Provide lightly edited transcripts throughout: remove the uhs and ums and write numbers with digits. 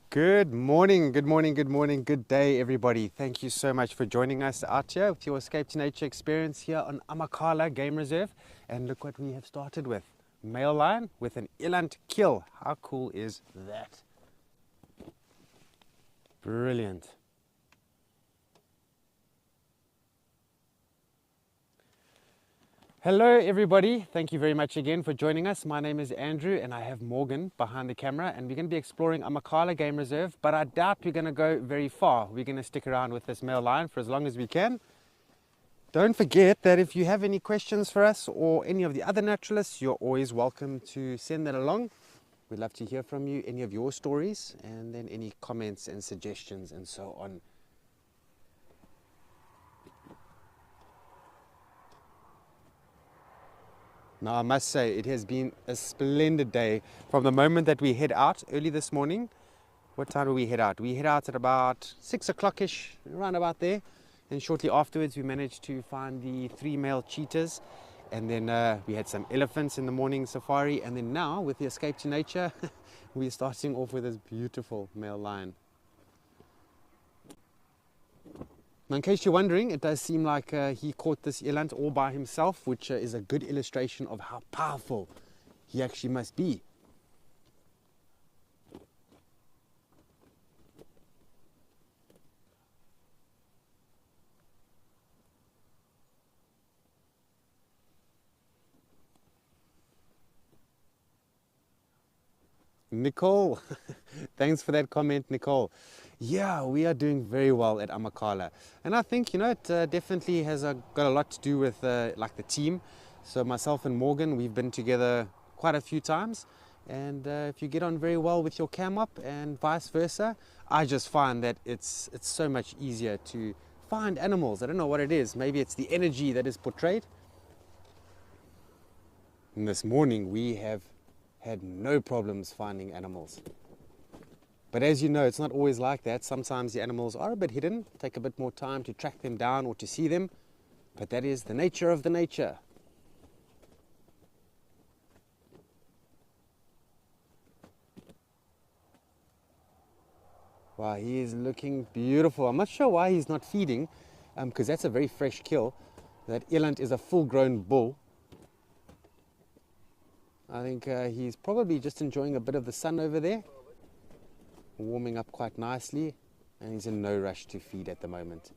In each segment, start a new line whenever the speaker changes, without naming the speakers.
Good morning, good morning, good morning, good day, everybody. Thank you so much for joining us out here with your Escape to Nature experience here on Amakhala Game Reserve. And look what we have started with. Male lion with an eland kill. How cool is that? Brilliant. Hello everybody, thank you very much again for joining us. My name is Andrew and I have Morgan behind the camera, and we're going to be exploring Amakhala Game Reserve, but I doubt we're going to go very far. We're going to stick around with this male lion for as long as we can. Don't forget that if you have any questions for us or any of the other naturalists, you're always welcome to send that along. We'd love to hear from you, any of your stories, and then any comments and suggestions and so on. Now, I must say, it has been a splendid day from the moment that we head out early this morning. What time do we head out? We head out at about 6 o'clock-ish, around about there. And shortly afterwards, we managed to find the 3 male cheetahs. And then we had some elephants in the morning safari. And then now, with the Escape to Nature, we're starting off with this beautiful male lion. Now, in case you're wondering, it does seem like he caught this eland all by himself, which is a good illustration of how powerful he actually must be. Nicole, thanks for that comment, Nicole. Yeah, we are doing very well at Amakhala. And I think, it definitely has got a lot to do with like the team. So myself and Morgan, we've been together quite a few times. And if you get on very well with your cam up and vice versa, I just find that it's so much easier to find animals. I don't know what it is. Maybe it's the energy that is portrayed. And this morning we have had no problems finding animals. But as you know, it's not always like that. Sometimes the animals are a bit hidden, take a bit more time to track them down or to see them. But that is the nature of the nature. Wow, he is looking beautiful. I'm not sure why he's not feeding, because that's a very fresh kill. That eland is a full-grown bull. I think he's probably just enjoying a bit of the sun over there, warming up quite nicely, and he's in no rush to feed at the moment.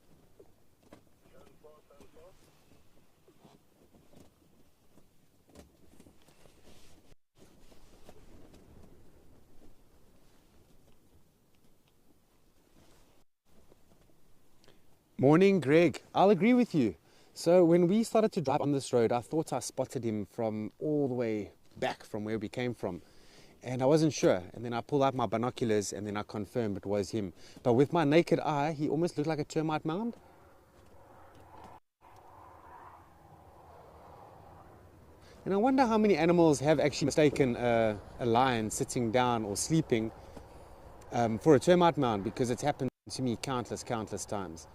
Morning, Greg. I'll agree with you. So when we started to drive on this road, I thought I spotted him from all the way back from where we came from. And I wasn't sure. And then I pulled out my binoculars and then I confirmed it was him. But with my naked eye, he almost looked like a termite mound. And I wonder how many animals have actually mistaken a lion sitting down or sleeping for a termite mound, because it's happened to me countless times.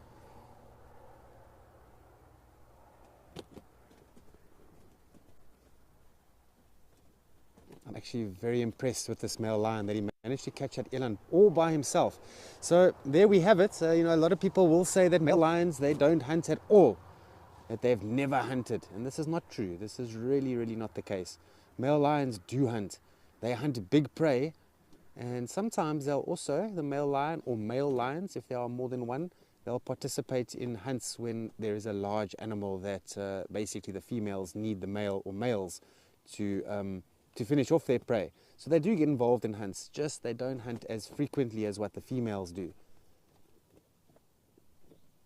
I'm actually very impressed with this male lion that he managed to catch that eland all by himself. So there we have it. A lot of people will say that male lions, they don't hunt at all, that they've never hunted. And this is not true. This is really, really not the case. Male lions do hunt. They hunt big prey. And sometimes they'll also, the male lion or male lions, if there are more than one, they'll participate in hunts when there is a large animal that basically the females need the male or males to finish off their prey. So they do get involved in hunts, just they don't hunt as frequently as what the females do.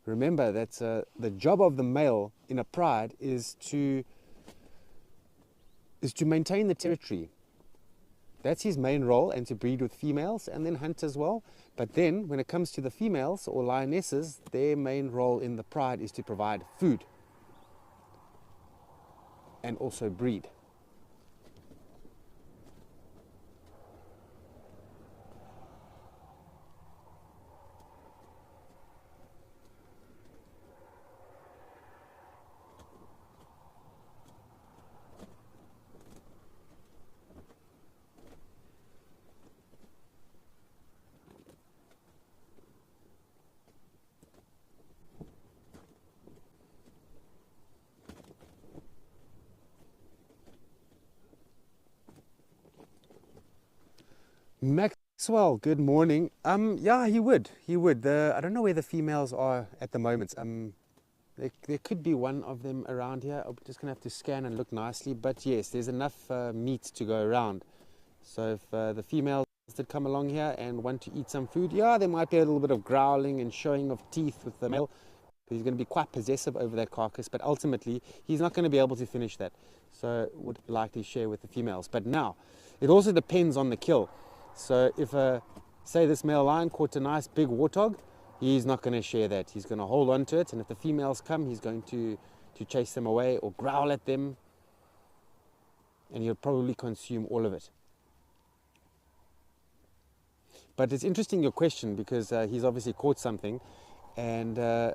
Remember that the job of the male in a pride is to maintain the territory. That's his main role, and to breed with females and then hunt as well. But then when it comes to the females or lionesses, their main role in the pride is to provide food and also breed. Maxwell, good morning. Yeah, he would. He would. I don't know where the females are at the moment. There could be one of them around here. I'm just gonna have to scan and look nicely. But yes, there's enough meat to go around. So if the females did come along here and want to eat some food, yeah, there might be a little bit of growling and showing of teeth with the male. He's going to be quite possessive over that carcass, but ultimately he's not going to be able to finish that. So would likely share with the females. But now, it also depends on the kill. So if, say this male lion caught a nice big warthog, he's not going to share that. He's going to hold on to it, and if the females come, he's going to chase them away or growl at them, and he'll probably consume all of it. But it's interesting your question, because he's obviously caught something, and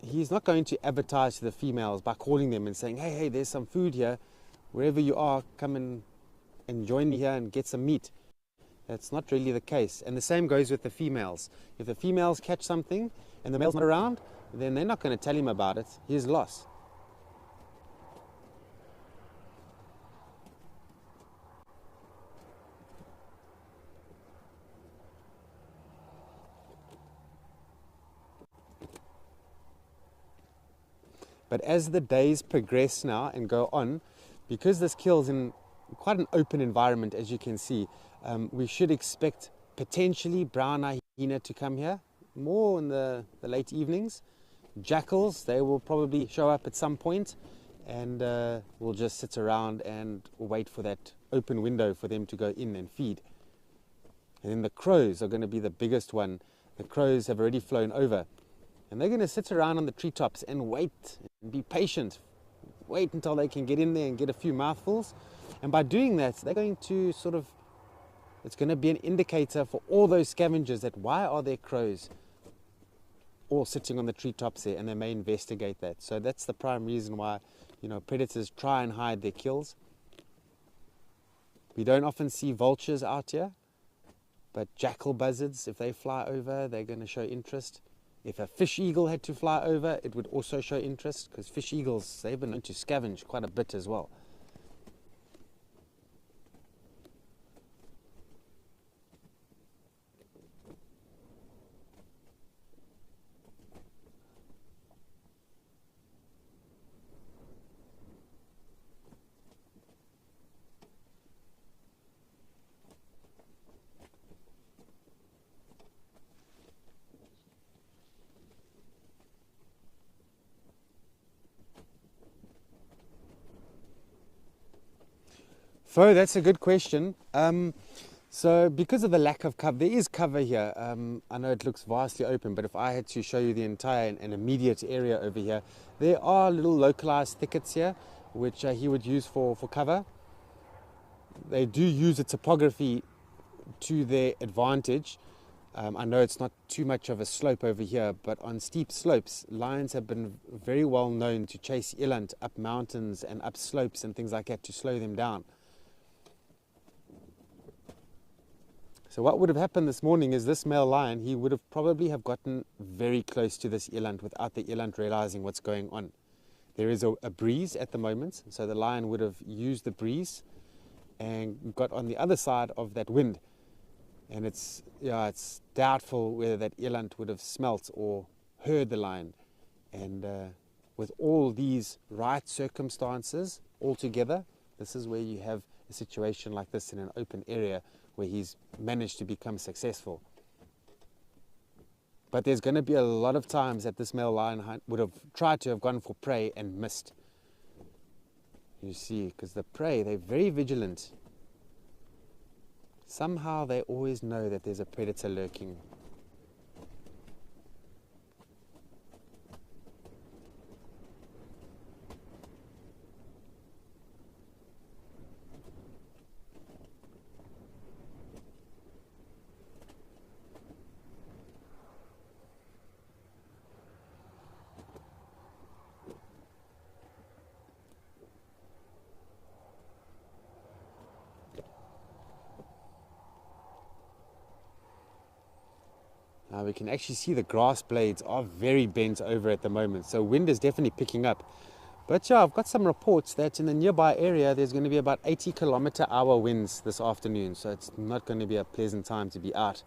he's not going to advertise to the females by calling them and saying, hey, there's some food here. Wherever you are, come and join me here and get some meat. That's not really the case. And the same goes with the females. If the females catch something and the male's not around, then they're not going to tell him about it. His loss. But as the days progress now and go on, because this kill's in quite an open environment, as you can see, we should expect potentially brown hyena to come here, more in the late evenings. Jackals, they will probably show up at some point, and we'll just sit around and wait for that open window for them to go in and feed. And then the crows are going to be the biggest one. The crows have already flown over, and they're going to sit around on the treetops and wait and be patient. Wait until they can get in there and get a few mouthfuls. And by doing that, they're going to it's going to be an indicator for all those scavengers that why are there crows all sitting on the treetops there, and they may investigate that. So that's the prime reason why, predators try and hide their kills. We don't often see vultures out here, but jackal buzzards, if they fly over, they're going to show interest. If a fish eagle had to fly over, it would also show interest, because fish eagles, they've been known to scavenge quite a bit as well. Fo, that's a good question. So because of the lack of cover, there is cover here. I know it looks vastly open, but if I had to show you the entire and immediate area over here, there are little localized thickets here, which he would use for cover. They do use the topography to their advantage. I know it's not too much of a slope over here, but on steep slopes, lions have been very well known to chase eland up mountains and up slopes and things like that to slow them down. So what would have happened this morning is this male lion, he would have probably have gotten very close to this eland without the eland realizing what's going on. There is a breeze at the moment, so the lion would have used the breeze and got on the other side of that wind. And it's doubtful whether that eland would have smelt or heard the lion. And with all these right circumstances all together, this is where you have a situation like this in an open area where he's managed to become successful. But there's going to be a lot of times that this male lion would have tried to have gone for prey and missed. You see, because the prey, they're very vigilant. Somehow they always know that there's a predator lurking. Now we can actually see the grass blades are very bent over at the moment, so wind is definitely picking up. But yeah, I've got some reports that in the nearby area there's going to be about 80-kilometer-hour winds this afternoon, so it's not going to be a pleasant time to be out.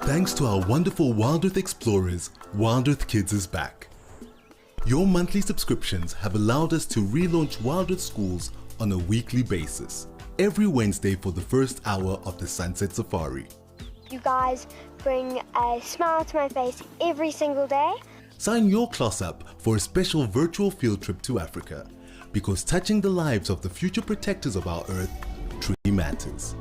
Thanks to our wonderful Wild Earth explorers, Wild Earth Kids is back. Your monthly subscriptions have allowed us to relaunch Wild Earth Schools on a weekly basis, every Wednesday for the first hour of the Sunset Safari.
You guys bring a smile to my face every single day.
Sign your class up for a special virtual field trip to Africa, because touching the lives of the future protectors of our Earth truly matters.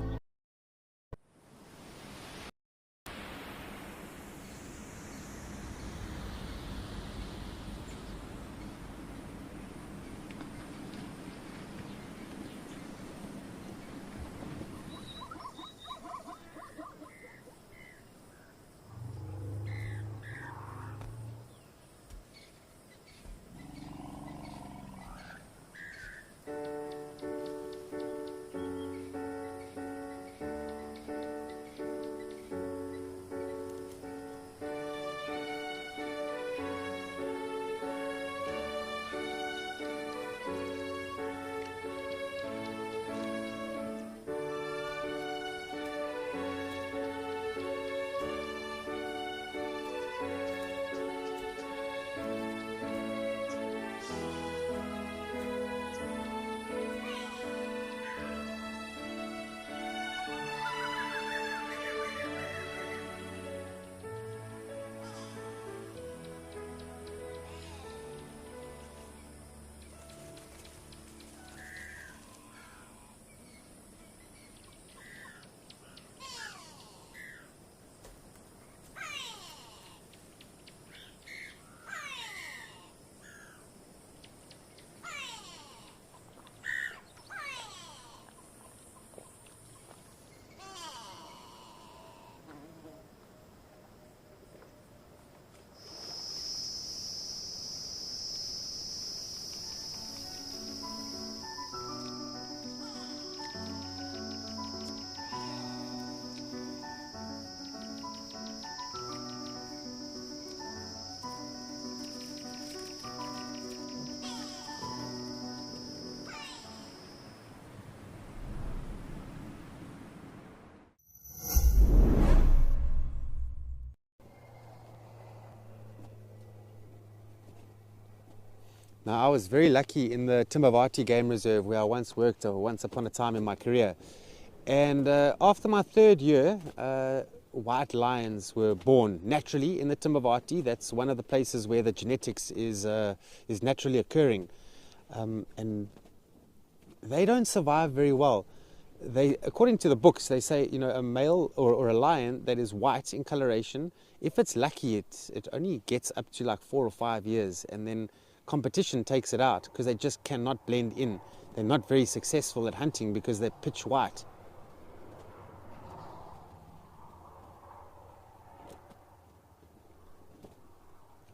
Now, I was very lucky in the Timbavati Game Reserve where I once worked once upon a time in my career. And after my third year, white lions were born naturally in the Timbavati. That's one of the places where the genetics is naturally occurring. And they don't survive very well. According to the books, they say, you know, a male or a lion that is white in coloration, if it's lucky, it only gets up to like 4 or 5 years, and then competition takes it out because they just cannot blend in. They're not very successful at hunting because they're pitch white.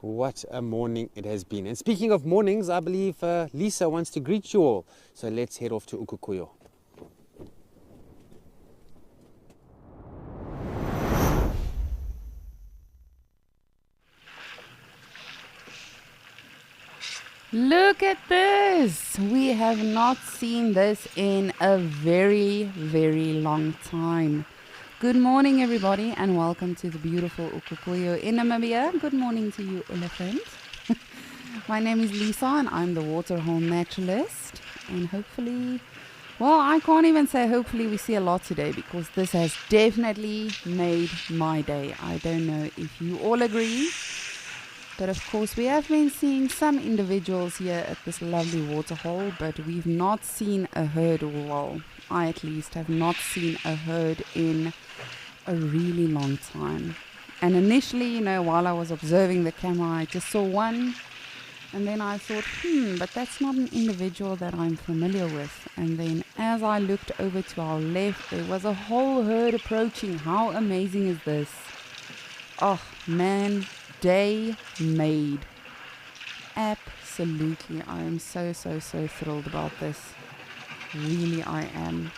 What a morning it has been. And speaking of mornings, I believe Lisa wants to greet you all. So let's head off to Ukukuyo.
Look at this! We have not seen this in a very, very long time. Good morning, everybody, and welcome to the beautiful Ukukuyo in Namibia. Good morning to you, elephant. My name is Lisa, and I'm the waterhole naturalist. And hopefully, well, I can't even say hopefully we see a lot today, because this has definitely made my day. I don't know if you all agree. But of course, we have been seeing some individuals here at this lovely waterhole, but we've not seen a herd. Well, I at least have not seen a herd in a really long time. And initially, you know, while I was observing the camera, I just saw one And then I thought, but that's not an individual that I'm familiar with. And then as I looked over to our left, there was a whole herd approaching. How amazing is this? Oh man, day made. Absolutely. I am so thrilled about this. Really I am.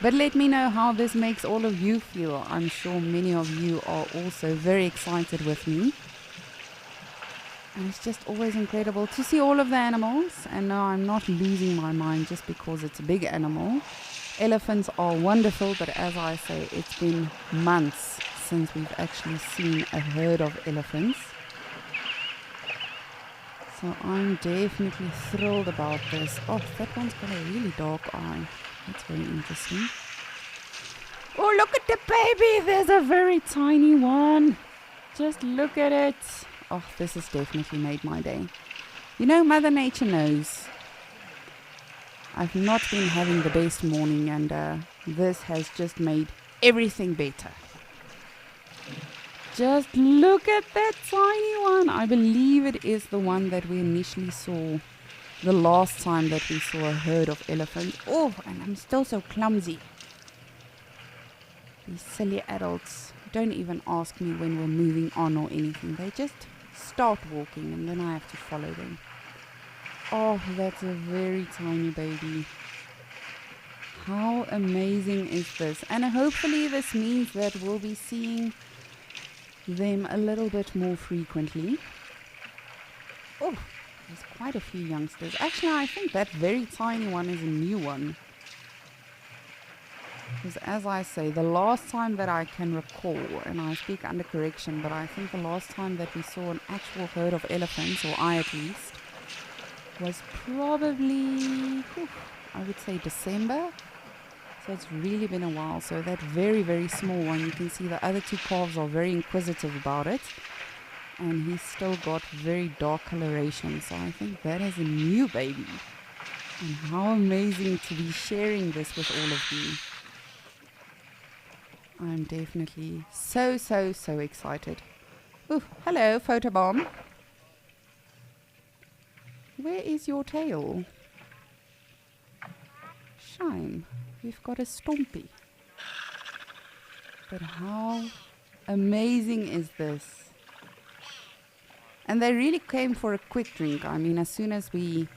But let me know how this makes all of you feel. I'm sure many of you are also very excited with me. And it's just always incredible to see all of the animals. And no, I'm not losing my mind just because it's a big animal. Elephants are wonderful, but as I say, it's been months since we've actually seen a herd of elephants. So I'm definitely thrilled about this. Oh, that one's got a really dark eye. That's very interesting. Oh, look at the baby. There's a very tiny one. Just look at it. Oh, this has definitely made my day. You know, Mother Nature knows. I've not been having the best morning, and this has just made everything better. Just look at that tiny one. I believe it is the one that we initially saw the last time that we saw a herd of elephants. Oh, and I'm still so clumsy. These silly adults don't even ask me when we're moving on or anything. They just start walking and then I have to follow them. Oh, that's a very tiny baby. How amazing is this? And hopefully this means that we'll be seeing them a little bit more frequently. Oh, there's quite a few youngsters. Actually, I think that very tiny one is a new one. Because as I say, the last time that I can recall, and I speak under correction, but I think the last time that we saw an actual herd of elephants, or I at least, was probably, I would say December. So it's really been a while. So that very small one, you can see the other two calves are very inquisitive about it. And he's still got very dark coloration. So I think that is a new baby. And how amazing to be sharing this with all of you. I'm definitely so excited. Ooh, hello, Photobomb. Where is your tail? Shame. We've got a Stompy. But how amazing is this? And they really came for a quick drink. I mean, as soon as we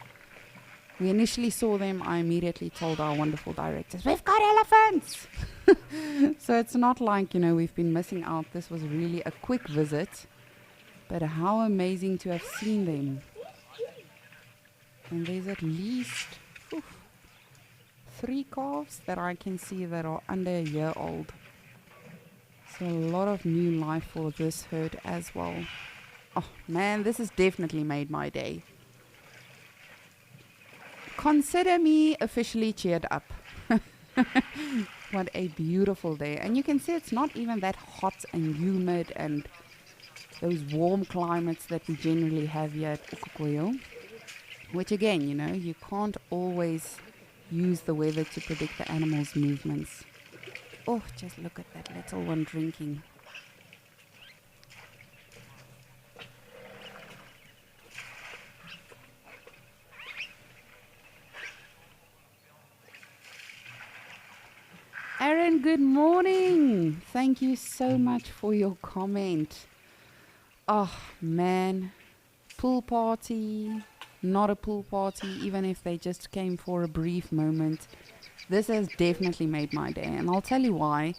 initially saw them, I immediately told our wonderful directors, we've got elephants! So it's not like, we've been missing out. This was really a quick visit. But how amazing to have seen them. And there's at least 3 calves that I can see that are under a year old. So a lot of new life for this herd as well. Oh man, this has definitely made my day. Consider me officially cheered up. What a beautiful day. And you can see it's not even that hot and humid and those warm climates that we generally have here at Ukukoyo. Which again, you can't always use the weather to predict the animals' movements. Oh, just look at that little one drinking. Aaron, good morning. Thank you so much for your comment. Oh, man. Pool party, not a pool party, even if they just came for a brief moment. This has definitely made my day, and I'll tell you why.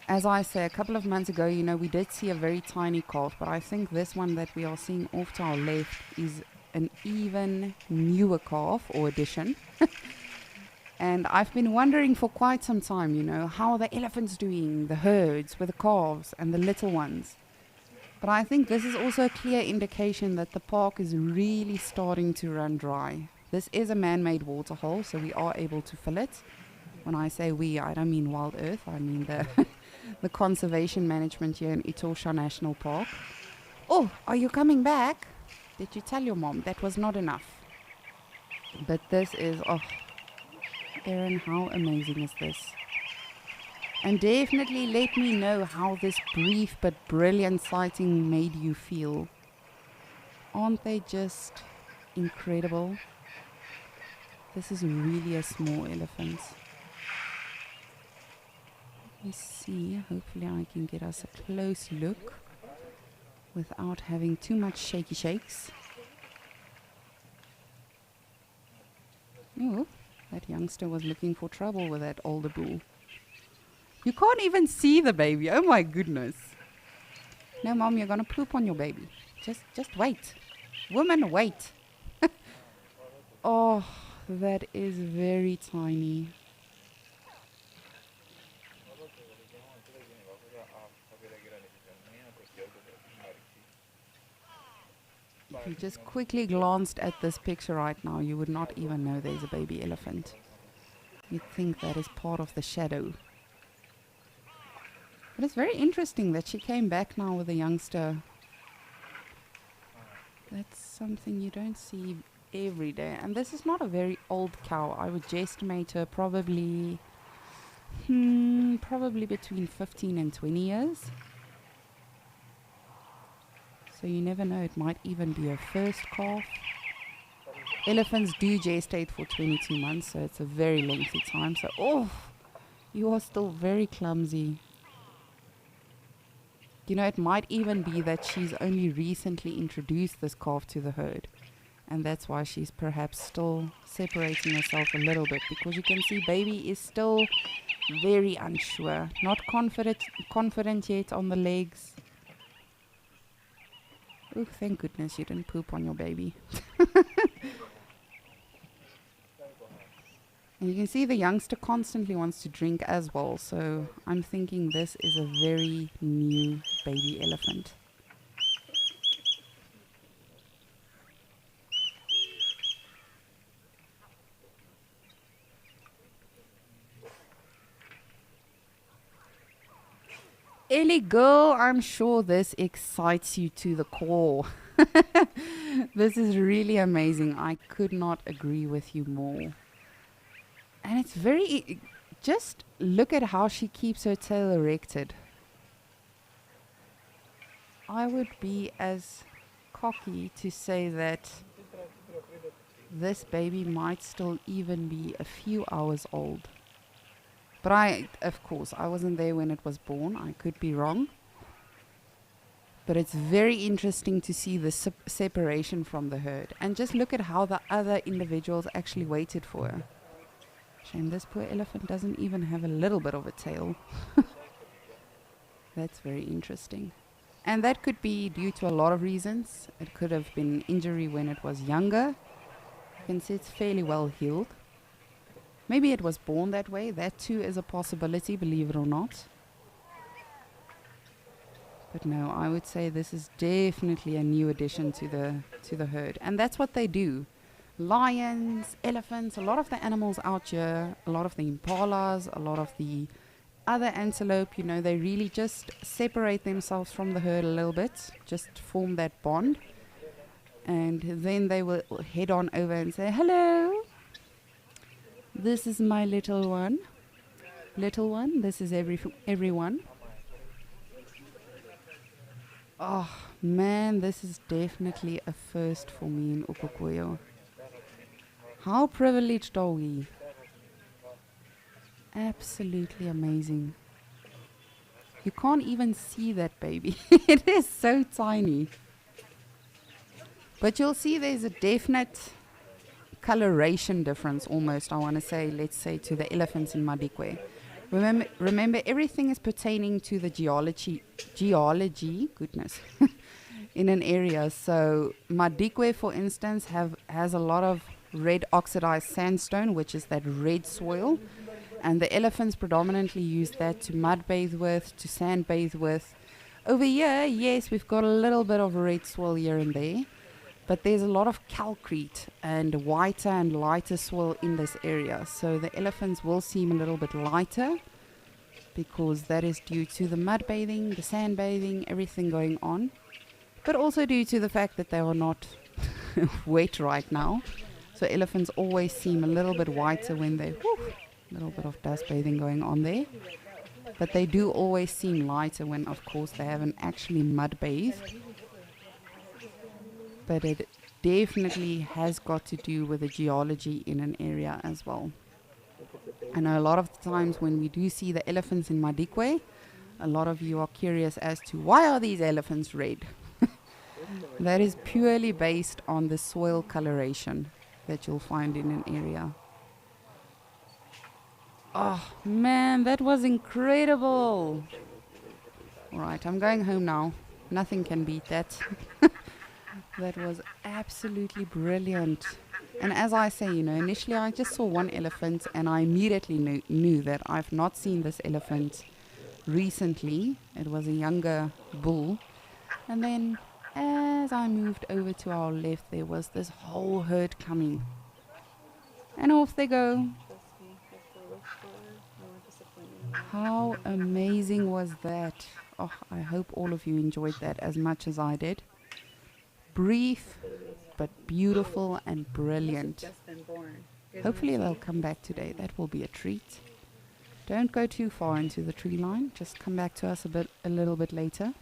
As I say, a couple of months ago, we did see a very tiny calf, but I think this one that we are seeing off to our left is an even newer calf or addition. And I've been wondering for quite some time, how are the elephants doing, the herds with the calves and the little ones. But I think this is also a clear indication that the park is really starting to run dry. This is a man-made waterhole, so we are able to fill it. When I say we, I don't mean Wild Earth, I mean the conservation management here in Etosha National Park. Oh, are you coming back? Did you tell your mom that was not enough? But this is, Aaron, how amazing is this? And definitely let me know how this brief but brilliant sighting made you feel. Aren't they just incredible? This is really a small elephant. Let me see. Hopefully I can get us a close look without having too much shaky shakes. Oh, that youngster was looking for trouble with that older bull. You can't even see the baby. Oh my goodness. No, Mom, you're going to poop on your baby. Just wait. Woman, wait. Oh, that is very tiny. If you just quickly glanced at this picture right now, you would not even know there's a baby elephant. You'd think that is part of the shadow. But it's very interesting that she came back now with a youngster. That's something you don't see every day. And this is not a very old cow. I would estimate her probably between 15 and 20 years. So you never know, it might even be her first calf. Elephants do gestate for 22 months, so it's a very lengthy time. So, oh, you are still very clumsy. You know, it might even be that she's only recently introduced this calf to the herd. And that's why she's perhaps still separating herself a little bit. Because you can see baby is still very unsure. Not confident yet on the legs. Oh, thank goodness you didn't poop on your baby. And you can see the youngster constantly wants to drink as well. So I'm thinking this is a very new baby elephant. Ellie girl, I'm sure this excites you to the core. This is really amazing. I could not agree with you more. And it's very, just look at how she keeps her tail erected. I would be as cocky to say that this baby might still even be a few hours old. But of course, I wasn't there when it was born. I could be wrong. But it's very interesting to see the separation from the herd. And just look at how the other individuals actually waited for her. Shame this poor elephant doesn't even have a little bit of a tail. That's very interesting. And that could be due to a lot of reasons. It could have been injury when it was younger. You can see it's fairly well healed. Maybe it was born that way. That too is a possibility, believe it or not. But no, I would say this is definitely a new addition to the herd. And that's what they do. Lions, elephants, a lot of the animals out here, a lot of the impalas, a lot of the other antelope, you know, they really just separate themselves from the herd a little bit, just form that bond. And then they will head on over and say, hello, this is my little one. Little one, this is everyone. Oh man, this is definitely a first for me in Ukokoyo. How privileged are we? Absolutely amazing. You can't even see that baby. It is so tiny. But you'll see there's a definite coloration difference almost, I want to say, let's say, to the elephants in Madikwe. Remember, everything is pertaining to the geology, goodness, in an area. So Madikwe, for instance, has a lot of red oxidized sandstone, which is that red soil. And the elephants predominantly use that to mud bathe with, to sand bathe with. Over here, yes, we've got a little bit of red soil here and there. But there's a lot of calcrete and whiter and lighter soil in this area. So the elephants will seem a little bit lighter because that is due to the mud bathing, the sand bathing, everything going on. But also due to the fact that they are not wet right now. So elephants always seem a little bit whiter when they, a little bit of dust bathing going on there. But they do always seem lighter when, of course, they haven't actually mud bathed. but it definitely has got to do with the geology in an area as well. I know a lot of the times when we do see the elephants in Madikwe, a lot of you are curious as to why are these elephants red? That is purely based on the soil coloration that you'll find in an area. Oh man, that was incredible. Alright, I'm going home now. Nothing can beat that. That was absolutely brilliant. And as I say, you know, initially I just saw one elephant and I immediately knew that I've not seen this elephant recently. It was a younger bull. And then as I moved over to our left, there was this whole herd coming. And off they go. How amazing was that? Oh, I hope all of you enjoyed that as much as I did. Brief, but beautiful and brilliant. Hopefully they'll come back today. That will be a treat. Don't go too far into the tree line. Just come back to us a little bit later.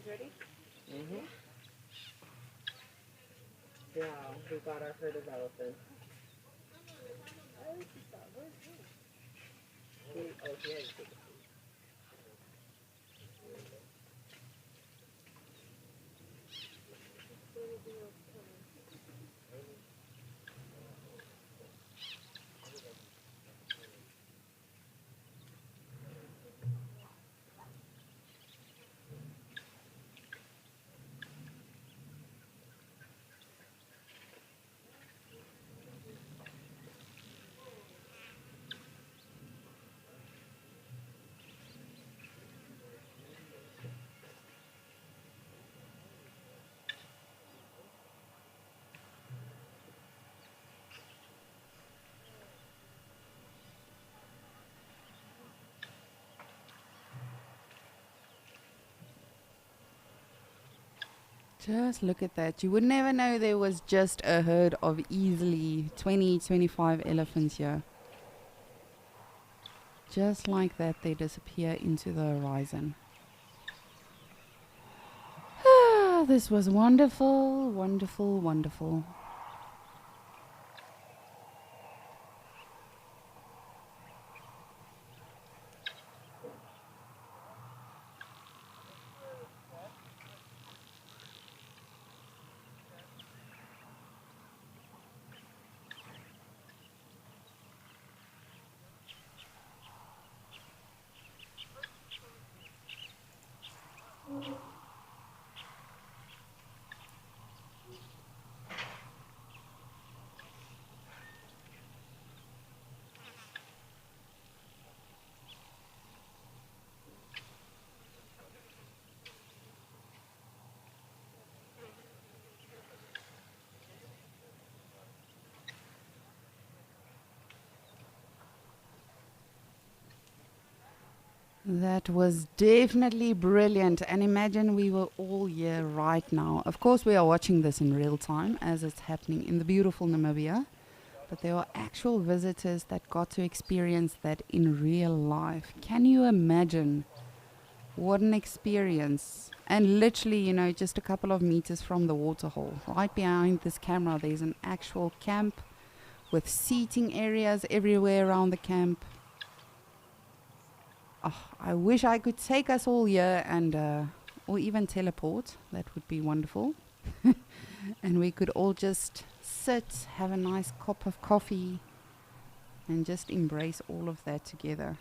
Ready? Mm-hmm. Yeah, we got our herd of elephants.
Just look at that. You would never know there was just a herd of easily 20, 25 elephants here. Just like that, they disappear into the horizon. This was wonderful, wonderful, wonderful. That was definitely brilliant. And imagine we were all here right now. Of course, we are watching this in real time as it's happening in the beautiful Namibia. But there were actual visitors that got to experience that in real life. Can you imagine? What an experience. And literally, you know, just a couple of meters from the waterhole. Right behind this camera, there's an actual camp with seating areas everywhere around the camp. Oh, I wish I could take us all here and or even teleport. That would be wonderful. and we could all just sit, have a nice cup of coffee, and just embrace all of that together.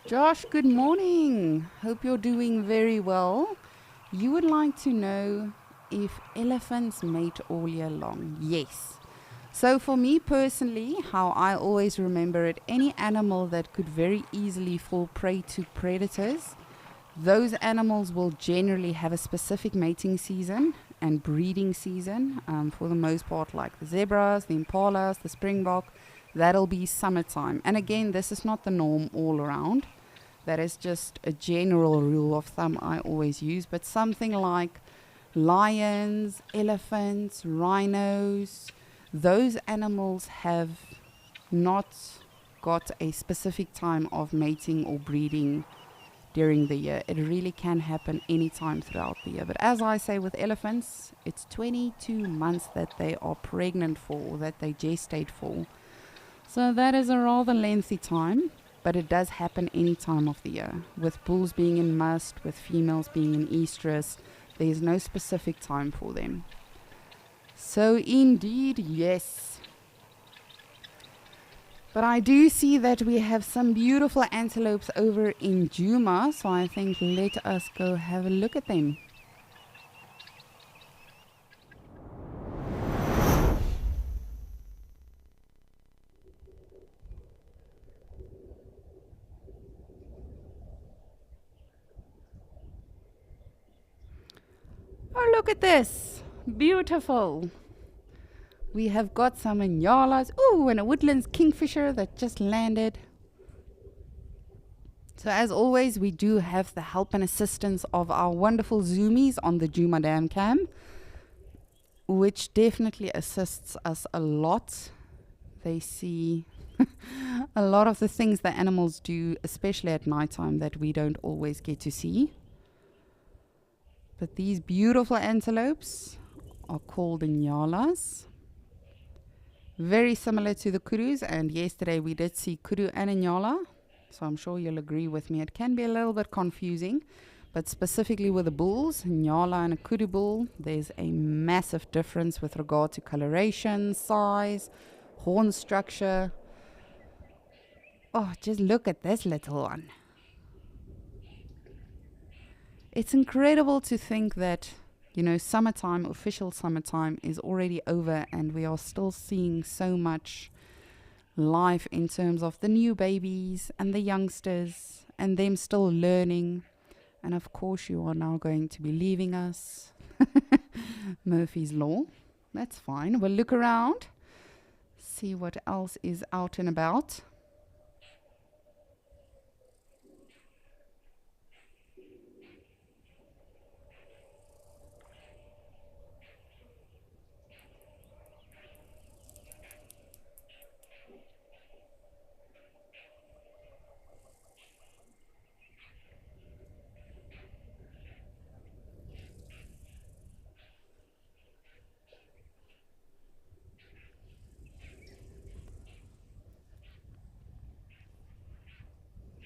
Josh, good morning. Hope you're doing very well. You would like to know if elephants mate all year long. Yes. So for me personally, how I always remember it, any animal that could very easily fall prey to predators, those animals will generally have a specific mating season and breeding season. For the most part, like the zebras, the impalas, the springbok, that'll be summertime. And again, this is not the norm all around. That is just a general rule of thumb I always use. But something like lions, elephants, rhinos, those animals have not got a specific time of mating or breeding during the year. It really can happen anytime throughout the year. But as I say with elephants, it's 22 months that they are pregnant for, or that they gestate for. So that is a rather lengthy time. But it does happen any time of the year. With bulls being in must, with females being in estrus, there is no specific time for them. So indeed, yes. But I do see that we have some beautiful antelopes over in Djuma, so I think let us go have a look at them. Oh, look at this. Beautiful. We have got some inyalas. Ooh, and a woodlands kingfisher that just landed. So as always, we do have the help and assistance of our wonderful zoomies on the Djuma Dam Cam, which definitely assists us a lot. They see a lot of the things that animals do, especially at nighttime, that we don't always get to see. But these beautiful antelopes are called inyalas. Very similar to the kurus, and yesterday we did see kuru and inyala. So I'm sure you'll agree with me. It can be a little bit confusing, but specifically with the bulls, inyala and a kuru bull, there's a massive difference with regard to coloration, size, horn structure. Oh, just look at this little one. It's incredible to think that, you know, summertime, official summertime, is already over and we are still seeing so much life in terms of the new babies and the youngsters and them still learning. And of course, you are now going to be leaving us. Murphy's Law. That's fine. We'll look around, see what else is out and about.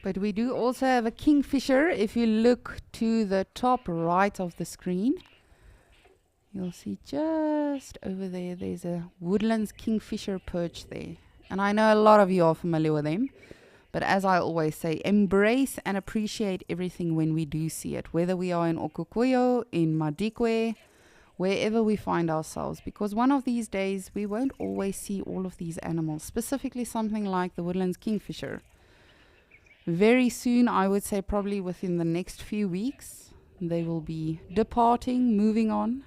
But we do also have a kingfisher. If you look to the top right of the screen, you'll see just over there, there's a woodlands kingfisher perch there. And I know a lot of you are familiar with them. But as I always say, embrace and appreciate everything when we do see it. Whether we are in Okukuyo, in Madikwe, wherever we find ourselves. Because one of these days, we won't always see all of these animals. Specifically something like the woodlands kingfisher. Very soon, I would say probably within the next few weeks, they will be departing, moving on,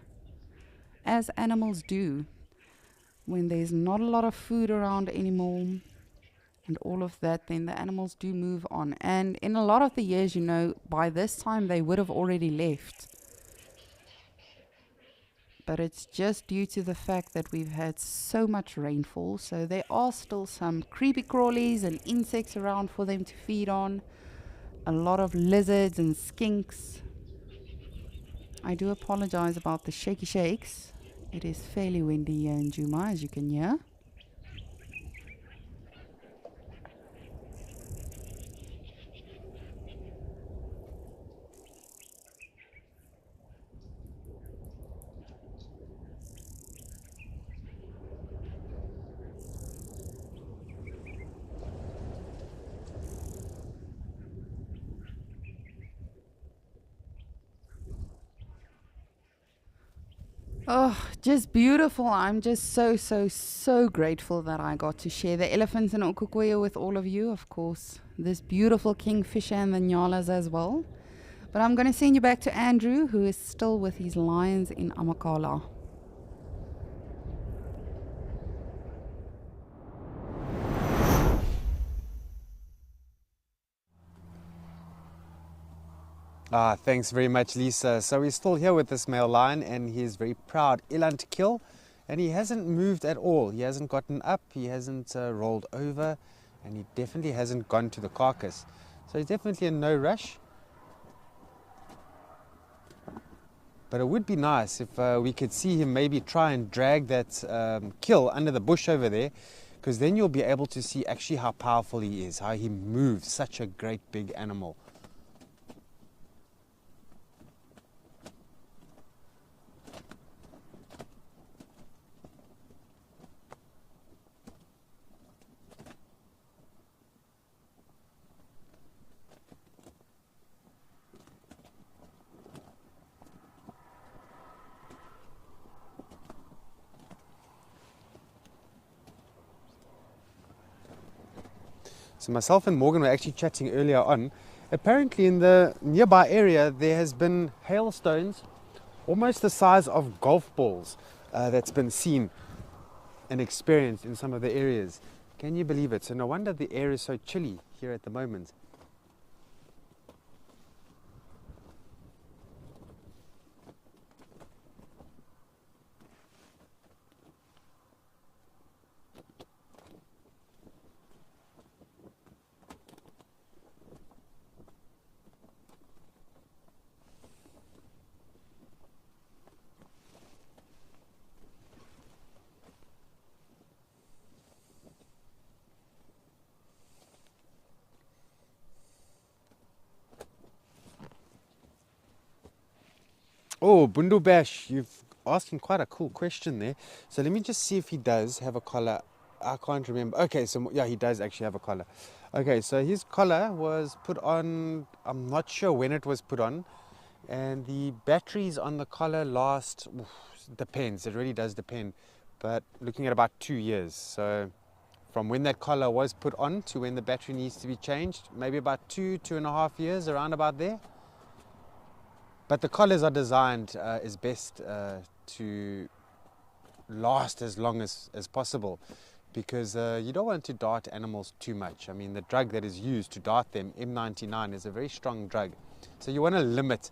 as animals do. When there's not a lot of food around anymore and all of that, then the animals do move on. And in a lot of the years, you know, by this time they would have already left. But it's just due to the fact that we've had so much rainfall. So there are still some creepy crawlies and insects around for them to feed on. A lot of lizards and skinks. I do apologize about the shaky shakes. It is fairly windy here in Djuma, as you can hear. Oh, just beautiful. I'm just so grateful that I got to share the elephants in Okukoya with all of you. Of course, this beautiful kingfisher and the nyalas as well. But I'm going to send you back to Andrew, who is still with his lions in Amakala.
Thanks very much, Lisa. So we're still here with this male lion, and he's very proud eland to kill, and he hasn't moved at all. He hasn't gotten up, he hasn't rolled over, and he definitely hasn't gone to the carcass. So he's definitely in no rush. But it would be nice if we could see him maybe try and drag that kill under the bush over there, because then you'll be able to see actually how powerful he is, how he moves such a great big animal. So myself and Morgan were actually chatting earlier on. Apparently in the nearby area there has been hailstones almost the size of golf balls that's been seen and experienced in some of the areas. Can you believe it? So no wonder the air is so chilly here at the moment. Oh, Bundu Bash, you've asked him quite a cool question there. So let me just see if he does have a collar. I can't remember. Okay, so yeah, he does actually have a collar. Okay, so his collar was put on, I'm not sure when it was put on. And the batteries on the collar last, depends, it really does depend. But looking at about 2 years. So from when that collar was put on to when the battery needs to be changed, maybe about 2.5 years, around about there. But the collars are designed as best to last as long as possible, because you don't want to dart animals too much. I mean, the drug that is used to dart them, M99, is a very strong drug. So you want to limit.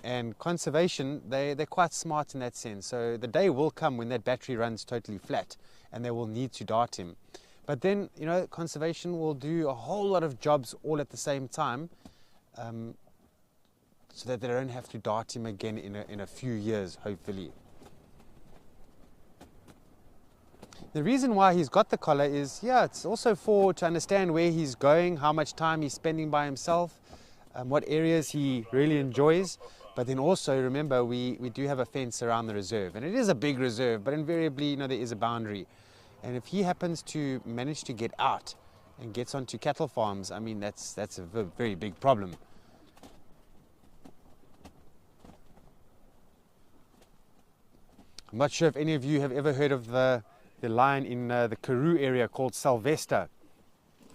And conservation, they're quite smart in that sense. So the day will come when that battery runs totally flat and they will need to dart him. But then, you know, conservation will do a whole lot of jobs all at the same time, so that they don't have to dart him again in a few years, hopefully. The reason why he's got the collar is, yeah, it's also to understand where he's going, how much time he's spending by himself, what areas he really enjoys. But then also, remember, we do have a fence around the reserve. And it is a big reserve, but invariably, you know, there is a boundary. And if he happens to manage to get out and gets onto cattle farms, I mean, that's a very big problem. I'm not sure if any of you have ever heard of the lion in the Karoo area called Sylvester.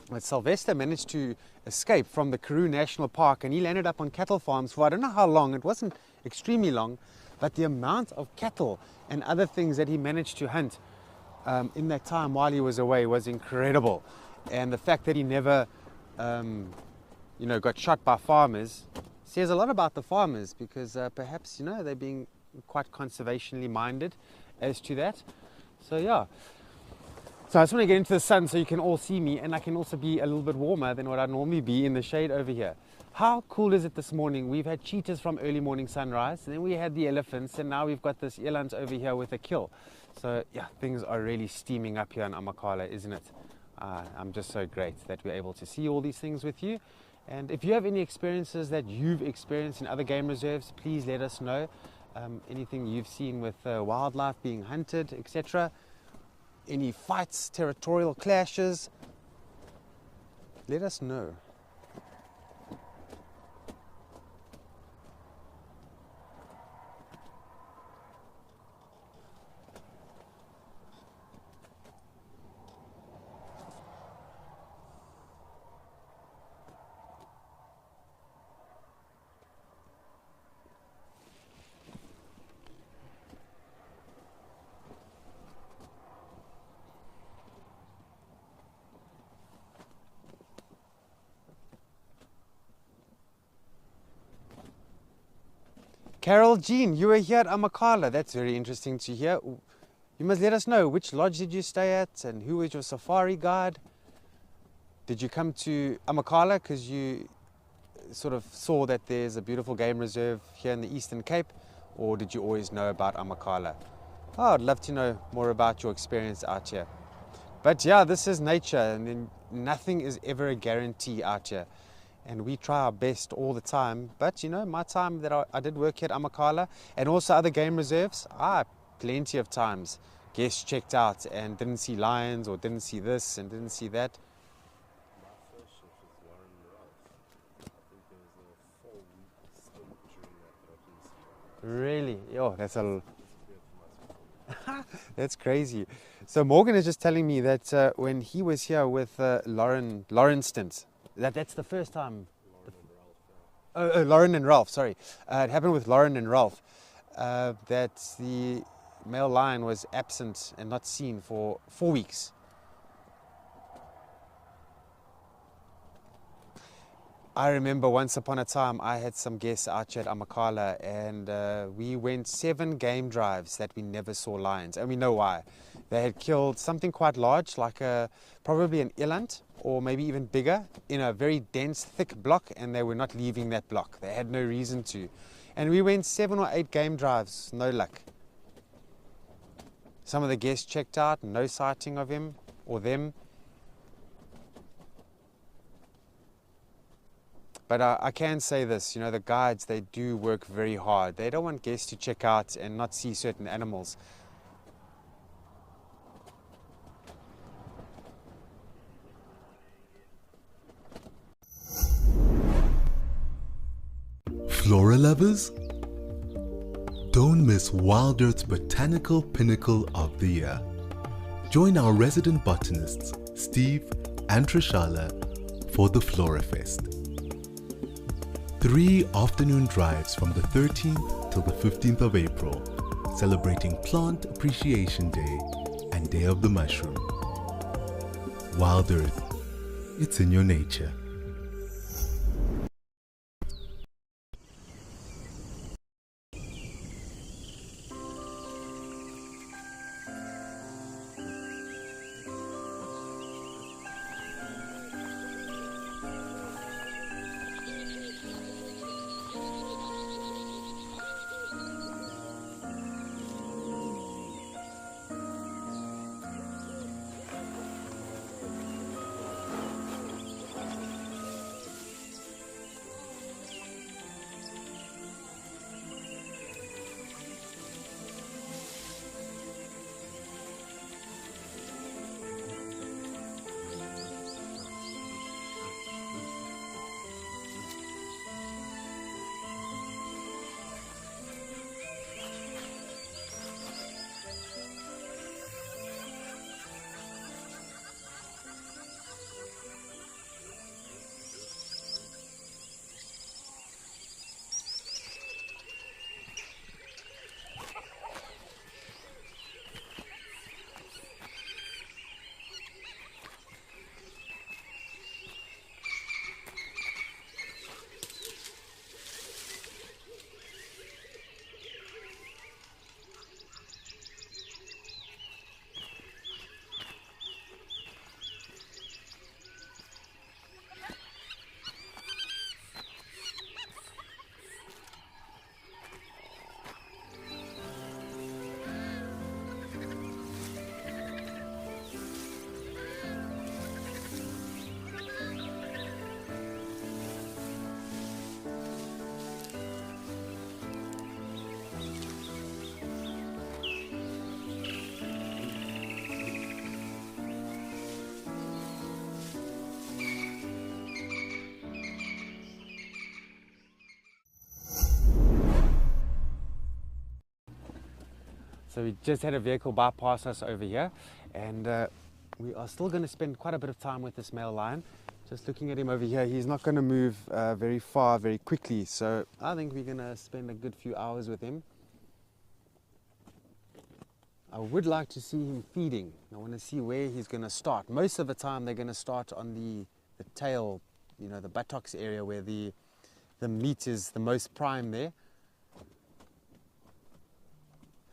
But Sylvester managed to escape from the Karoo National Park, and he landed up on cattle farms for I don't know how long. It wasn't extremely long, but the amount of cattle and other things that he managed to hunt in that time while he was away was incredible. And the fact that he never got shot by farmers says a lot about the farmers, because perhaps, you know, they're being quite conservationally minded as to that. So yeah, so I just want to get into the sun so you can all see me, and I can also be a little bit warmer than what I'd normally be in the shade over here. How cool is it this morning? We've had cheetahs from early morning sunrise, and then we had the elephants, and now we've got this eland over here with a kill. So yeah, things are really steaming up here in Amakhala, isn't it? I'm just so great that we're able to see all these things with you. And if you have any experiences that you've experienced in other game reserves, please let us know. Anything you've seen with wildlife being hunted, etc. Any fights, territorial clashes, let us know. Carol Jean, you were here at Amakhala. That's very interesting to hear. You must let us know, which lodge did you stay at and who was your safari guide? Did you come to Amakhala because you sort of saw that there's a beautiful game reserve here in the Eastern Cape, or did you always know about Amakhala? Oh, I'd love to know more about your experience out here. But yeah, this is nature, and then nothing is ever a guarantee out here. And we try our best all the time. But you know, my time that I did work here at Amakhala and also other game reserves, plenty of times guests checked out and didn't see lions or didn't see this and didn't see that.
My first shift was Lauren Ralph. I think there was a 4-week stint during that I didn't see one.
Really? Oh, that's a...
Disappeared from my system.
That's crazy. So Morgan is just telling me that when he was here with Lauren stint, that's the first time. Lauren and Ralph, sorry. It happened with Lauren and Ralph that the male lion was absent and not seen for 4 weeks. I remember once upon a time I had some guests out here at Amakhala, and we went 7 game drives that we never saw lions, and we know why. They had killed something quite large, like probably an eland, or maybe even bigger, in a very dense, thick block, and they were not leaving that block. They had no reason to. And we went 7 or 8 game drives, no luck. Some of the guests checked out, no sighting of him or them. But I can say this, you know, the guides, they do work very hard. They don't want guests to check out and not see certain animals.
Flora lovers? Don't miss Wild Earth's botanical pinnacle of the year. Join our resident botanists, Steve and Trishala, for the Flora Fest. 3 afternoon drives from the 13th till the 15th of April, celebrating Plant Appreciation Day and Day of the Mushroom. Wild Earth, it's in your nature.
So we just had a vehicle bypass us over here, and we are still going to spend quite a bit of time with this male lion. Just looking at him over here, he's not going to move very far very quickly, so I think we're going to spend a good few hours with him. I would like to see him feeding. I want to see where he's going to start. Most of the time they're going to start on the tail, you know, the buttocks area where the meat is the most prime there.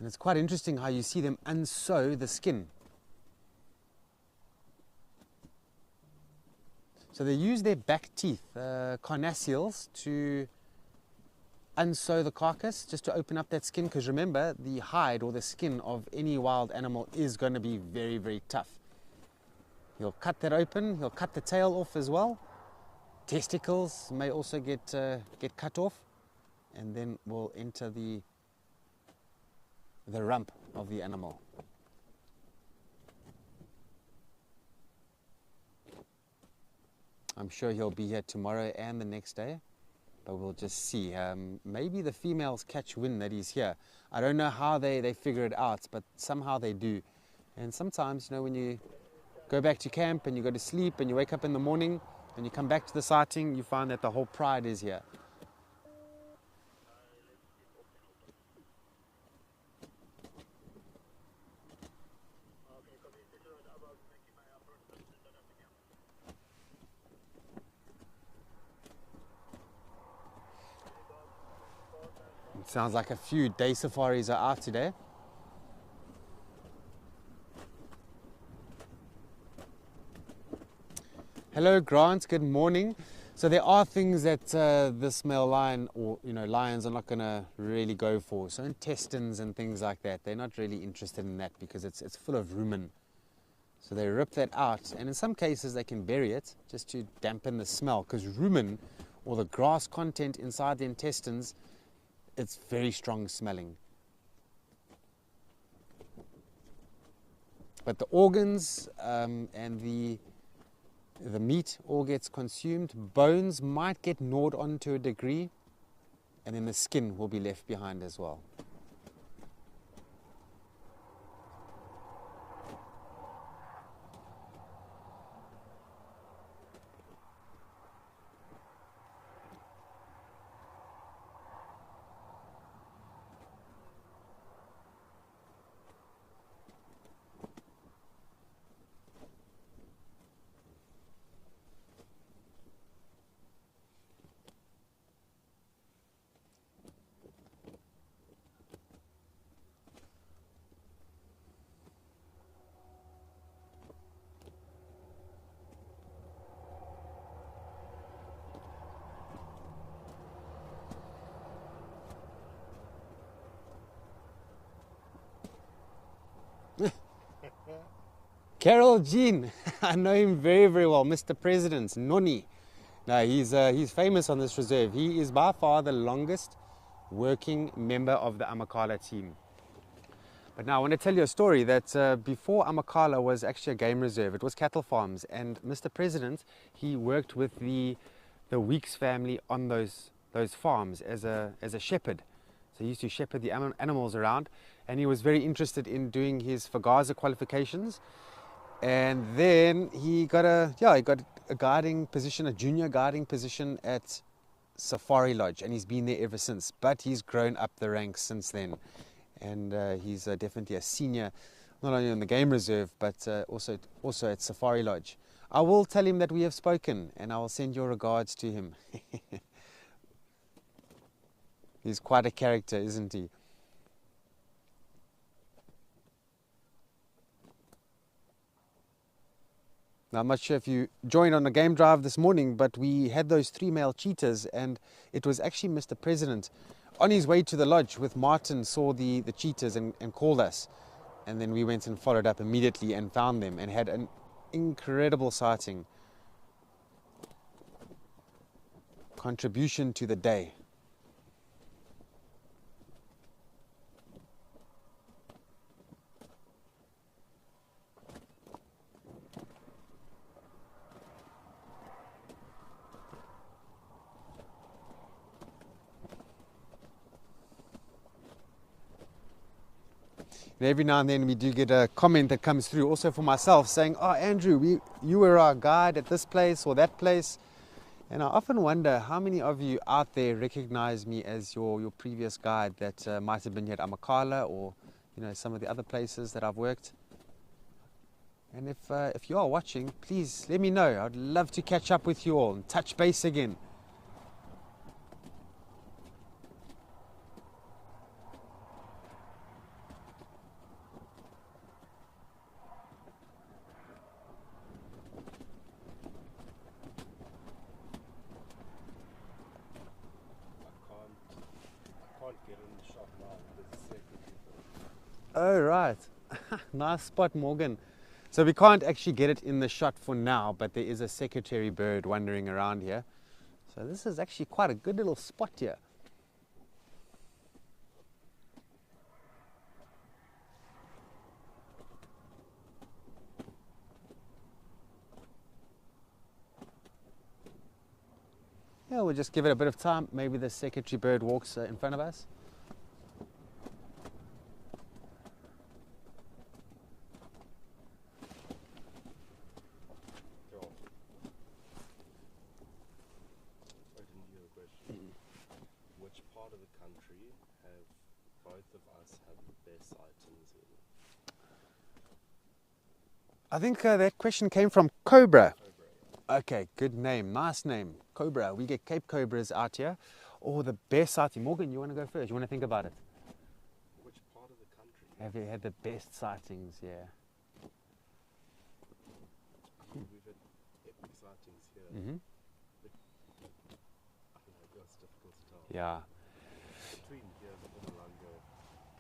And it's quite interesting how you see them unsew the skin. So they use their back teeth, carnassials, to unsew the carcass, just to open up that skin, because remember, the hide or the skin of any wild animal is going to be very, very tough. He'll cut that open, he'll cut the tail off as well. Testicles may also get cut off, and then we'll enter the rump of the animal. I'm sure he'll be here tomorrow and the next day, but we'll just see. Maybe the females catch wind that he's here. I don't know how they figure it out, but somehow they do. And sometimes, you know, when you go back to camp and you go to sleep and you wake up in the morning and you come back to the sighting, you find that the whole pride is here. It sounds like a few day safaris are out today. Hello Grant, good morning. So there are things that this male lion, or lions, are not going to really go for. So intestines and things like that, they're not really interested in that because it's full of rumen. So they rip that out, and in some cases they can bury it just to dampen the smell, because rumen, or the grass content inside the intestines, it's very strong smelling. But the organs and the meat all gets consumed. Bones might get gnawed on to a degree, and then the skin will be left behind as well. Carol Jean, I know him very, very well. Mr. President, Noni. Now he's famous on this reserve. He is by far the longest working member of the Amakhala team. But now I want to tell you a story that before Amakhala was actually a game reserve, it was cattle farms, and Mr. President, he worked with the Weeks family on those farms as a shepherd. So he used to shepherd the animals around, and he was very interested in doing his Fagaza qualifications. And then he got a guarding position, a junior guarding position at Safari Lodge, and he's been there ever since. But he's grown up the ranks since then, and he's definitely a senior, not only on the game reserve, but also at Safari Lodge. I will tell him that we have spoken, and I will send your regards to him. He's quite a character, isn't he? Now, I'm not sure if you joined on the game drive this morning, but we had those 3 male cheetahs, and it was actually Mr. President on his way to the lodge with Martin, saw the cheetahs and called us. And then we went and followed up immediately and found them and had an incredible sighting. Contribution to the day. And every now and then we do get a comment that comes through also for myself saying, oh, Andrew, you were our guide at this place or that place. And I often wonder how many of you out there recognize me as your previous guide that might have been here at Amakhala or some of the other places that I've worked. And if you are watching, please let me know. I'd love to catch up with you all and touch base again.
I can't get in the shop now. There's a secretary bird.
Oh, right. Nice spot, Morgan. So we can't actually get it in the shot for now, but there is a secretary bird wandering around here. So this is actually quite a good little spot here. Yeah, we'll just give it a bit of time. Maybe the secretary bird walks in front of us.
Cool. I didn't hear the question. Which part of the country have both of us had the best sightings in?
I think that question came from Cobra. Okay, good name, nice name. Cobra. We get Cape Cobras out here. Or the best sighting. Morgan, you want to go first? You want to think about it?
Which part of the country?
Have you had the best sightings? Yeah.
We've had epic sightings here.
Mm-hmm.
I don't know, it's difficult to tell.
Yeah.
Between here, Mpumalanga,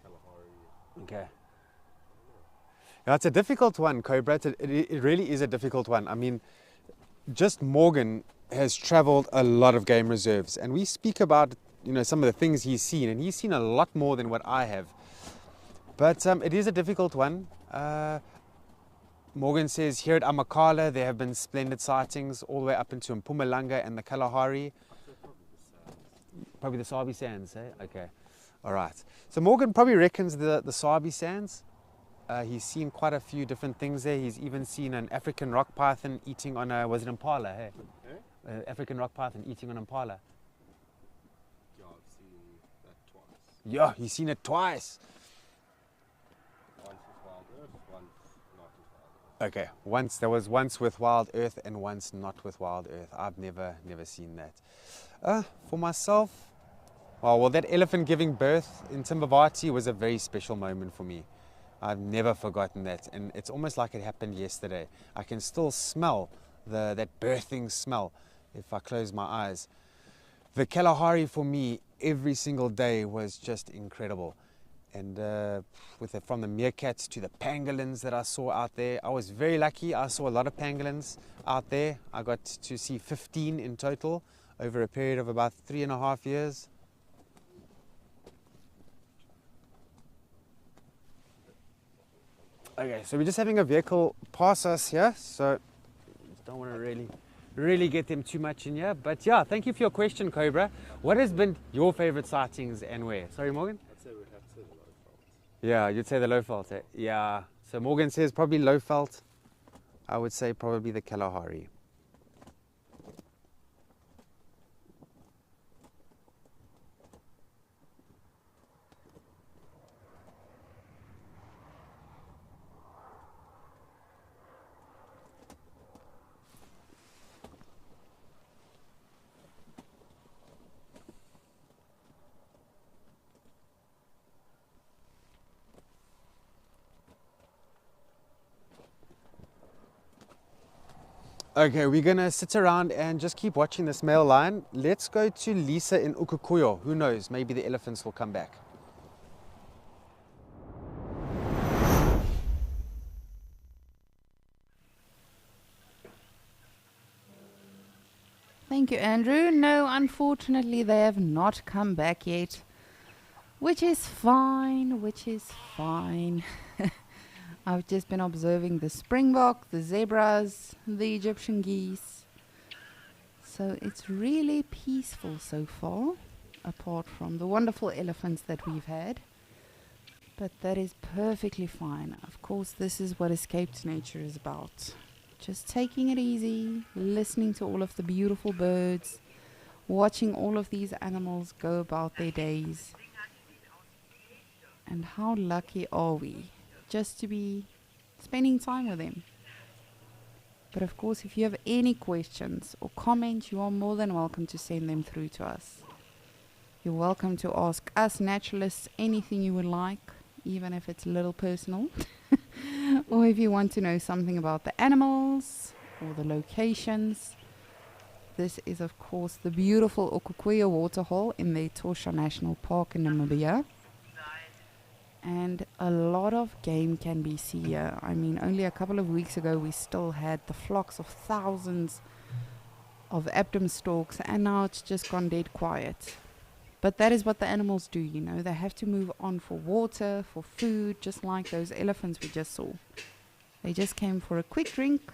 Kalahari.
Okay. Yeah, it's a difficult one, Cobra. It really is a difficult one. I mean, just Morgan has traveled a lot of game reserves, and we speak about some of the things he's seen, and he's seen a lot more than what I have. But it is a difficult one. Morgan says here at Amakhala there have been splendid sightings all the way up into Mpumalanga and the Kalahari. Probably the Sabi Sands, eh? Okay. All right. So Morgan probably reckons the Sabi Sands. He's seen quite a few different things there. He's even seen an African rock python eating on was it impala, hey? African rock python eating on impala.
Yeah, I've seen that twice.
Yeah, he's seen it twice.
Once with Wild Earth, once not with Wild Earth.
Okay, there was once with Wild Earth and once not with Wild Earth. I've never seen that. For myself, well, that elephant giving birth in Timbavati was a very special moment for me. I've never forgotten that, and it's almost like it happened yesterday. I can still smell that birthing smell if I close my eyes. The Kalahari for me every single day was just incredible. And from the meerkats to the pangolins that I saw out there, I was very lucky. I saw a lot of pangolins out there. I got to see 15 in total over a period of about 3.5 years. Okay, so we're just having a vehicle pass us here, so don't want to really get them too much in here. But yeah, thank you for your question, Cobra. What has been your favorite sightings and where? Sorry, Morgan?
I'd say we'd have to say the Lowveld.
Yeah, you'd say the Lowveld. Eh? Yeah, so Morgan says probably Lowveld. I would say probably the Kalahari. Okay, we're gonna sit around and just keep watching this male lion. Let's go to Lisa in Ukukuyo. Who knows, maybe the elephants will come back.
Thank you, Andrew. No, unfortunately, they have not come back yet, which is fine, I've just been observing the springbok, the zebras, the Egyptian geese. So it's really peaceful so far, apart from the wonderful elephants that we've had. But that is perfectly fine. Of course, this is what escaped nature is about. Just taking it easy, listening to all of the beautiful birds, watching all of these animals go about their days. And how lucky are we just to be spending time with them. But of course, if you have any questions or comments, you are more than welcome to send them through to us. You're welcome to ask us naturalists anything you would like, even if it's a little personal. Or if you want to know something about the animals or the locations. This is, of course, the beautiful Okukuya waterhole in the Etosha National Park in Namibia. And a lot of game can be seen here. I mean, only a couple of weeks ago we still had the flocks of thousands of Abdom storks, and now it's just gone dead quiet. But that is what the animals do, you know. They have to move on for water, for food, just like those elephants we just saw. They just came for a quick drink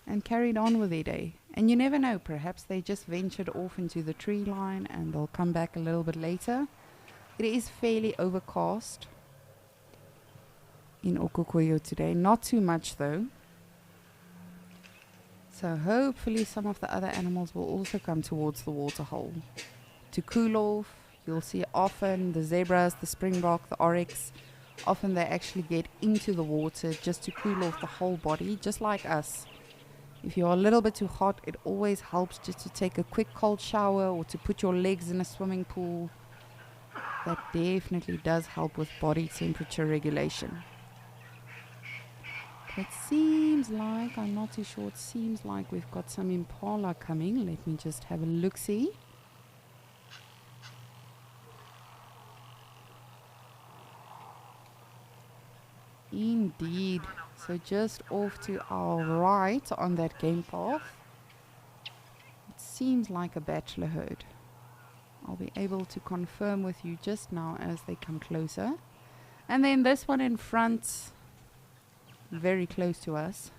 and carried on with their day. And you never know, perhaps they just ventured off into the tree line and they'll come back a little bit later. It is fairly overcast in Okukoyo today. Not too much though. So hopefully some of the other animals will also come towards the waterhole to cool off. You'll see often the zebras, the springbok, the oryx, often they actually get into the water just to cool off the whole body, just like us. If you're a little bit too hot, it always helps just to take a quick cold shower or to put your legs in a swimming pool. That definitely does help with body temperature regulation. It seems like, I'm not too sure, it seems like we've got some impala coming. Let me just have a look-see. Indeed. So just off to our right on that game path, it seems like a bachelor herd. I'll be able to confirm with you just now as they come closer. And then this one in front, very close to us.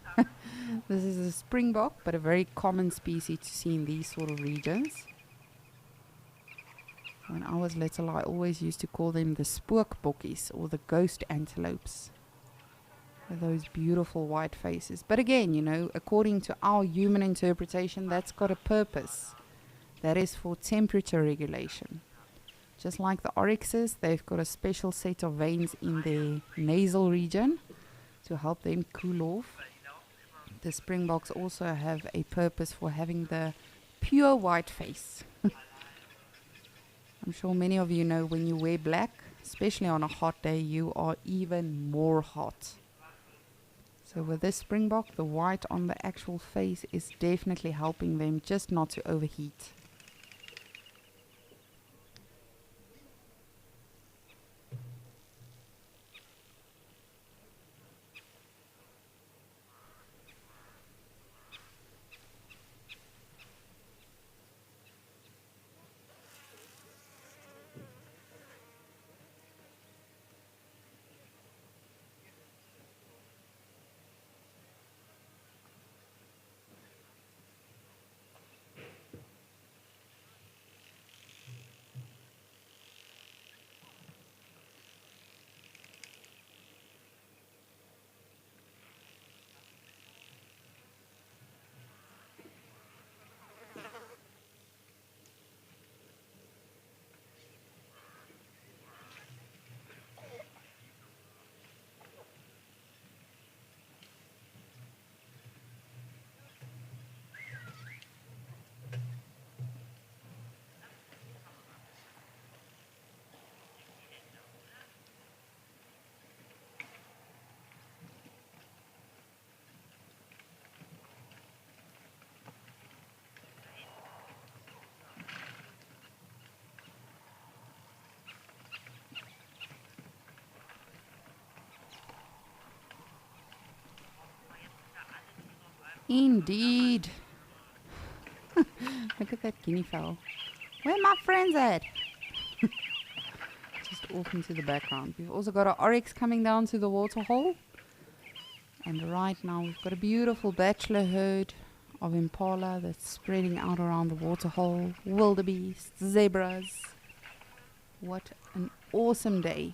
This is a springbok, but a very common species to see in these sort of regions. When I was little, I always used to call them the spookbokkies or the ghost antelopes. With those beautiful white faces. But again, you know, according to our human interpretation, that's got a purpose. That is for temperature regulation. Just like the oryxes, they've got a special set of veins in their nasal region to help them cool off. The springboks also have a purpose for having the pure white face. I'm sure many of you know when you wear black, especially on a hot day, you are even more hot. So with this springbok, the white on the actual face is definitely helping them just not to overheat. Indeed. Look at that guinea fowl. Where my friends at? Just off into the background. We've also got our oryx coming down to the waterhole. And right now we've got a beautiful bachelor herd of impala that's spreading out around the waterhole. Wildebeest, zebras. What an awesome day.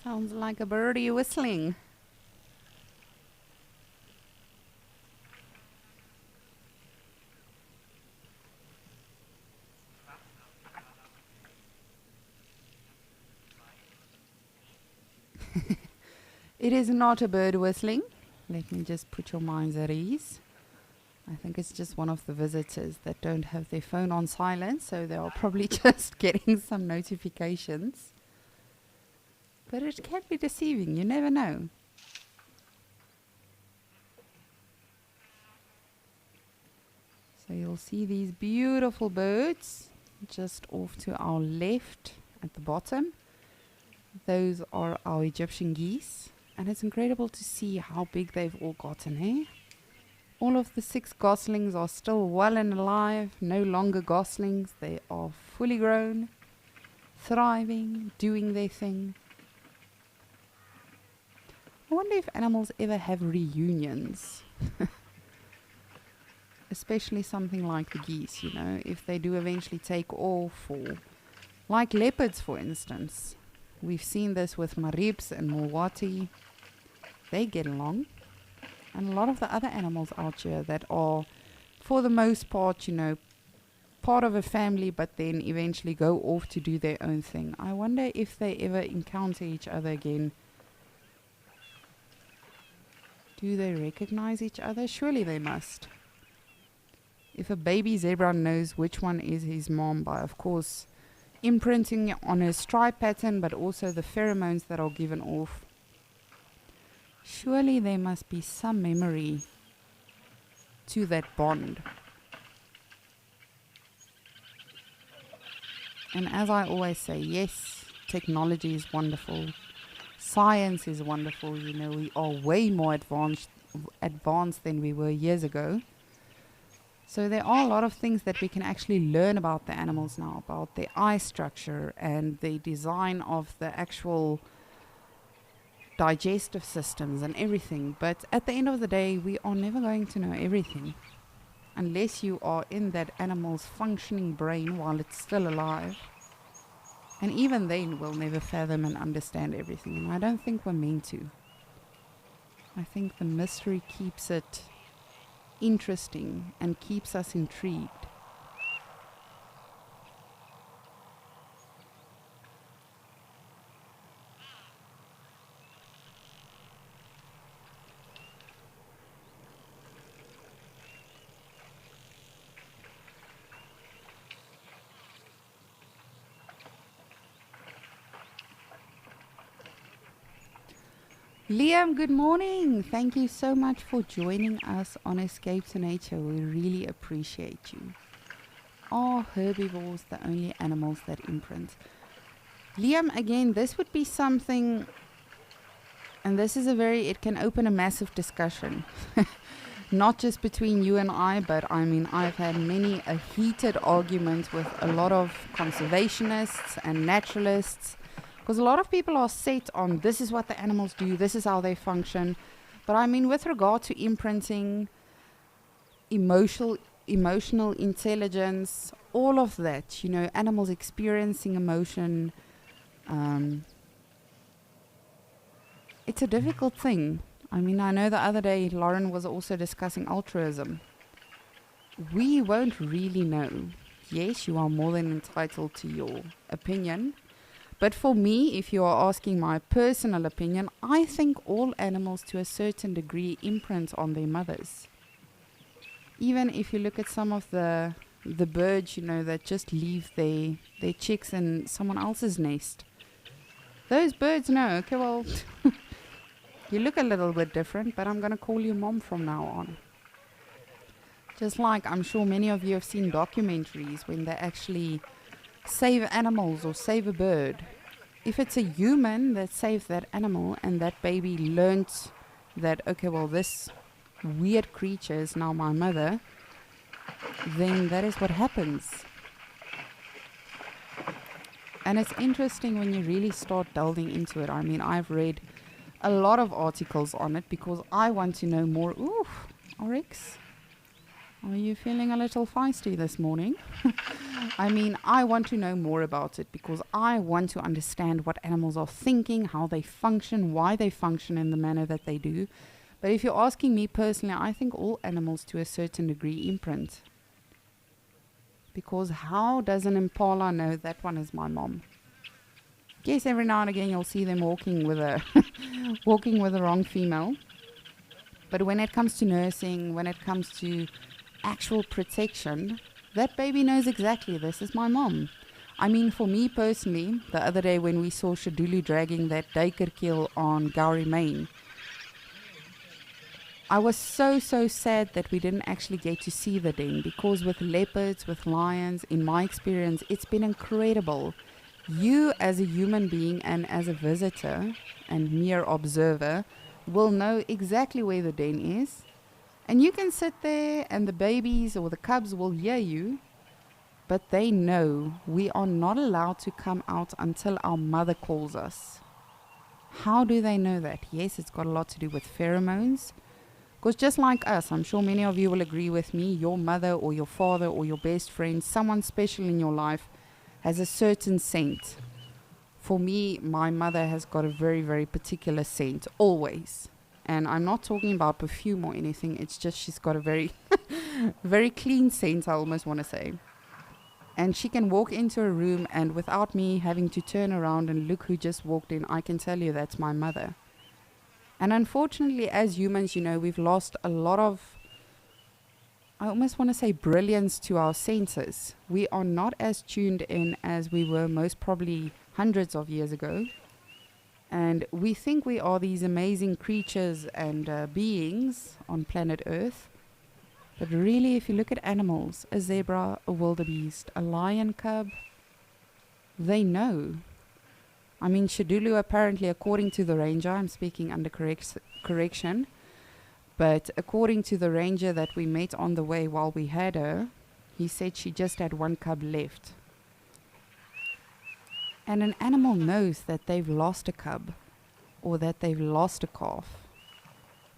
Sounds like a birdie whistling. It is not a bird whistling. Let me just put your minds at ease. I think it's just one of the visitors that don't have their phone on silent, so they are probably just getting some notifications. But it can be deceiving, you never know. So you'll see these beautiful birds just off to our left at the bottom. Those are our Egyptian geese. And it's incredible to see how big they've all gotten, eh? All of the 6 goslings are still well and alive, no longer goslings. They are fully grown, thriving, doing their thing. I wonder if animals ever have reunions. Especially something like the geese, you know, if they do eventually take off, or like leopards, for instance. We've seen this with Maribs and Mulwati. They get along. And a lot of the other animals out here that are, for the most part, you know, part of a family, but then eventually go off to do their own thing. I wonder if they ever encounter each other again. Do they recognize each other? Surely they must. If a baby zebra knows which one is his mom by, of course, imprinting on her stripe pattern, but also the pheromones that are given off, surely there must be some memory to that bond. And as I always say, yes, technology is wonderful. Science is wonderful. You know, we are way more advanced than we were years ago. So there are a lot of things that we can actually learn about the animals now, about their eye structure and the design of the actual digestive systems and everything. But at the end of the day, we are never going to know everything unless you are in that animal's functioning brain while it's still alive. And even then, we'll never fathom and understand everything. And I don't think we're meant to. I think the mystery keeps it interesting and keeps us intrigued. Liam, good morning. Thank you so much for joining us on Escape to Nature. We really appreciate you. Are herbivores the only animals that imprint? Liam, again, this would be something, and this is it can open a massive discussion. Not just between you and I, but I mean, I've had many a heated argument with a lot of conservationists and naturalists. Because a lot of people are set on this is what the animals do, this is how they function. But I mean, with regard to imprinting, emotional intelligence, all of that, you know, animals experiencing emotion, it's a difficult thing. I mean, I know the other day Lauren was also discussing altruism. We won't really know. Yes, you are more than entitled to your opinion. But for me, if you are asking my personal opinion, I think all animals to a certain degree imprint on their mothers. Even if you look at some of the birds, you know, that just leave their chicks in someone else's nest. Those birds know, okay, well, you look a little bit different, but I'm going to call you mom from now on. Just like I'm sure many of you have seen documentaries when they actually save animals or save a bird. If it's a human that saves that animal and that baby learns that, okay, well, this weird creature is now my mother, then that is what happens. And it's interesting when you really start delving into it. I mean, I've read a lot of articles on it because I want to know more. Ooh, oryx. Are you feeling a little feisty this morning? I mean, I want to know more about it because I want to understand what animals are thinking, how they function, why they function in the manner that they do. But if you're asking me personally, I think all animals to a certain degree imprint. Because how does an impala know that one is my mom? Yes, every now and again you'll see them walking with a walking with the wrong female. But when it comes to nursing, when it comes to actual protection, that baby knows exactly this is my mom. I mean, for me personally, the other day when we saw Shadulu dragging that duikerkeel on Gowrie Main, I was so sad that we didn't actually get to see the den, because with leopards, with lions, in my experience, it's been incredible. You as a human being and as a visitor and mere observer will know exactly where the den is. And you can sit there and the babies or the cubs will hear you, but they know we are not allowed to come out until our mother calls us. How do they know that? Yes, it's got a lot to do with pheromones. Because just like us, I'm sure many of you will agree with me, your mother or your father or your best friend, someone special in your life, has a certain scent. For me, my mother has got a very, very particular scent, always. And I'm not talking about perfume or anything, it's just she's got a very, very clean scent, I almost want to say. And she can walk into a room and without me having to turn around and look who just walked in, I can tell you that's my mother. And unfortunately, as humans, you know, we've lost a lot of, I almost want to say, brilliance to our senses. We are not as tuned in as we were most probably hundreds of years ago. And we think we are these amazing creatures and beings on planet Earth. But really, if you look at animals, a zebra, a wildebeest, a lion cub, they know. I mean, Shadulu apparently, according to the ranger, I'm speaking under correction, but according to the ranger that we met on the way while we had her, he said she just had one cub left. And an animal knows that they've lost a cub or that they've lost a calf.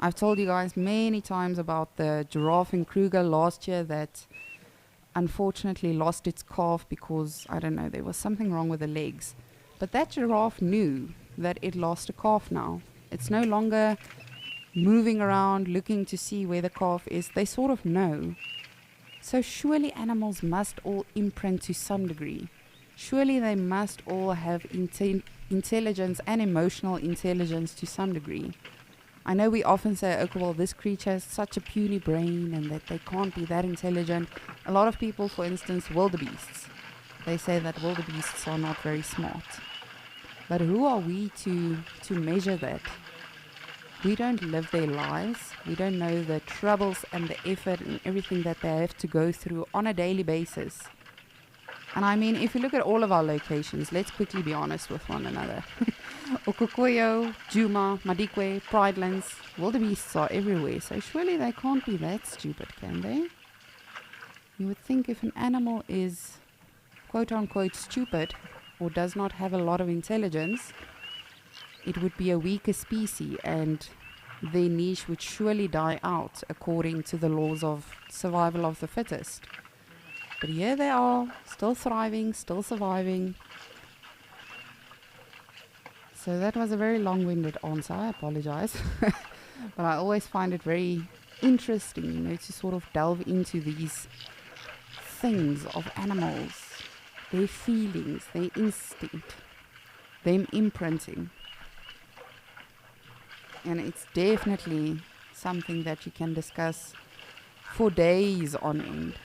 I've told you guys many times about the giraffe in Kruger last year that unfortunately lost its calf because, I don't know, there was something wrong with the legs. But that giraffe knew that it lost a calf now. It's no longer moving around looking to see where the calf is. They sort of know. So surely animals must all imprint to some degree. Surely they must all have intelligence and emotional intelligence to some degree. I know we often say, okay, well, this creature has such a puny brain and that they can't be that intelligent. A lot of people, for instance, wildebeests, they say that wildebeests are not very smart. But who are we to measure that? We don't live their lives. We don't know the troubles and the effort and everything that they have to go through on a daily basis. And I mean, if you look at all of our locations, let's quickly be honest with one another. Okokoyo, Djuma, Madikwe, Pridelands, wildebeests are everywhere, so surely they can't be that stupid, can they? You would think if an animal is quote-unquote stupid or does not have a lot of intelligence, it would be a weaker species and their niche would surely die out according to the laws of survival of the fittest. But here they are, still thriving, still surviving. So that was a very long-winded answer, I apologize. But I always find it very interesting, you know, to sort of delve into these things of animals, their feelings, their instinct, them imprinting. And it's definitely something that you can discuss for days on end.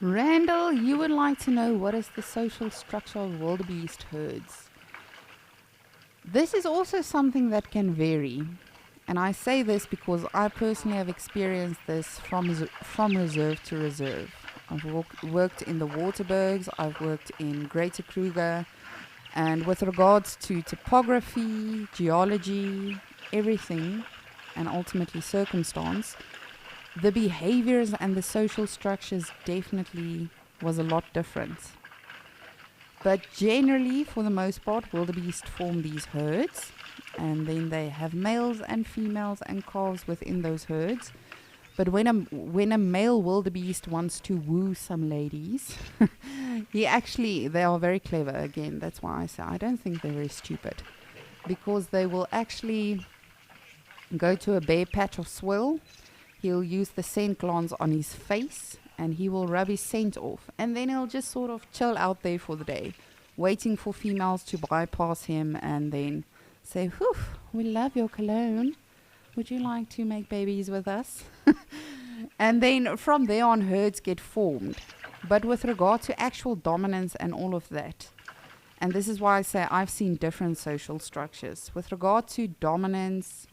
Randall, you would like to know what is the social structure of wildebeest herds. This is also something that can vary. And I say this because I personally have experienced this from reserve to reserve. I've worked in the Waterbergs, I've worked in Greater Kruger, and with regards to topography, geology, everything, and ultimately circumstance, the behaviors and the social structures definitely was a lot different. But generally, for the most part, wildebeest form these herds, and then they have males and females and calves within those herds. But when a male wildebeest wants to woo some ladies, they are very clever. Again, that's why I say I don't think they're very stupid, because they will actually go to a bare patch of soil. He'll use the scent glands on his face, and he will rub his scent off, and then he'll just sort of chill out there for the day, waiting for females to bypass him and then say, "Whew, we love your cologne. Would you like to make babies with us?" And then from there on, herds get formed. But with regard to actual dominance and all of that, and this is why I say I've seen different social structures. With regard to dominance,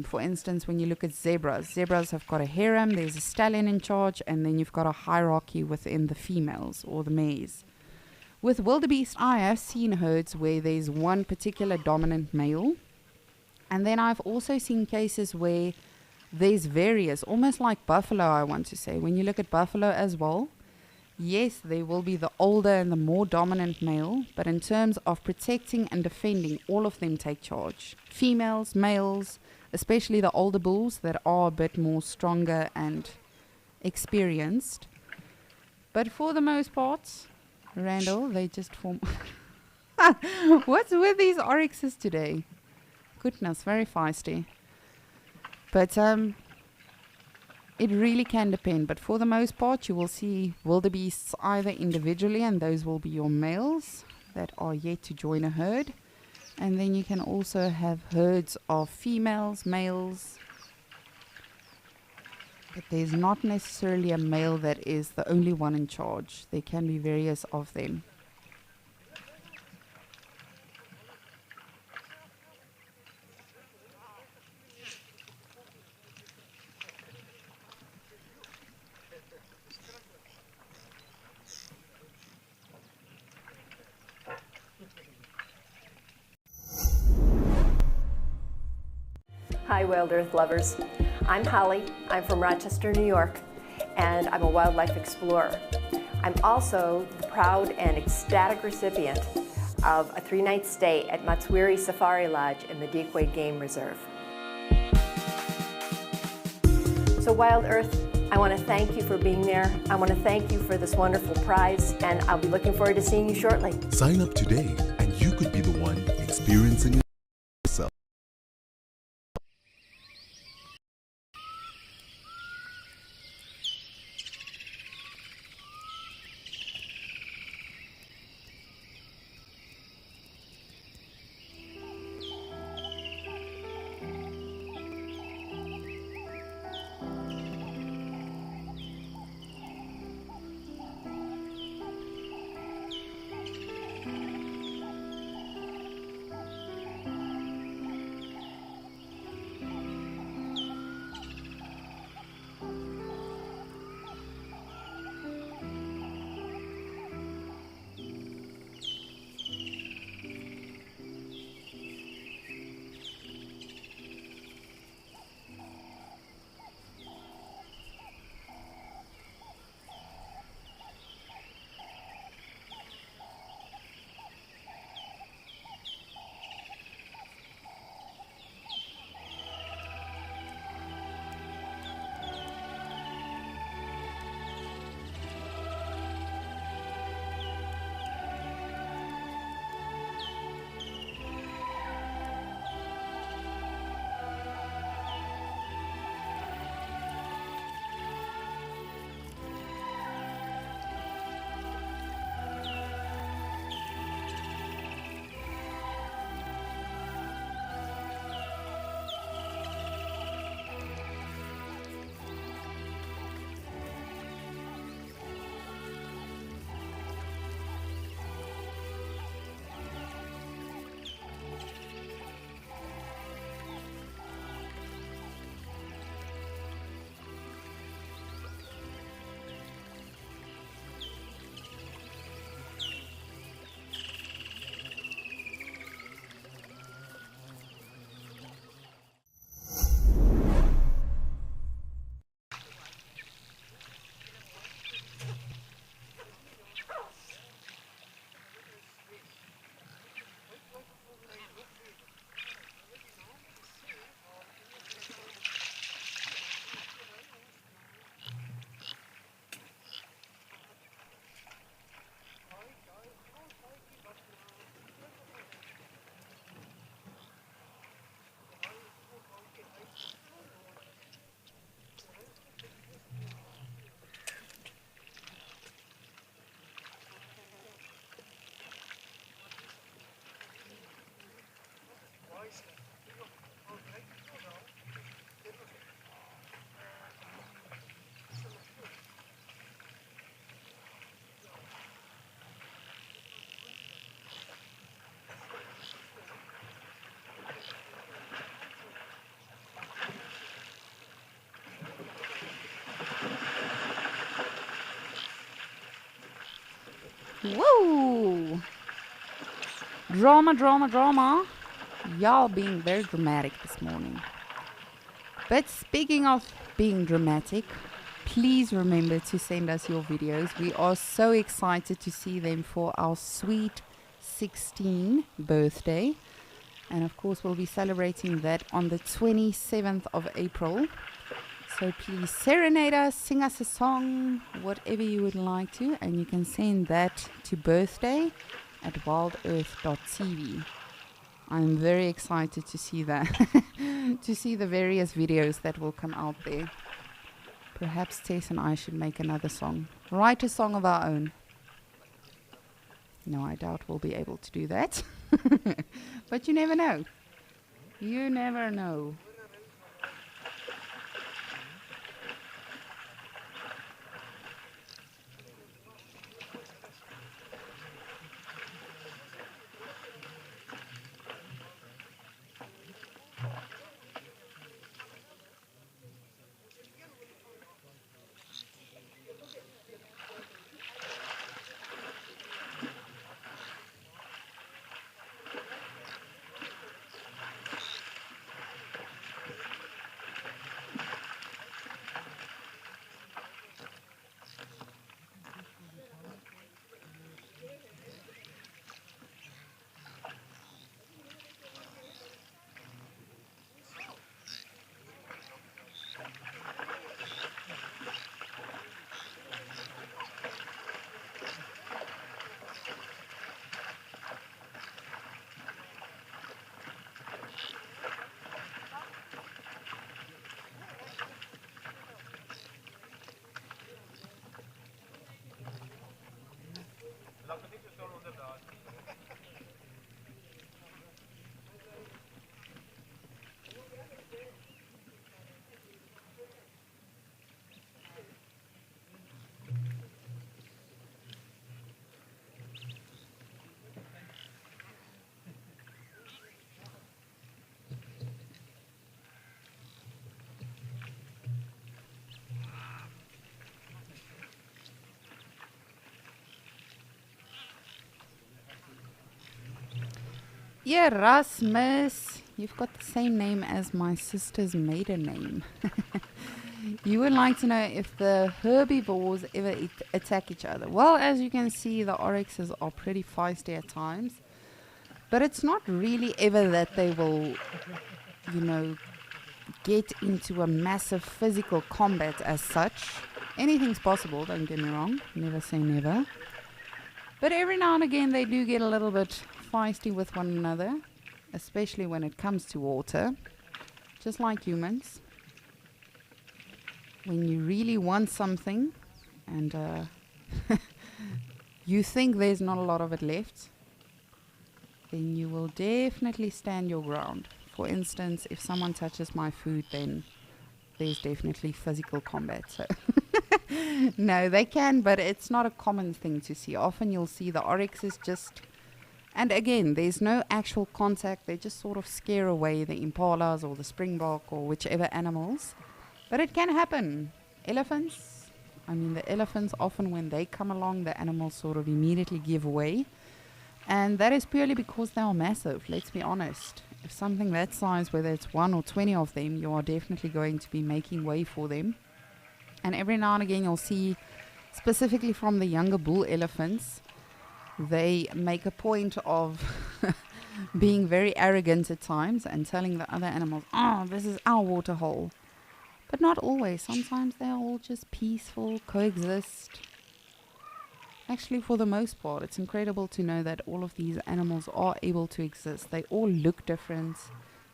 for instance, when you look at zebras have got a harem, there's a stallion in charge, and then you've got a hierarchy within the females or the mares. With wildebeest, I have seen herds where there's one particular dominant male, and then I've also seen cases where there's various, almost like buffalo, I want to say. When you look at buffalo as well, yes, there will be the older and the more dominant male, but in terms of protecting and defending, all of them take charge. Females, males, especially the older bulls that are a bit more stronger and experienced. But for the most part, Randall, they just form... What's with these oryxes today? Goodness, very feisty. But it really can depend. But for the most part, you will see wildebeests either individually, and those will be your males that are yet to join a herd. And then you can also have herds of females, males. But there's not necessarily a male that is the only one in charge. There can be various of them.
Hi, Wild Earth lovers. I'm Holly. I'm from Rochester, New York, and I'm a wildlife explorer. I'm also the proud and ecstatic recipient of a 3-night stay at Matswiri Safari Lodge in the Decoy Game Reserve. So Wild Earth, I want to thank you for being there. I want to thank you for this wonderful prize, and I'll be looking forward to seeing you shortly.
Sign up today and you could be the one experiencing it yourself.
Whoa! Drama, drama, drama. Y'all being very dramatic this morning. But speaking of being dramatic, please remember to send us your videos. We are so excited to see them for our sweet 16 birthday. And of course, we'll be celebrating that on the 27th of April. So please serenade us, sing us a song, whatever you would like to. And you can send that to birthday@wildearth.tv. I'm very excited to see that, to see the various videos that will come out there. Perhaps Tess and I should make another song. Write a song of our own. No, I doubt we'll be able to do that. But you never know. You never know. Yeah, Rasmus, you've got the same name as my sister's maiden name. You would like to know if the herbivores ever attack each other. Well, as you can see, the oryxes are pretty feisty at times. But it's not really ever that they will, get into a massive physical combat as such. Anything's possible, don't get me wrong. Never say never. But every now and again, they do get a little bit feisty with one another, especially when it comes to water, just like humans. When you really want something and you think there's not a lot of it left, then you will definitely stand your ground. For instance, if someone touches my food, then there's definitely physical combat. So no, they can, but it's not a common thing to see. Often you'll see the oryxes just, and again, there's no actual contact. They just sort of scare away the impalas or the springbok or whichever animals. But it can happen. The elephants, often when they come along, the animals sort of immediately give way. And that is purely because they are massive, let's be honest. If something that size, whether it's 1 or 20 of them, you are definitely going to be making way for them. And every now and again you'll see, specifically from the younger bull elephants, they make a point of being very arrogant at times and telling the other animals, oh, this is our water hole. But not always. Sometimes they are all just peaceful, coexist. Actually, for the most part, it's incredible to know that all of these animals are able to exist. They all look different.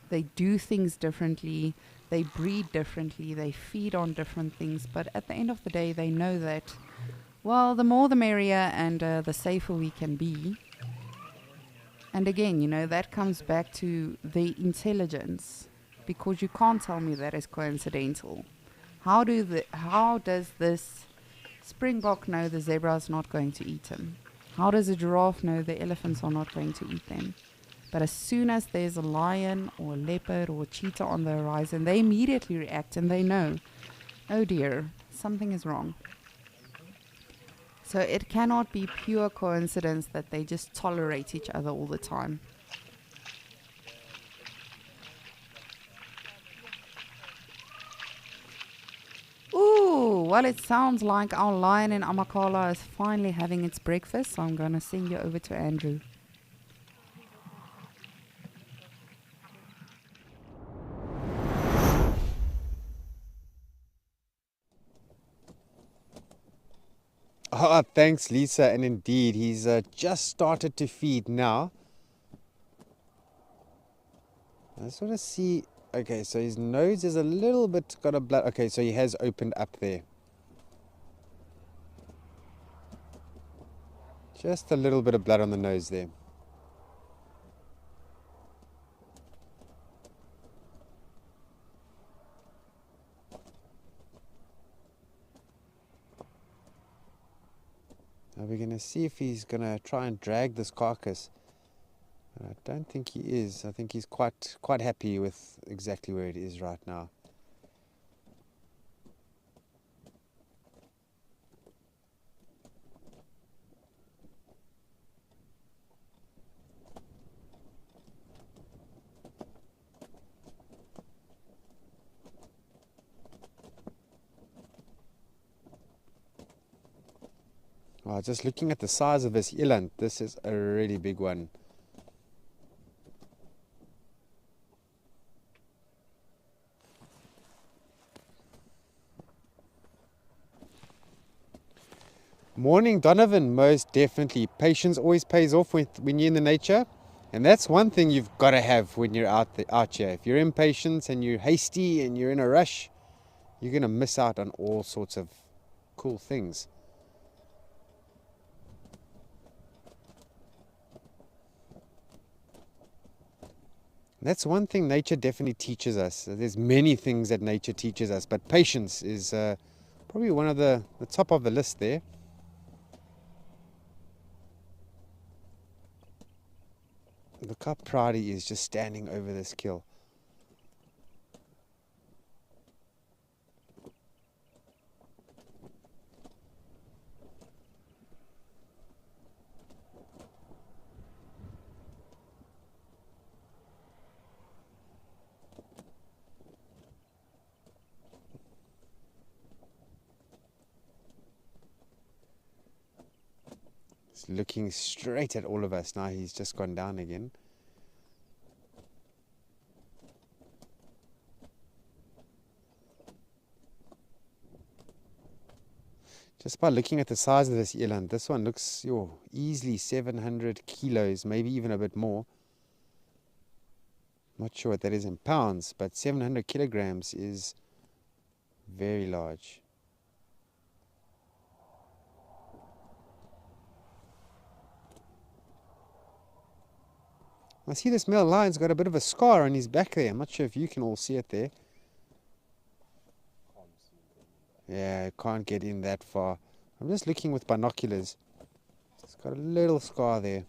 They do things differently. They breed differently. They feed on different things. But at the end of the day, they know that, well, the more the merrier, and the safer we can be. And again, that comes back to the intelligence. Because you can't tell me that is coincidental. How does this springbok know the zebra is not going to eat him? How does a giraffe know the elephants are not going to eat them? But as soon as there's a lion or a leopard or a cheetah on the horizon, they immediately react and they know, oh dear, something is wrong. So it cannot be pure coincidence that they just tolerate each other all the time. Ooh, well, it sounds like our lion in Amakhala is finally having its breakfast, so I'm going to send you over to Andrew.
Ah, thanks, Lisa. And indeed, he's just started to feed now. I just want to see. Okay, so his nose is a little bit got a blood. Okay, so he has opened up there. Just a little bit of blood on the nose there. Now we're going to see if he's going to try and drag this carcass. I don't think he is. I think he's quite happy with exactly where it is right now. Wow, just looking at the size of this eland, this is a really big one. Morning, Donovan. Most definitely. Patience always pays off when you're in the nature. And that's one thing you've got to have when you're out here. If you're impatient and you're hasty and you're in a rush, you're going to miss out on all sorts of cool things. That's one thing nature definitely teaches us. There's many things that nature teaches us, but patience is probably one of the top of the list there. Look how proud he is just standing over this kill. He's looking straight at all of us. Now he's just gone down again. Just by looking at the size of this eland, this one looks easily 700 kilos, maybe even a bit more. Not sure what that is in pounds, but 700 kilograms is very large. I see this male lion's got a bit of a scar on his back there. I'm not sure if you can all see it there. Yeah, I can't get in that far. I'm just looking with binoculars. It's got a little scar there.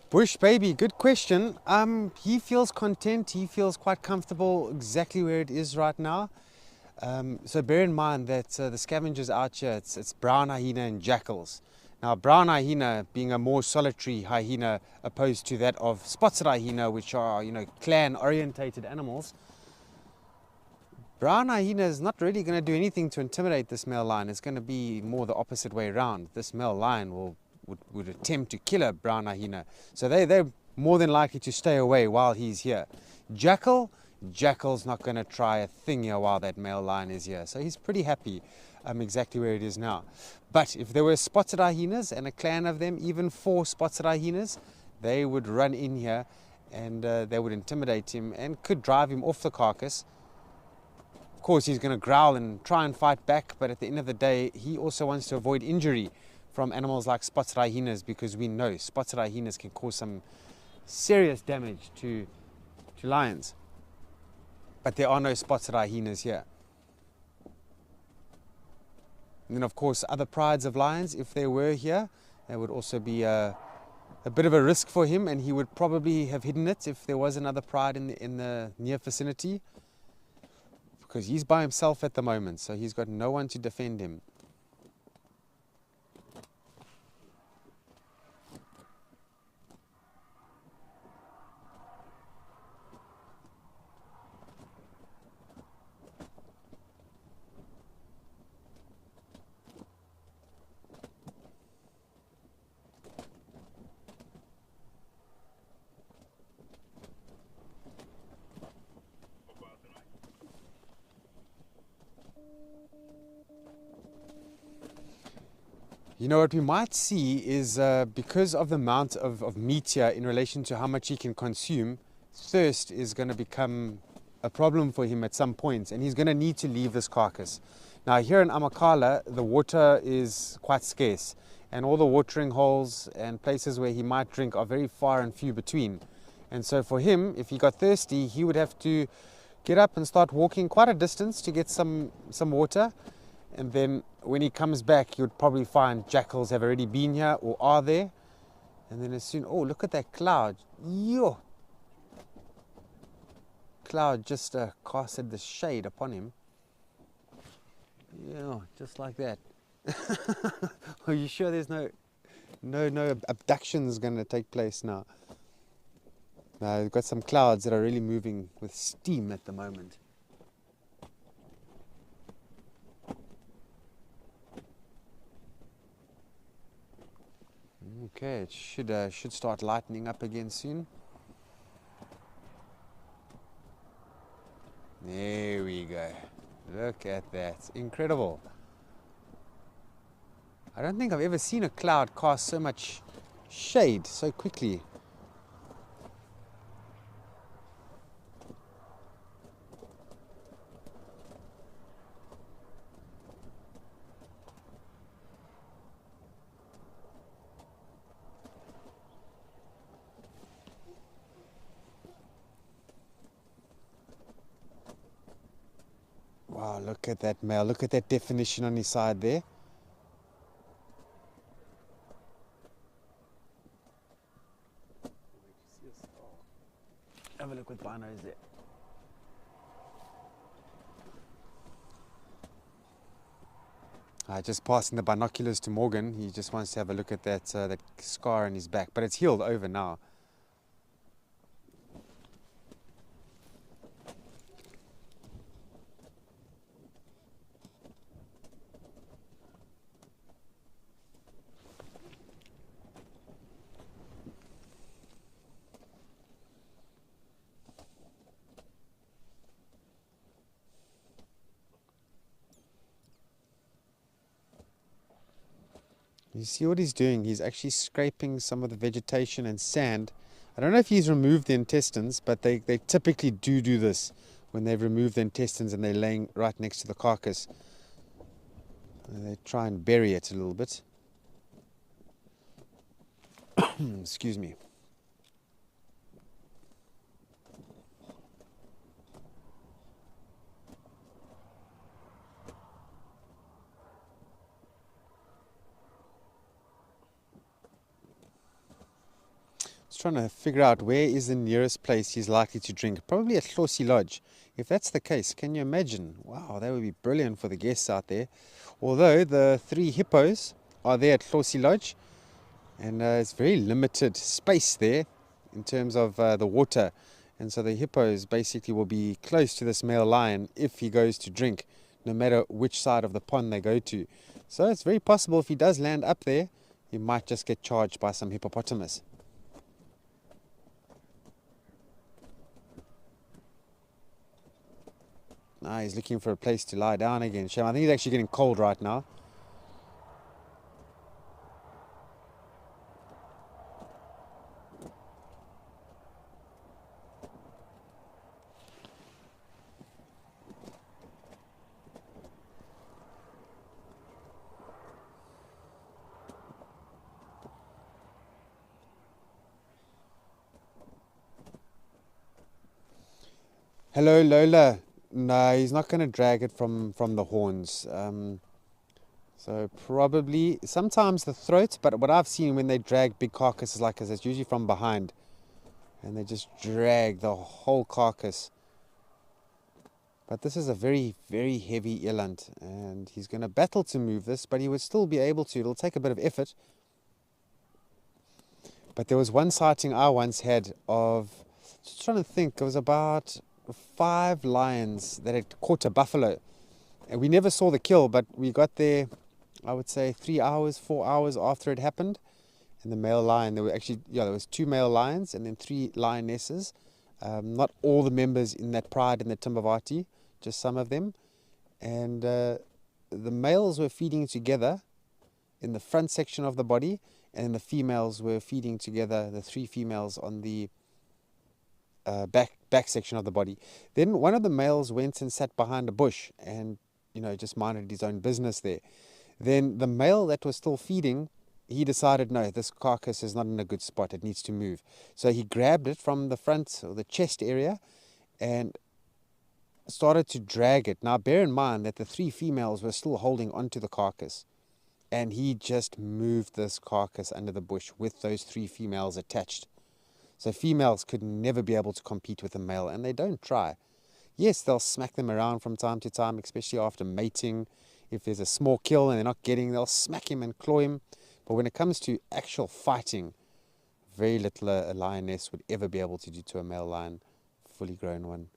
Bush baby, good question. He feels content. He feels quite comfortable exactly where it is right now. So bear in mind that the scavengers out here, it's brown hyena and jackals. Now, brown hyena being a more solitary hyena opposed to that of spotted hyena, which are, clan-orientated animals. Brown hyena is not really going to do anything to intimidate this male lion. It's going to be more the opposite way around. This male lion would attempt to kill a brown hyena. So they're more than likely to stay away while he's here. Jackal's not going to try a thing here while that male lion is here. So he's pretty happy. exactly where it is now. But if there were spotted hyenas and a clan of them, even 4 spotted hyenas, they would run in here and they would intimidate him and could drive him off the carcass. Of course, he's going to growl and try and fight back, but at the end of the day, he also wants to avoid injury from animals like spotted hyenas, because we know spotted hyenas can cause some serious damage to lions. But there are no spotted hyenas here. And then, of course, other prides of lions, if they were here, that would also be a bit of a risk for him, and he would probably have hidden it if there was another pride in the near vicinity, because he's by himself at the moment, so he's got no one to defend him. You know, what we might see is because of the amount of meat here in relation to how much he can consume, thirst is going to become a problem for him at some point, and he's going to need to leave this carcass. Now, here in Amakhala, the water is quite scarce, and all the watering holes and places where he might drink are very far and few between. And so for him, if he got thirsty, he would have to get up and start walking quite a distance to get some water. And then when he comes back, you'd probably find jackals have already been here or are there. And then as soon, oh, look at that cloud. Yo! Cloud just casted the shade upon him. Yeah, just like that. Are you sure there's no abductions going to take place now? No, we've got some clouds that are really moving with steam at the moment. Okay, it should start lightening up again soon. There we go. Look at that. Incredible. I don't think I've ever seen a cloud cast so much shade so quickly. Wow, look at that male. Look at that definition on his side there. Have a look with binos there. Just passing the binoculars to Morgan. He just wants to have a look at that scar on his back, but it's healed over now. You see what he's doing? He's actually scraping some of the vegetation and sand. I don't know if he's removed the intestines, but they typically do this when they've removed the intestines and they're laying right next to the carcass. They try and bury it a little bit. Excuse me. Trying to figure out where is the nearest place he's likely to drink. Probably at Hlosi Lodge. If that's the case, can you imagine? Wow, that would be brilliant for the guests out there. Although the 3 hippos are there at Hlosi Lodge, and it's very limited space there in terms of the water, and so the hippos basically will be close to this male lion if he goes to drink, no matter which side of the pond they go to. So it's very possible if he does land up there, he might just get charged by some hippopotamus. Now he's looking for a place to lie down again. Shame. I think he's actually getting cold right now. Hello, Lola. No, he's not going to drag it from the horns. So probably sometimes the throat, but what I've seen when they drag big carcasses like this, it's usually from behind, and they just drag the whole carcass. But this is a very, very heavy eland, and he's going to battle to move this, but he would still be able to. It'll take a bit of effort. But there was one sighting I once had of, just trying to think, it was about 5 lions that had caught a buffalo, and we never saw the kill, but we got there, I would say 3 hours, 4 hours after it happened. And the male lion, there were actually, there was 2 male lions and then 3 lionesses. Not all the members in that pride in the Timbavati, just some of them. And the males were feeding together in the front section of the body, and the females were feeding together, the 3 females on the back section of the body. Then one of the males went and sat behind a bush and just minded his own business there. Then the male that was still feeding, he decided, no, this carcass is not in a good spot, it needs to move. So he grabbed it from the front or the chest area and started to drag it. Now bear in mind that the 3 females were still holding onto the carcass, and he just moved this carcass under the bush with those 3 females attached. So females could never be able to compete with a male, and they don't try. Yes, they'll smack them around from time to time, especially after mating. If there's a small kill and they're not getting, they'll smack him and claw him. But when it comes to actual fighting, very little a lioness would ever be able to do to a male lion, fully grown one.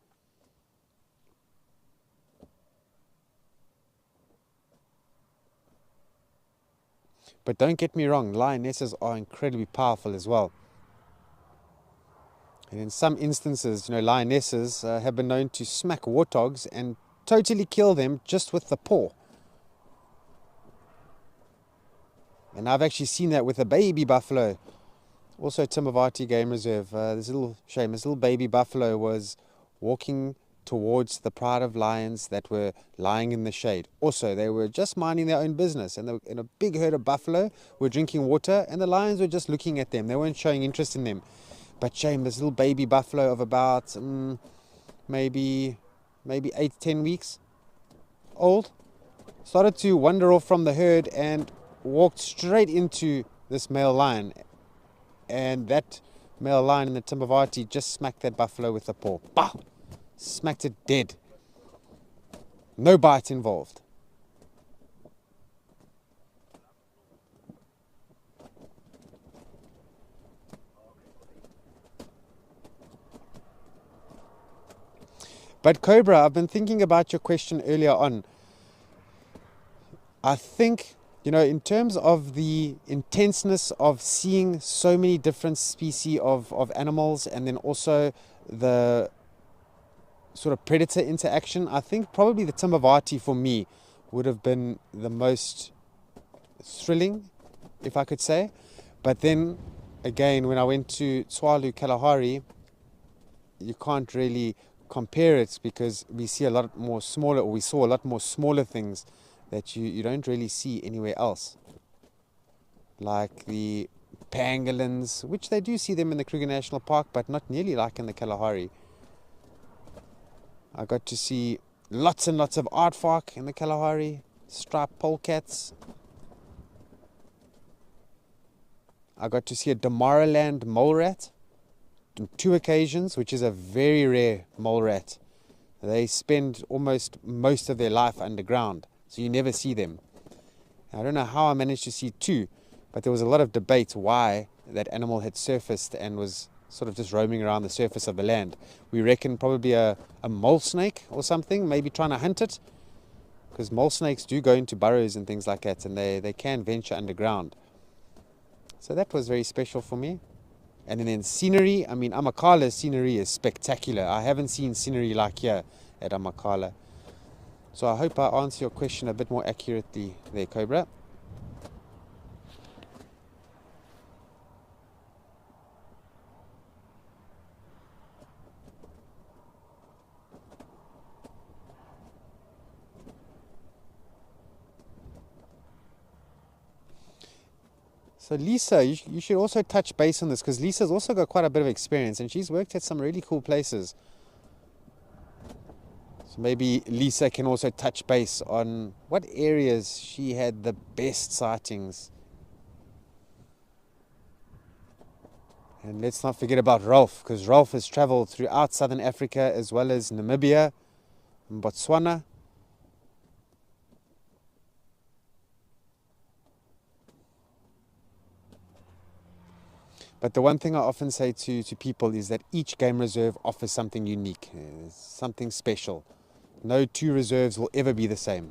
But don't get me wrong, lionesses are incredibly powerful as well. And in some instances, lionesses have been known to smack warthogs and totally kill them just with the paw. And I've actually seen that with a baby buffalo. Also Timbavati Game Reserve, this little baby buffalo was walking towards the pride of lions that were lying in the shade. Also, they were just minding their own business, and in a big herd of buffalo were drinking water, and the lions were just looking at them. They weren't showing interest in them. But shame, this little baby buffalo of about maybe 8-10 weeks old started to wander off from the herd and walked straight into this male lion. And that male lion in the Timbavati just smacked that buffalo with a paw. Bah! Smacked it dead. No bite involved. But Cobra, I've been thinking about your question earlier on. I think, in terms of the intenseness of seeing so many different species of animals, and then also the sort of predator interaction, I think probably the Timbavati for me would have been the most thrilling, if I could say. But then again, when I went to Tswalu, Kalahari, you can't really compare it because we saw a lot more smaller things that you don't really see anywhere else, like the pangolins, which they do see them in the Kruger National Park, but not nearly like in the Kalahari. I got to see lots and lots of aardvark in the Kalahari, striped polecats. I got to see a Damaraland mole rat on 2 occasions, which is a very rare mole rat. They spend almost most of their life underground, so you never see them. I don't know how I managed to see 2, but there was a lot of debate why that animal had surfaced and was sort of just roaming around the surface of the land. We reckon probably a mole snake or something, maybe trying to hunt it, because mole snakes do go into burrows and things like that, and they can venture underground. So that was very special for me. And then scenery, Amakala's scenery is spectacular. I haven't seen scenery like here at Amakala. So I hope I answer your question a bit more accurately there, Cobra. So Lisa, you should also touch base on this, because Lisa's also got quite a bit of experience and she's worked at some really cool places. So maybe Lisa can also touch base on what areas she had the best sightings. And let's not forget about Rolf, because Rolf has traveled throughout Southern Africa as well as Namibia and Botswana. But the one thing I often say to people is that each game reserve offers something unique, something special. No two reserves will ever be the same.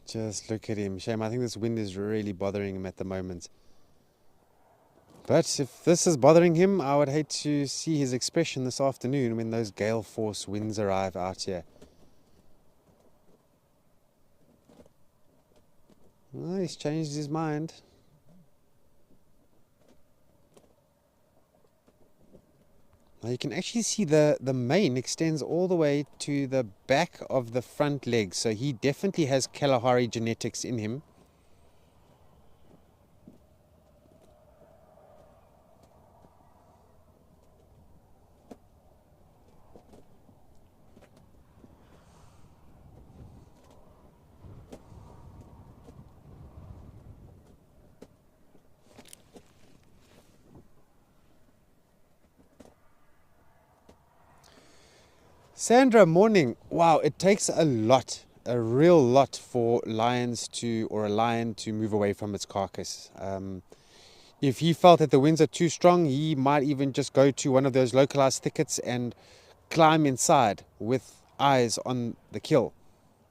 Just look at him. Shame, I think this wind is really bothering him at the moment. But if this is bothering him, I would hate to see his expression this afternoon when those gale force winds arrive out here. Well, he's changed his mind. Now you can actually see the mane extends all the way to the back of the front leg. So he definitely has Kalahari genetics in him. Sandra, morning. Wow, it takes a lot, a real lot for lions to, or a lion to move away from its carcass. If he felt that the winds are too strong, he might even just go to one of those localized thickets and climb inside with eyes on the kill.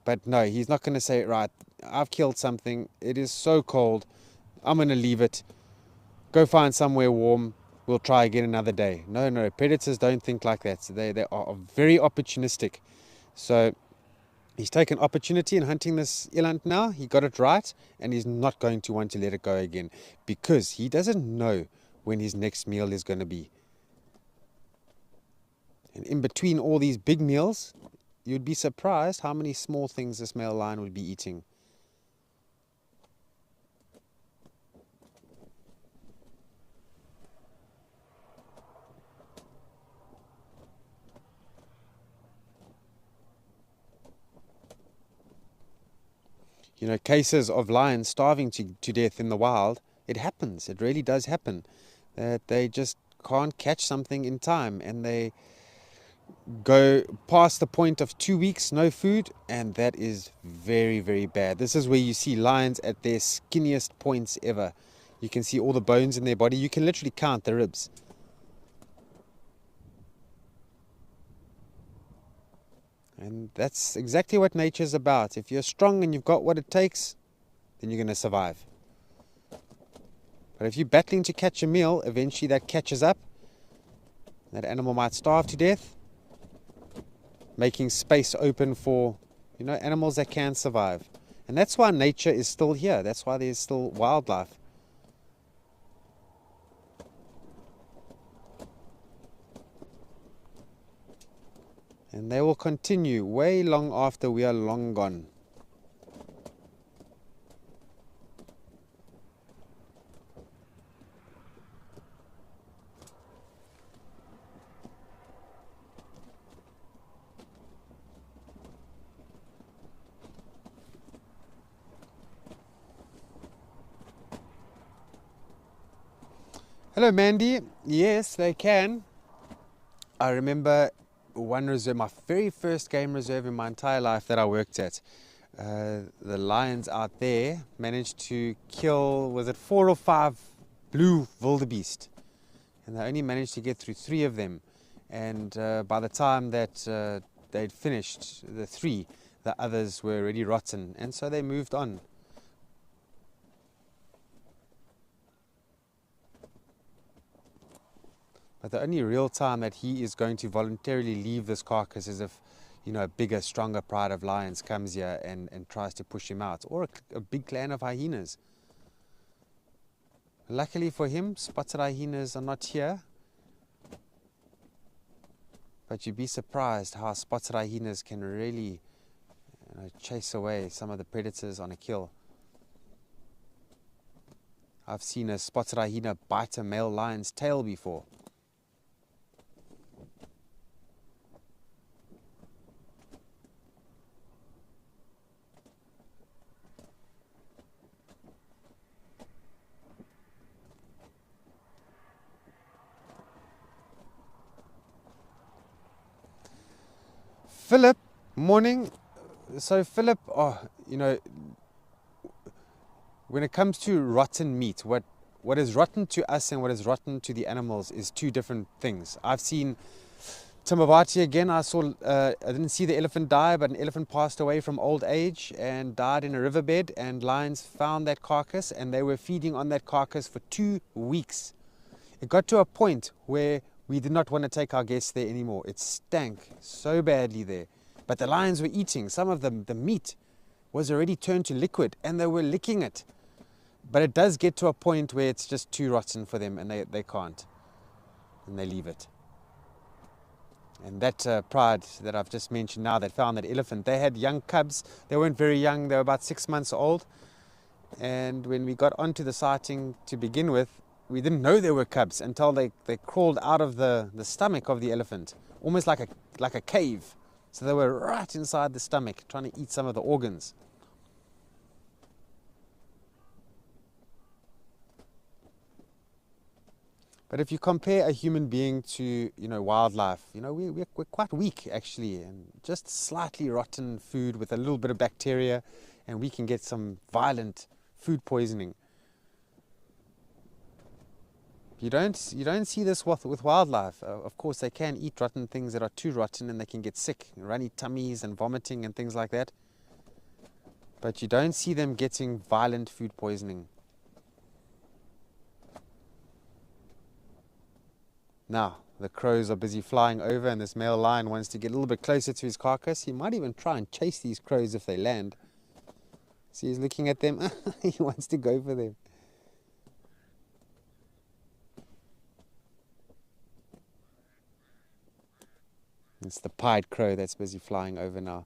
But no, he's not going to say, right, I've killed something. It is so cold. I'm going to leave it. Go find somewhere warm. We'll try again another day. No, predators don't think like that. So they are very opportunistic. So he's taken opportunity in hunting this eland now. He got it right, and he's not going to want to let it go again because he doesn't know when his next meal is going to be. And in between all these big meals, you'd be surprised how many small things this male lion would be eating. You know, cases of lions starving to death in the wild, it happens. It really does happen. That they just can't catch something in time and they go past the point of 2 weeks, no food, and that is very, very bad. This is where you see lions at their skinniest points ever. You can see all the bones in their body. You can literally count the ribs. And that's exactly what nature's about. If you're strong and you've got what it takes, then you're going to survive. But if you're battling to catch a meal, eventually that catches up. That animal might starve to death, making space open for, you know, animals that can survive. And that's why nature is still here. That's why there's still wildlife. And they will continue way long after we are long gone. Hello, Mandy. Yes, they can. I remember one reserve, my very first game reserve in my entire life that I worked at. The lions out there managed to kill, was it 4 or 5 blue wildebeest? And they only managed to get through 3 of them. And by the time that they'd finished the 3, the others were already rotten. And so they moved on. But the only real time that he is going to voluntarily leave this carcass is if, you know, a bigger, stronger pride of lions comes here and tries to push him out. Or a big clan of hyenas. Luckily for him, spotted hyenas are not here. But you'd be surprised how spotted hyenas can really, you know, chase away some of the predators on a kill. I've seen a spotted hyena bite a male lion's tail before. Philip, morning. So Philip, you know, when it comes to rotten meat, what is rotten to us and what is rotten to the animals is 2 different things. I've seen Timavati again. I didn't see the elephant die, but an elephant passed away from old age and died in a riverbed, and lions found that carcass and they were feeding on that carcass for 2 weeks. It got to a point where we did not want to take our guests there anymore. It stank so badly there. But the lions were eating. Some of them, the meat was already turned to liquid and they were licking it. But it does get to a point where it's just too rotten for them and they can't. And they leave it. And that pride that I've just mentioned now that found that elephant, they had young cubs. They weren't very young. They were about 6 months old. And when we got onto the sighting to begin with, we didn't know they were cubs until they crawled out of the stomach of the elephant, almost like a cave. So they were right inside the stomach, trying to eat some of the organs. But if you compare a human being to, wildlife, we're quite weak actually, and just slightly rotten food with a little bit of bacteria, and we can get some violent food poisoning. You don't see this with wildlife. Of course, they can eat rotten things that are too rotten, and they can get sick, runny tummies and vomiting and things like that. But you don't see them getting violent food poisoning. Now, the crows are busy flying over, and this male lion wants to get a little bit closer to his carcass. He might even try and chase these crows if they land. See, he's looking at them. He wants to go for them. It's the pied crow that's busy flying over now.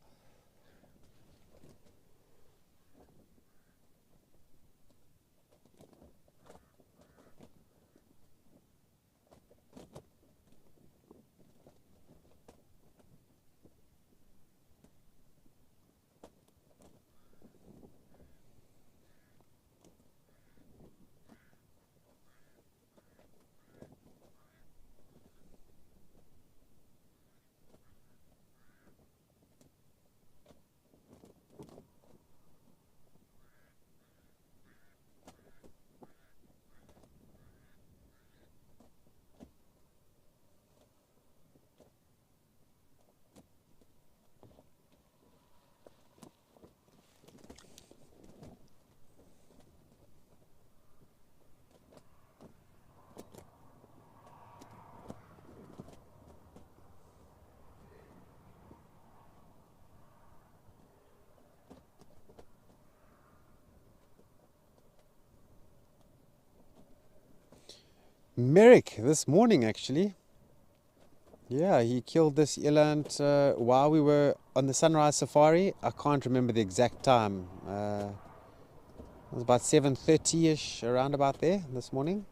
Merrick this morning actually. Yeah, he killed this eland while we were on the sunrise safari. I can't remember the exact time. It was about 7:30ish, around about there this morning.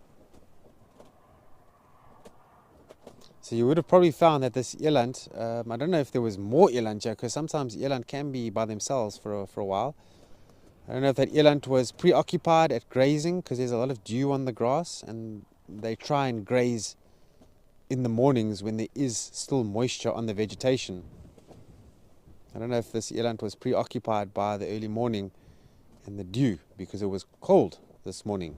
So you would have probably found that this eland, I don't know if there was more eland here, because sometimes eland can be by themselves for a while. I don't know if that eland was preoccupied at grazing, because there's a lot of dew on the grass, and they try and graze in the mornings when there is still moisture on the vegetation. I don't know if this eland was preoccupied by the early morning and the dew, because it was cold this morning.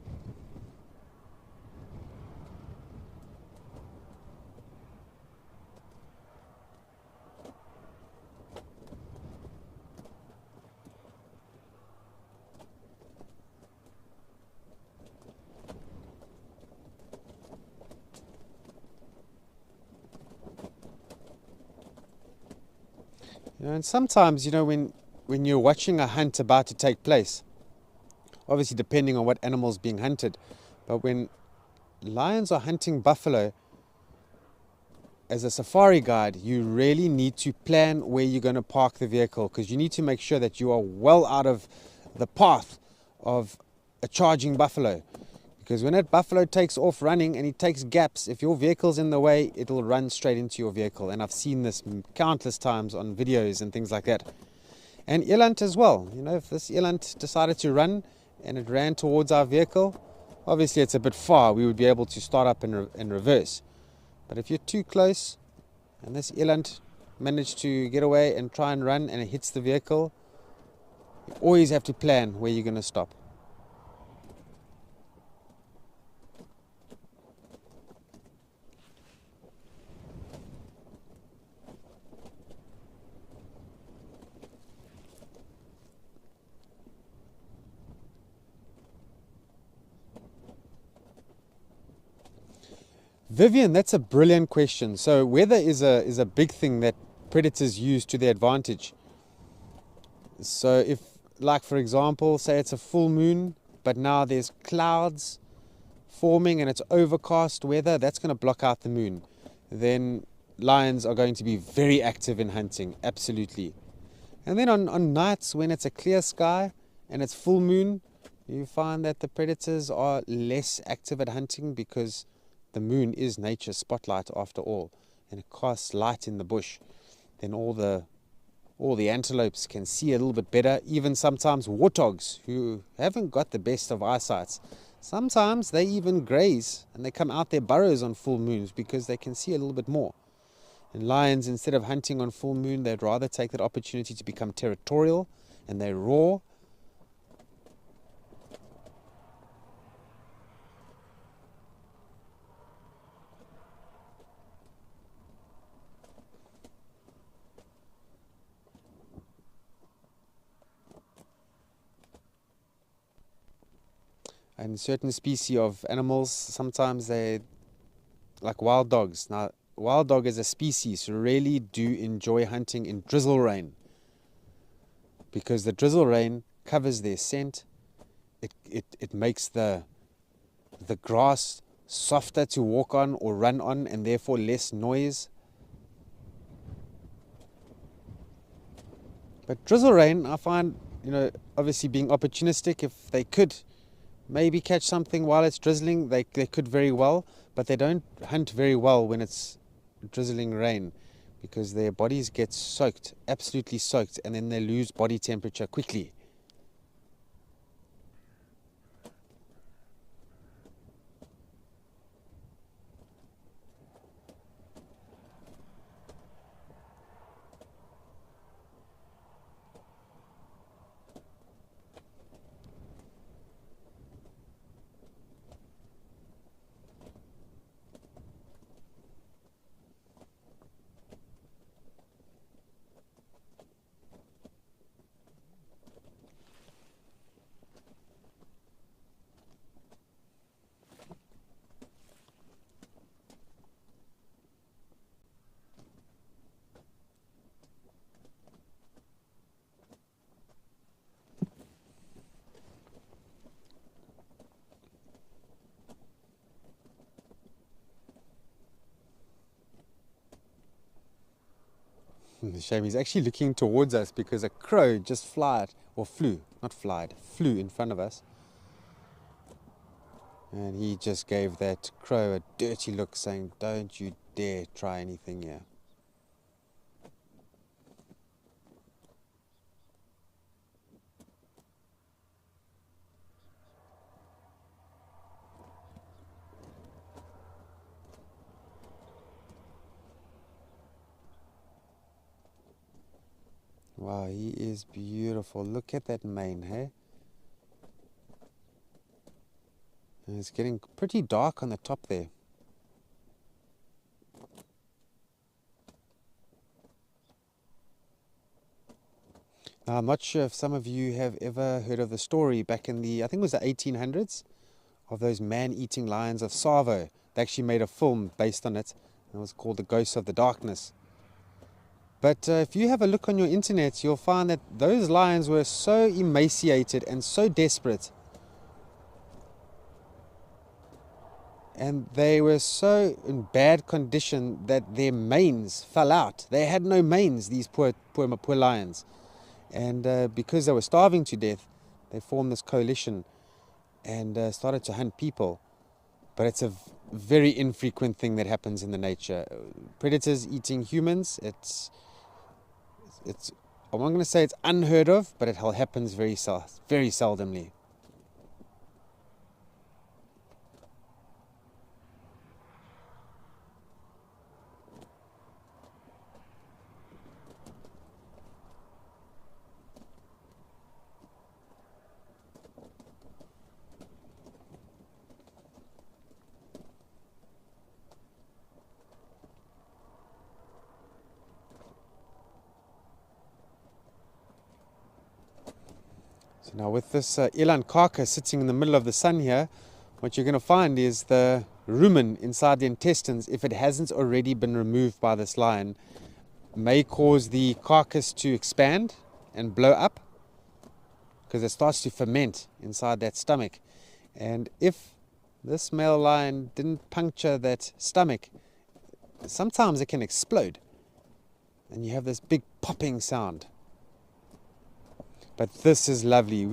And sometimes, when you're watching a hunt about to take place, obviously depending on what animal's being hunted, but when lions are hunting buffalo, as a safari guide, you really need to plan where you're going to park the vehicle, because you need to make sure that you are well out of the path of a charging buffalo. Because when that buffalo takes off running and he takes gaps, if your vehicle's in the way, it'll run straight into your vehicle. And I've seen this countless times on videos and things like that. And eland as well. If this eland decided to run and it ran towards our vehicle, obviously it's a bit far. We would be able to start up and reverse. But if you're too close and this eland managed to get away and try and run and it hits the vehicle, you always have to plan where you're going to stop. Vivian, that's a brilliant question. So weather is a big thing that predators use to their advantage. So if, like for example, say it's a full moon, but now there's clouds forming and it's overcast weather, that's going to block out the moon. Then lions are going to be very active in hunting, absolutely. And then on nights when it's a clear sky and it's full moon, you find that the predators are less active at hunting, because the moon is nature's spotlight after all, and it casts light in the bush. Then all the antelopes can see a little bit better. Even sometimes warthogs, who haven't got the best of eyesight, Sometimes they even graze and they come out their burrows on full moons because they can see a little bit more. And lions, instead of hunting on full moon, they'd rather take that opportunity to become territorial, and they roar. And certain species of animals, sometimes they, like wild dogs. Now, wild dog as a species really do enjoy hunting in drizzle rain, because the drizzle rain covers their scent. It makes the grass softer to walk on or run on, and therefore less noise. But drizzle rain, I find, obviously being opportunistic, if they could maybe catch something while it's drizzling, they could very well, but they don't hunt very well when it's drizzling rain, because their bodies get soaked, absolutely soaked, and then they lose body temperature quickly. The shame, he's actually looking towards us because a crow just flew in front of us. And he just gave that crow a dirty look, saying, "Don't you dare try anything here." Wow, he is beautiful. Look at that mane, hey? And it's getting pretty dark on the top there. Now, I'm not sure if some of you have ever heard of the story back in I think it was the 1800s, of those man-eating lions of Tsavo. They actually made a film based on it, and it was called The Ghosts of the Darkness. But if you have a look on your internet, you'll find that those lions were so emaciated and so desperate. And they were so in bad condition that their manes fell out. They had no manes, these poor lions. And because they were starving to death, they formed this coalition and started to hunt people. But it's a very infrequent thing that happens in the nature. Predators eating humans, I'm not going to say it's unheard of, but it happens very seldomly. So now with this eland carcass sitting in the middle of the sun here, what you're going to find is the rumen inside the intestines, if it hasn't already been removed by this lion, may cause the carcass to expand and blow up, because it starts to ferment inside that stomach. And if this male lion didn't puncture that stomach, sometimes it can explode and you have this big popping sound. But this is lovely.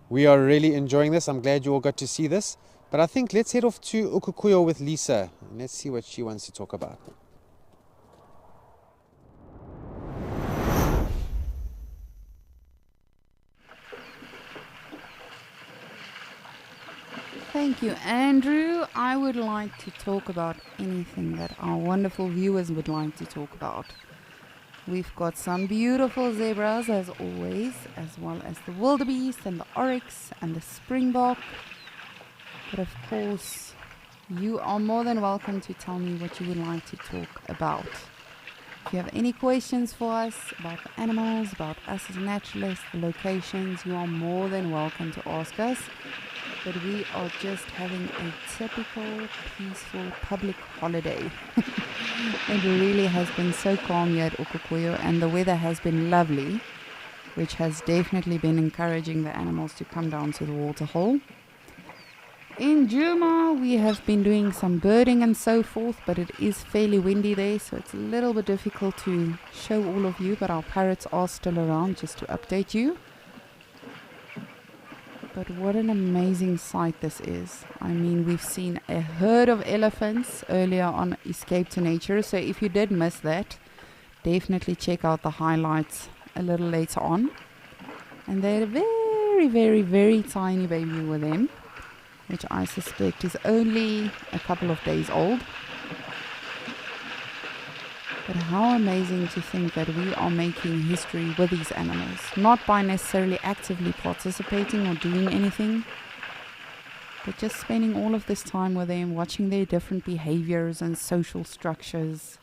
We are really enjoying this. I'm glad you all got to see this. But I think let's head off to Ukukuyo with Lisa and let's see what she wants to talk about.
Thank you, Andrew. I would like to talk about anything that our wonderful viewers would like to talk about. We've got some beautiful zebras as always, as well as the wildebeest and the oryx and the springbok. But of course, you are more than welcome to tell me what you would like to talk about. If you have any questions for us about the animals, about us as naturalists, the locations, you are more than welcome to ask us. But we are just having a typical, peaceful public holiday. It really has been so calm here at Okukoyo, and the weather has been lovely, which has definitely been encouraging the animals to come down to the waterhole. In Djuma, we have been doing some birding and so forth, but it is fairly windy there, so it's a little bit difficult to show all of you, but our parrots are still around just to update you. But what an amazing sight this is. I mean, we've seen a herd of elephants earlier on Escape to Nature, so if you did miss that, definitely check out the highlights a little later on. And they're a very, very, very tiny baby with them, which I suspect is only a couple of days old. But how amazing to think that we are making history with these animals, not by necessarily actively participating or doing anything, but just spending all of this time with them, watching their different behaviors and social structures,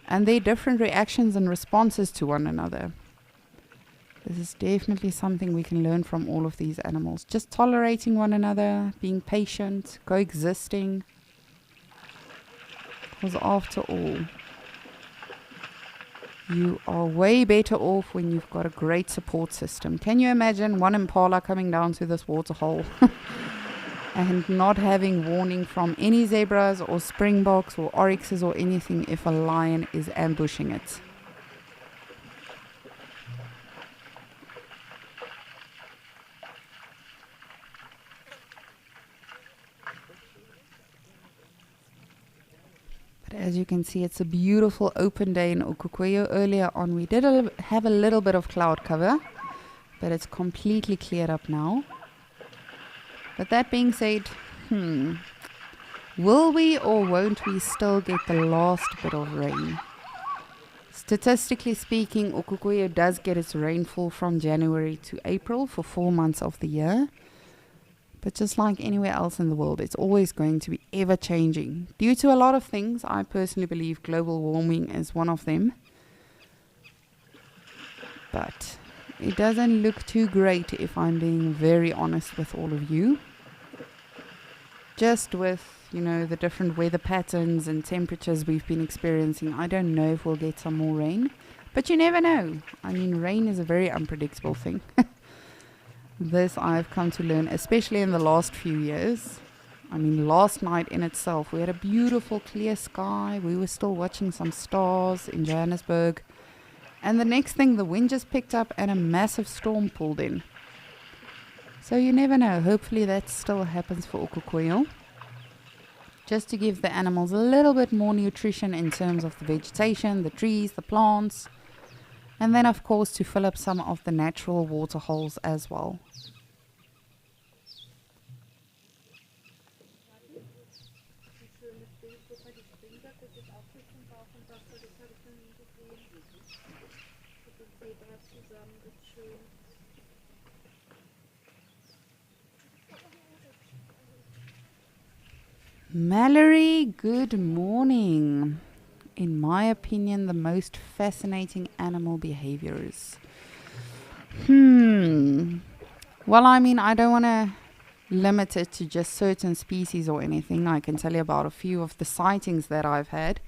and their different reactions and responses to one another. This is definitely something we can learn from all of these animals. Just tolerating one another, being patient, coexisting. Because after all, you are way better off when you've got a great support system. Can you imagine one impala coming down to this waterhole and not having warning from any zebras or springboks or oryxes or anything if a lion is ambushing it? But as you can see, it's a beautiful open day in Okukoyo. Earlier on, we did have a little bit of cloud cover, but it's completely cleared up now. But that being said, will we or won't we still get the last bit of rain? Statistically speaking, Okukoyo does get its rainfall from January to April for 4 months of the year. But just like anywhere else in the world, it's always going to be ever changing. Due to a lot of things, I personally believe global warming is one of them. But it doesn't look too great, if I'm being very honest with all of you. Just with, the different weather patterns and temperatures we've been experiencing, I don't know if we'll get some more rain. But you never know. I mean, rain is a very unpredictable thing. This I've come to learn, especially in the last few years. I mean, last night in itself, we had a beautiful clear sky. We were still watching some stars in Johannesburg. And the next thing, the wind just picked up and a massive storm pulled in. So you never know. Hopefully that still happens for Okukoyo. Just to give the animals a little bit more nutrition in terms of the vegetation, the trees, the plants. And then, of course, to fill up some of the natural water holes as well. Mallory, good morning. In my opinion, the most fascinating animal behaviors. Well, I mean, I don't want to limit it to just certain species or anything. I can tell you about a few of the sightings that I've had.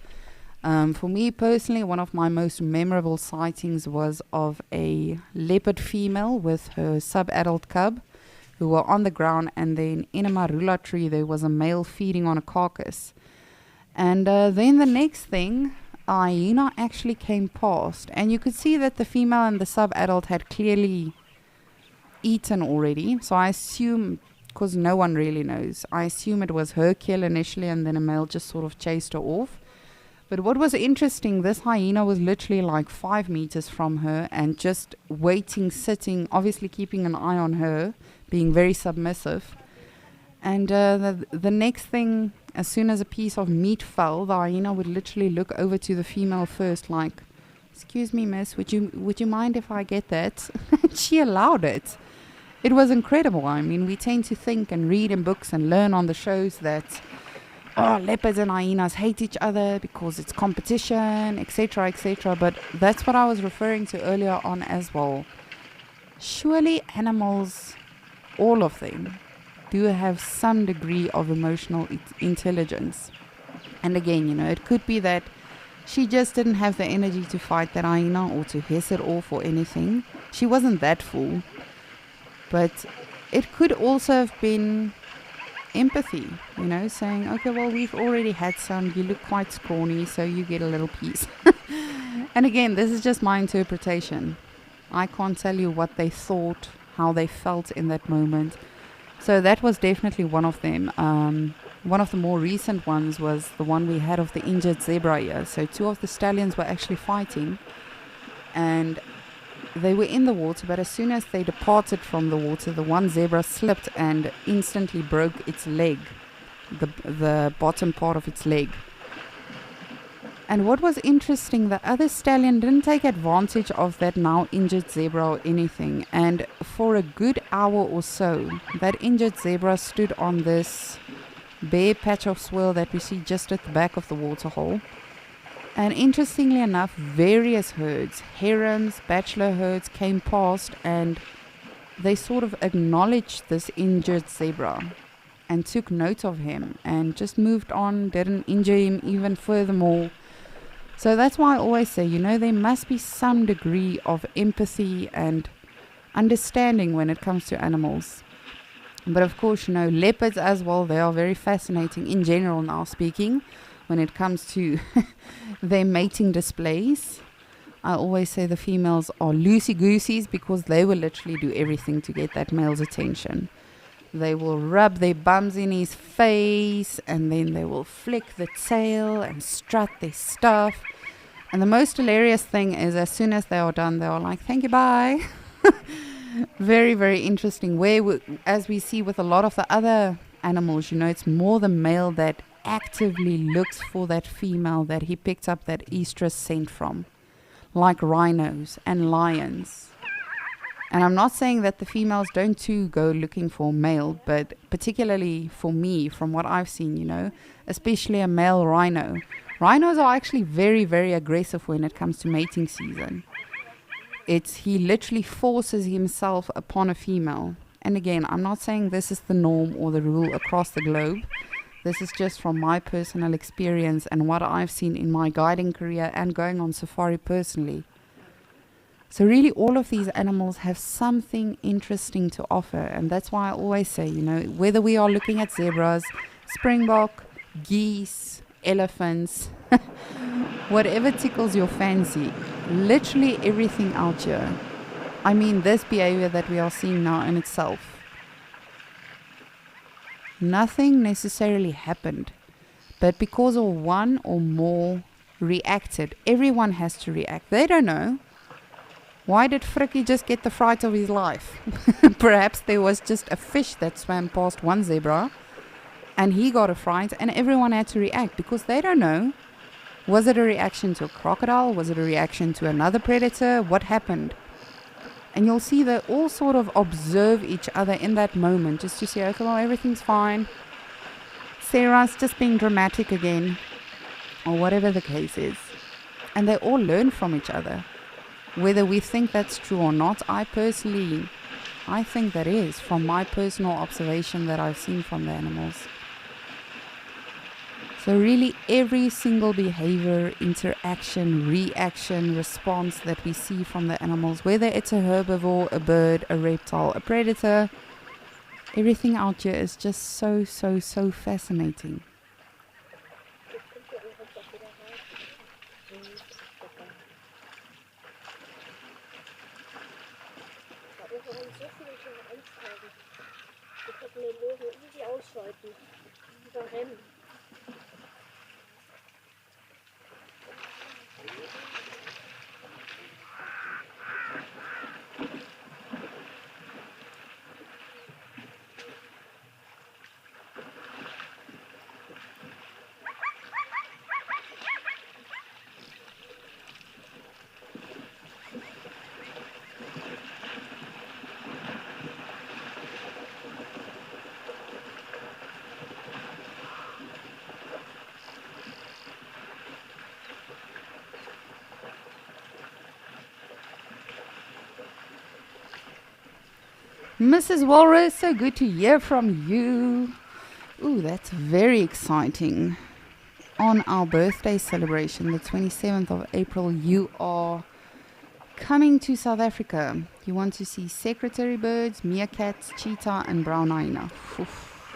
For me personally, one of my most memorable sightings was of a leopard female with her sub-adult cub who were on the ground, and then in a marula tree there was a male feeding on a carcass. And then the next thing, a hyena actually came past, and you could see that the female and the sub-adult had clearly eaten already. So I assume, because no one really knows, I assume it was her kill initially, and then a male just sort of chased her off. But what was interesting, this hyena was literally like 5 meters from her and just waiting, sitting, obviously keeping an eye on her, being very submissive. And the next thing, as soon as a piece of meat fell, the hyena would literally look over to the female first, like, "Excuse me, miss, would you mind if I get that?" And she allowed it. It was incredible. I mean, we tend to think and read in books and learn on the shows that leopards and hyenas hate each other because it's competition, etc., etc. But that's what I was referring to earlier on as well. Surely animals, all of them, do have some degree of emotional intelligence. And again, it could be that she just didn't have the energy to fight that hyena or to hiss it off or anything. She wasn't that full. But it could also have been empathy, saying, okay, well, we've already had some, you look quite scrawny, so you get a little piece. And again, this is just my interpretation. I can't tell you what they thought, how they felt in that moment. So that was definitely one of them. One of the more recent ones was the one we had of the injured zebra here. So 2 of the stallions were actually fighting, and they were in the water, but as soon as they departed from the water, the one zebra slipped and instantly broke its leg, the bottom part of its leg. And what was interesting, the other stallion didn't take advantage of that now injured zebra or anything. And for a good hour or so, that injured zebra stood on this bare patch of swirl that we see just at the back of the waterhole. And interestingly enough, various herds, herons, bachelor herds, came past and they sort of acknowledged this injured zebra and took note of him and just moved on, didn't injure him even furthermore. So that's why I always say, there must be some degree of empathy and understanding when it comes to animals. But of course, leopards as well, they are very fascinating in general now speaking. When it comes to their mating displays, I always say the females are loosey-gooseys because they will literally do everything to get that male's attention. They will rub their bums in his face, and then they will flick the tail and strut their stuff. And the most hilarious thing is, as soon as they are done, they are like, "Thank you, bye." Very, very interesting. As we see with a lot of the other animals, it's more the male that actively looks for that female that he picked up that estrus scent from, like rhinos and lions. And I'm not saying that the females don't too go looking for a male, but particularly for me, from what I've seen, especially a male rhino. Rhinos are actually very, very aggressive when it comes to mating season. He literally forces himself upon a female. And again, I'm not saying this is the norm or the rule across the globe. This is just from my personal experience and what I've seen in my guiding career and going on safari personally. So really all of these animals have something interesting to offer. And that's why I always say, whether we are looking at zebras, springbok, geese, elephants, whatever tickles your fancy, literally everything out here. I mean, this behavior that we are seeing now in itself, nothing necessarily happened, but because of one or more reacted, everyone has to react. They don't know. Why did Frikkie just get the fright of his life? Perhaps there was just a fish that swam past one zebra and he got a fright and everyone had to react because they don't know. Was it a reaction to a crocodile? Was it a reaction to another predator? What happened? And you'll see they all sort of observe each other in that moment just to say, okay, well, everything's fine. Sarah's just being dramatic again, or whatever the case is. And they all learn from each other. Whether we think that's true or not, I think that is, from my personal observation that I've seen from the animals. So really every single behavior, interaction, reaction, response that we see from the animals, whether it's a herbivore, a bird, a reptile, a predator, everything out here is just so, so, so fascinating. Mrs. Walrus, so good to hear from you. Ooh, that's very exciting. On our birthday celebration, the 27th of April, you are coming to South Africa. You want to see secretary birds, meerkats, cheetah, and brown hyena. Oof.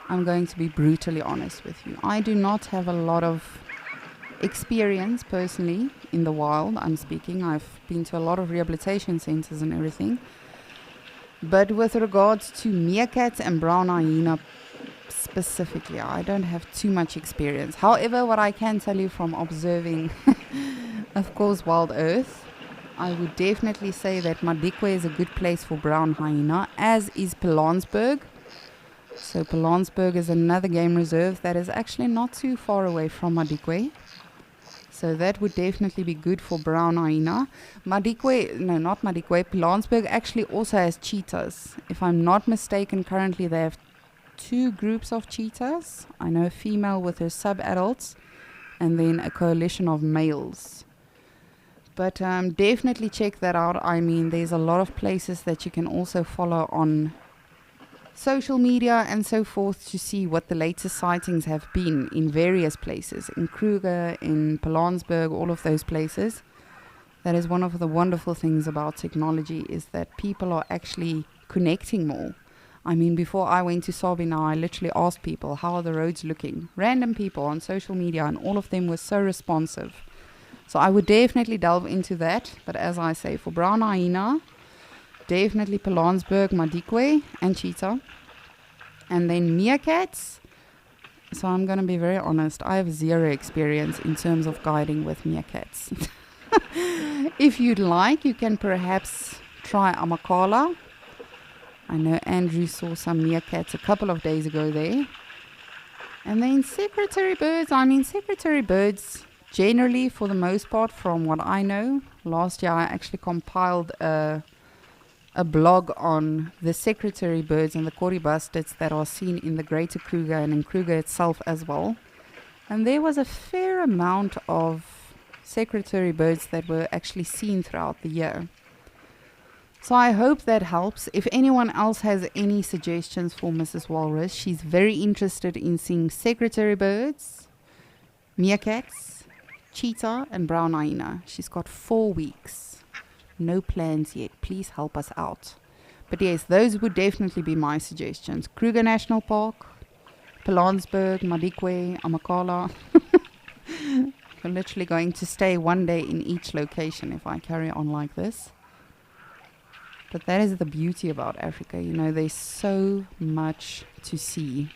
I'm going to be brutally honest with you. I do not have a lot of experience personally in the wild. I'm speaking. I've been to a lot of rehabilitation centers and everything. But with regards to meerkats and brown hyena specifically, I don't have too much experience. However, what I can tell you from observing, of course, Wild Earth, I would definitely say that Madikwe is a good place for brown hyena, as is Pilanesberg. So Pilanesberg is another game reserve that is actually not too far away from Madikwe. So that would definitely be good for brown hyena. Pilanesberg actually also has cheetahs. If I'm not mistaken, currently they have 2 groups of cheetahs. I know a female with her sub-adults and then a coalition of males. But definitely check that out. I mean, there's a lot of places that you can also follow on social media and so forth to see what the latest sightings have been in various places, in Kruger, in Pilanesberg, all of those places. That is one of the wonderful things about technology, is that people are actually connecting more. I mean, before I went to Sabina, I literally asked people, how are the roads looking? Random people on social media, and all of them were so responsive. So I would definitely delve into that. But as I say, for brown hyena, definitely Pilanesberg, Madikwe, and cheetah. And then meerkats. So I'm going to be very honest. I have 0 experience in terms of guiding with meerkats. If you'd like, you can perhaps try Amakala. I know Andrew saw some meerkats a couple of days ago there. And then secretary birds, generally, for the most part, from what I know, last year I actually compiled a blog on the secretary birds and the Coribustards that are seen in the Greater Kruger and in Kruger itself as well. And there was a fair amount of secretary birds that were actually seen throughout the year. So I hope that helps. If anyone else has any suggestions for Mrs. Walrus, she's very interested in seeing secretary birds, meerkats, cheetah, and brown hyena. She's got 4 weeks. No plans yet. Please help us out. But yes, those would definitely be my suggestions. Kruger National Park, Pilanesberg, Madikwe, Amakala. We're literally going to stay 1 day in each location if I carry on like this. But that is the beauty about Africa. You know, there's so much to see.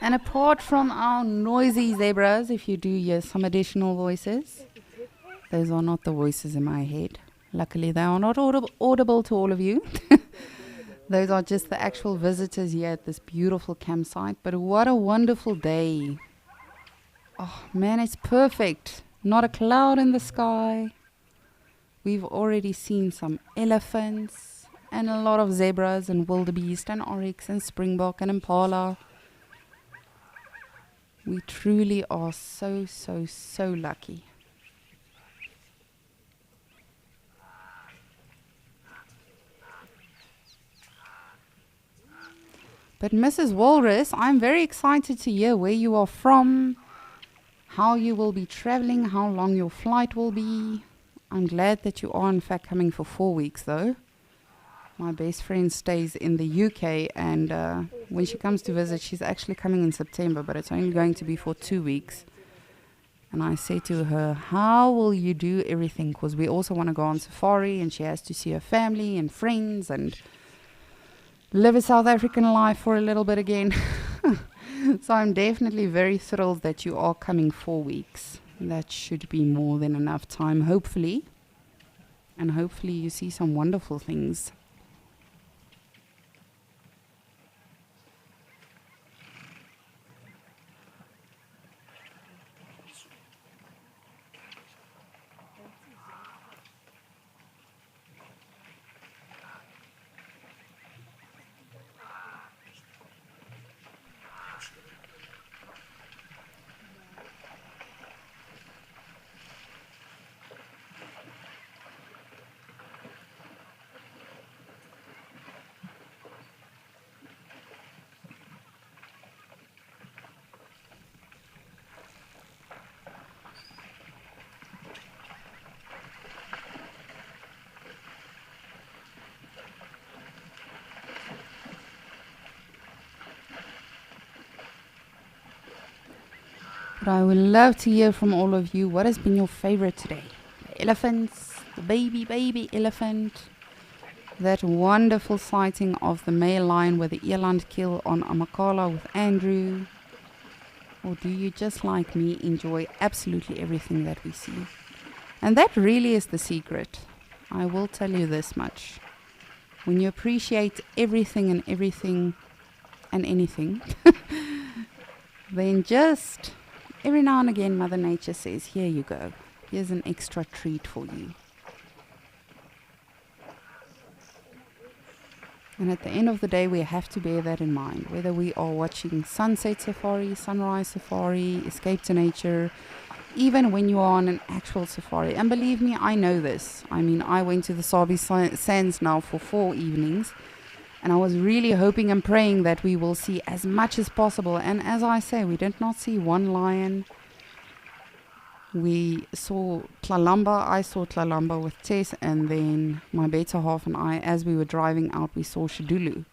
And apart from our noisy zebras, if you do hear some additional voices, those are not the voices in my head. Luckily, they are not audible to all of you. Those are just the actual visitors here at this beautiful campsite. But what a wonderful day. Oh man, it's perfect. Not a cloud in the sky. We've already seen some elephants and a lot of zebras and wildebeest and oryx and springbok and impala. We truly are so, so, so lucky. But Mrs. Walrus, I'm very excited to hear where you are from, how you will be traveling, how long your flight will be. I'm glad that you are in fact coming for 4 weeks though. My best friend stays in the UK, and when she comes to visit, she's actually coming in September, but it's only going to be for 2 weeks. And I say to her, how will you do everything? Because we also want to go on safari, and she has to see her family and friends and live a South African life for a little bit again. So I'm definitely very thrilled that you are coming 4 weeks. That should be more than enough time, hopefully. And hopefully you see some wonderful things. But I would love to hear from all of you, what has been your favorite today? The elephants, the baby elephant, that wonderful sighting of the male lion with the eland kill on Amakhala with Andrew, or do you just like me enjoy absolutely everything that we see? And that really is the secret. I will tell you this much. When you appreciate everything and anything, then just every now and again, Mother Nature says, here you go. Here's an extra treat for you. And at the end of the day, we have to bear that in mind. Whether we are watching sunset safari, sunrise safari, escape to nature, even when you are on an actual safari. And believe me, I know this. I mean, I went to the Sabi Sands now for 4 evenings. And I was really hoping and praying that we will see as much as possible. And as I say, we did not see one lion. We saw Tlalamba. I saw Tlalamba with Tess, and then my better half and I, as we were driving out, we saw Shadulu.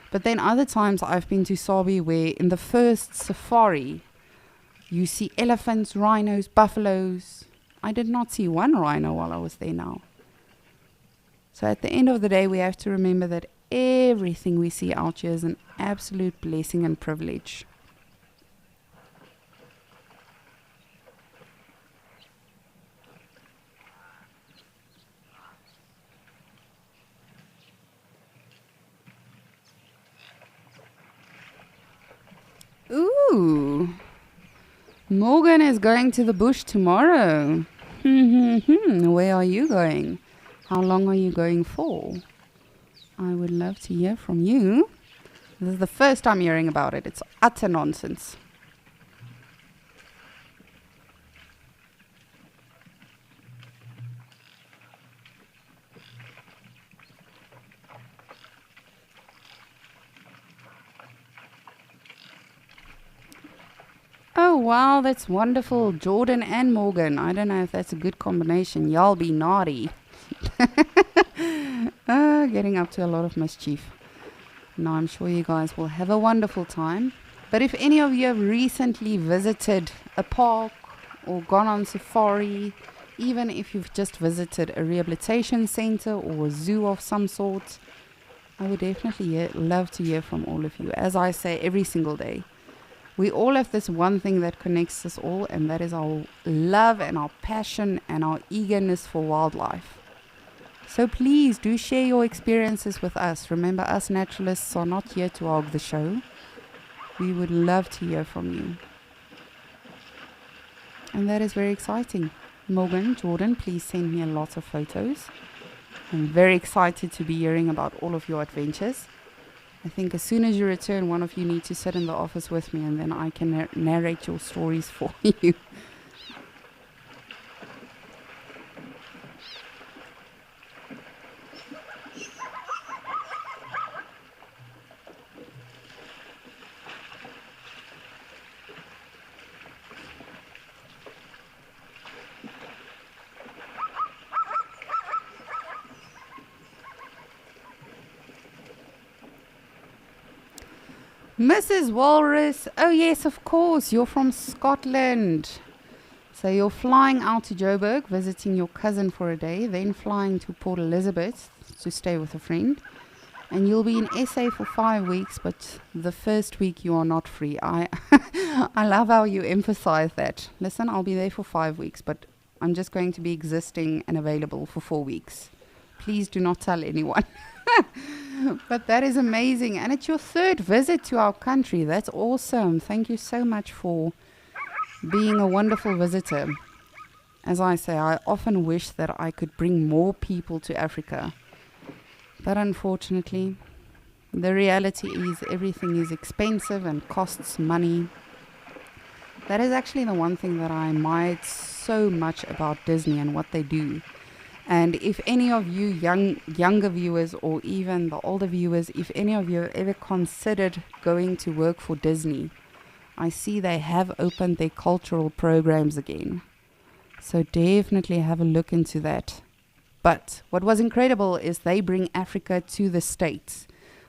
But then other times I've been to Sabi where in the first safari, you see elephants, rhinos, buffaloes. I did not see one rhino while I was there now. So at the end of the day, we have to remember that everything we see out here is an absolute blessing and privilege. Ooh, Morgan is going to the bush tomorrow. Where are you going? How long are you going for? I would love to hear from you. This is the first time hearing about it. It's utter nonsense. Oh wow, that's wonderful. Jordan and Morgan. I don't know if that's a good combination. Y'all be naughty. Getting up to a lot of mischief. No, I'm sure you guys will have a wonderful time. But if any of you have recently visited a park or gone on safari, even if you've just visited a rehabilitation center or a zoo of some sort, I would definitely love to hear from all of you. As I say every single day, we all have this one thing that connects us all, and that is our love and our passion and our eagerness for wildlife. So please do share your experiences with us. Remember, us naturalists are not here to hog the show. We would love to hear from you. And that is very exciting. Morgan, Jordan, please send me a lot of photos. I'm very excited to be hearing about all of your adventures. I think as soon as you return, one of you need to sit in the office with me, and then I can narrate your stories for you. Mrs. Walrus, oh yes, of course, you're from Scotland. So you're flying out to Joburg, visiting your cousin for a day, then flying to Port Elizabeth to stay with a friend. And you'll be in SA for 5 weeks, but the first week you are not free. I love how you emphasize that. Listen, I'll be there for 5 weeks, but I'm just going to be existing and available for 4 weeks. Please do not tell anyone. But that is amazing. And it's your third visit to our country. That's awesome. Thank you so much for being a wonderful visitor. As I say, I often wish that I could bring more people to Africa. But unfortunately, the reality is everything is expensive and costs money. That is actually the one thing that I admire so much about Disney and what they do. And if any of you younger viewers, or even the older viewers, if any of you have ever considered going to work for Disney, I see they have opened their cultural programs again. So definitely have a look into that. But what was incredible is they bring Africa to the States.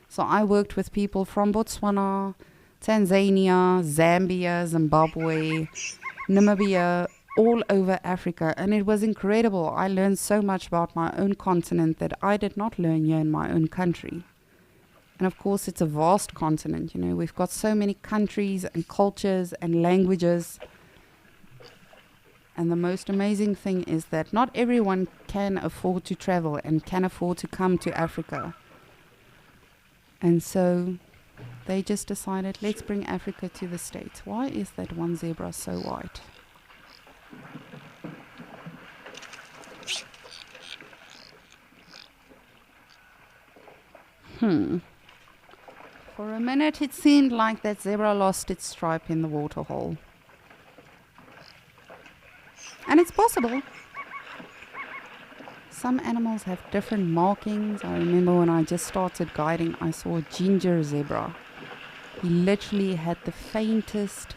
So I worked with people from Botswana, Tanzania, Zambia, Zimbabwe, Namibia, all over Africa, and it was incredible. I learned so much about my own continent that I did not learn here in my own country. And of course, it's a vast continent. You know, we've got so many countries and cultures and languages. And the most amazing thing is that not everyone can afford to travel and can afford to come to Africa. And so they just decided, let's bring Africa to the States. Why is that one zebra so white? For a minute it seemed like that zebra lost its stripe in the waterhole. And it's possible. Some animals have different markings. I remember when I just started guiding, I saw a ginger zebra. He literally had the faintest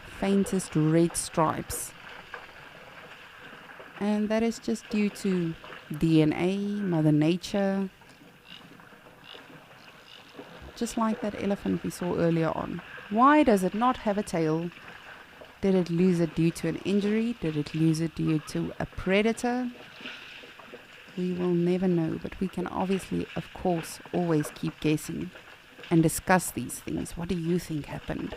red stripes. And that is just due to DNA, Mother Nature. Just like that elephant we saw earlier on. Why does it not have a tail? Did it lose it due to an injury? Did it lose it due to a predator? We will never know, but we can obviously, of course, always keep guessing and discuss these things. What do you think happened?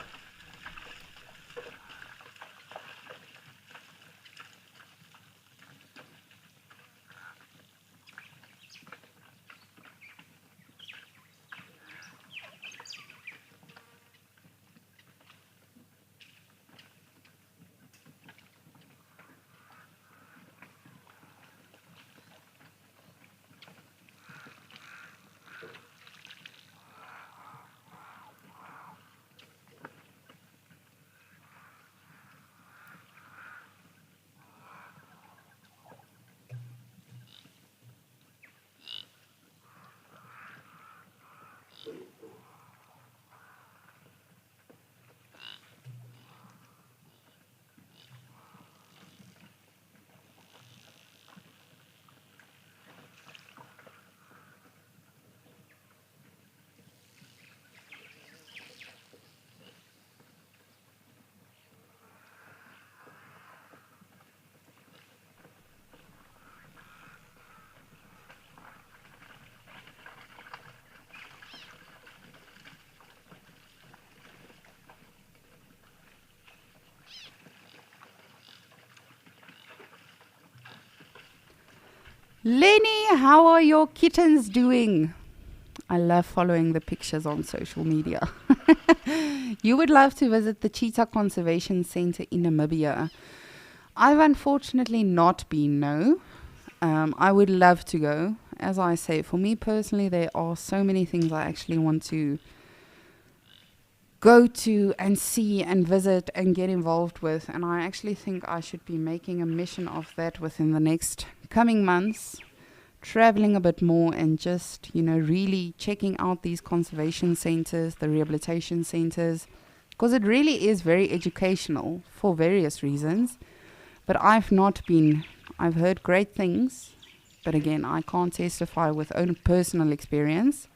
Lenny, how are your kittens doing? I love following the pictures on social media. You would love to visit the Cheetah Conservation Center in Namibia. I've unfortunately not been, no. I would love to go. As I say, for me personally, there are so many things I actually want to go to and see and visit and get involved with. And I actually think I should be making a mission of that within the next coming months. Traveling a bit more and just, really checking out these conservation centers, the rehabilitation centers, because it really is very educational for various reasons. But I've not been. I've heard great things, but again, I can't testify with own personal experience.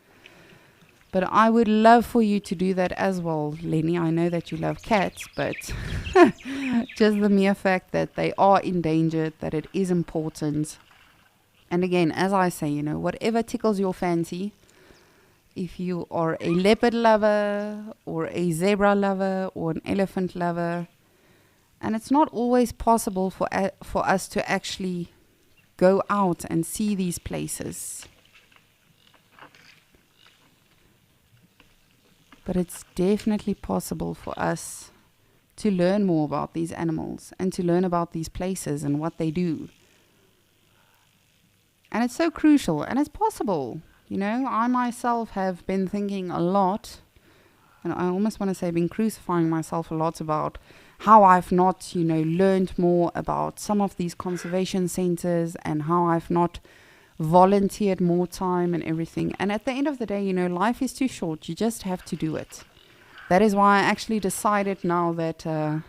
But I would love for you to do that as well, Lenny. I know that you love cats, but just the mere fact that they are endangered, that it is important. And again, as I say, whatever tickles your fancy, if you are a leopard lover or a zebra lover or an elephant lover, and it's not always possible for us to actually go out and see these places. But it's definitely possible for us to learn more about these animals and to learn about these places and what they do. And it's so crucial, and it's possible. I myself have been thinking a lot, and I almost want to say been crucifying myself a lot about how I've not, learned more about some of these conservation centers and how I've not volunteered more time and everything. And at the end of the day, life is too short. You just have to do it. That is why I actually decided now that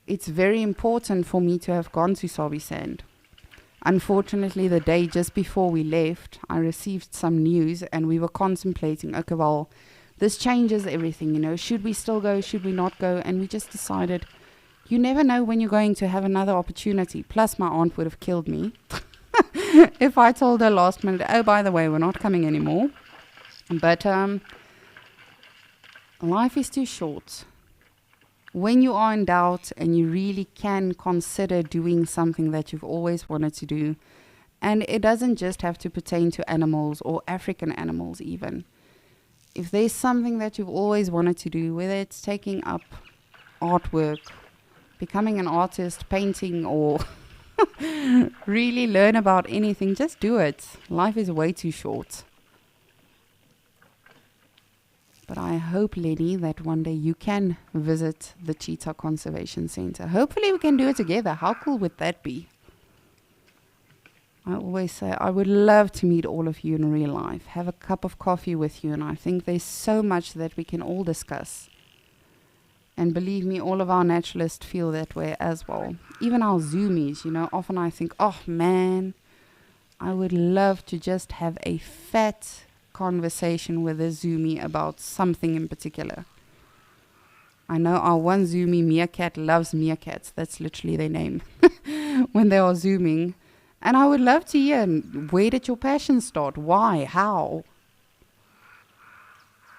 it's very important for me to have gone to Sabi Sand. Unfortunately, the day just before we left, I received some news and we were contemplating, okay, well, this changes everything, should we still go, should we not go? And we just decided, you never know when you're going to have another opportunity. Plus, my aunt would have killed me if I told her last minute, oh, by the way, we're not coming anymore. But life is too short. When you are in doubt and you really can consider doing something that you've always wanted to do, and it doesn't just have to pertain to animals or African animals even. If there's something that you've always wanted to do, whether it's taking up artwork, becoming an artist, painting, or really learn about anything, just do it. Life is way too short. But I hope, Lenny, that one day you can visit the Cheetah Conservation Center. Hopefully we can do it together. How cool would that be? I always say I would love to meet all of you in real life, have a cup of coffee with you, and I think there's so much that we can all discuss. And believe me, all of our naturalists feel that way as well. Even our zoomies, often I think, oh man, I would love to just have a fat conversation with a zoomie about something in particular. I know our one zoomie, Meerkat, loves meerkats. That's literally their name when they are zooming. And I would love to hear, where did your passion start? Why? How?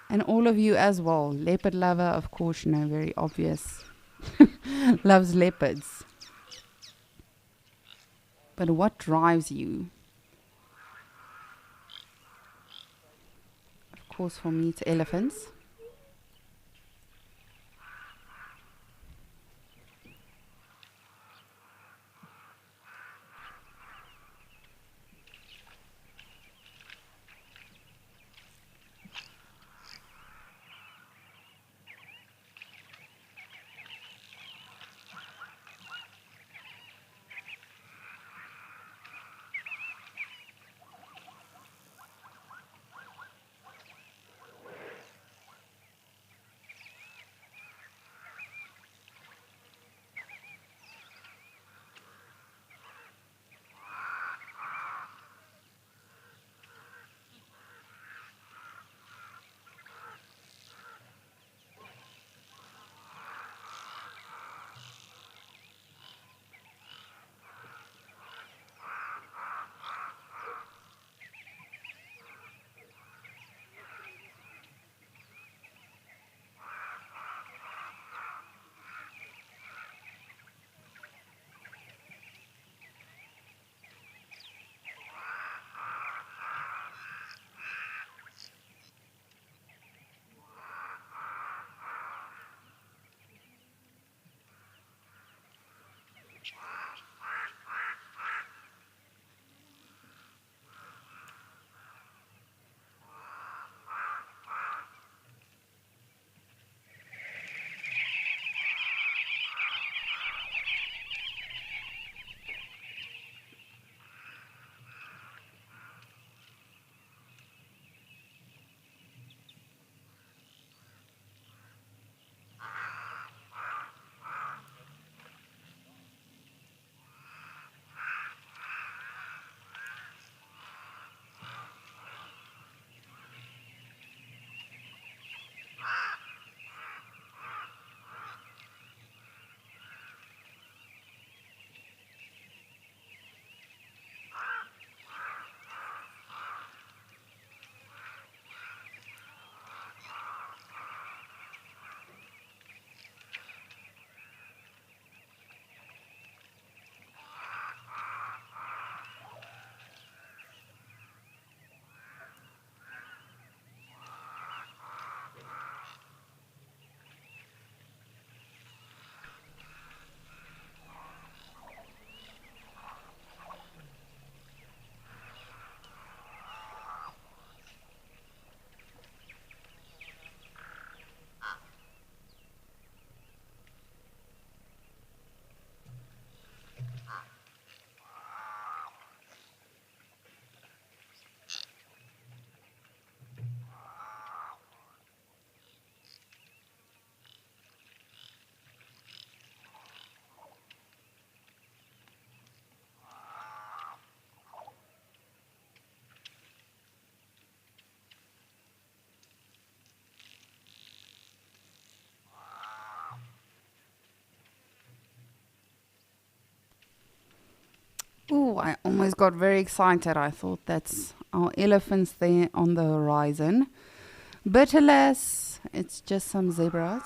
And all of you as well. Leopard lover, of course, very obvious. Loves leopards. But what drives you? Of course, for me, it's elephants. Oh, I almost got very excited. I thought that's our elephants there on the horizon. But alas, it's just some zebras.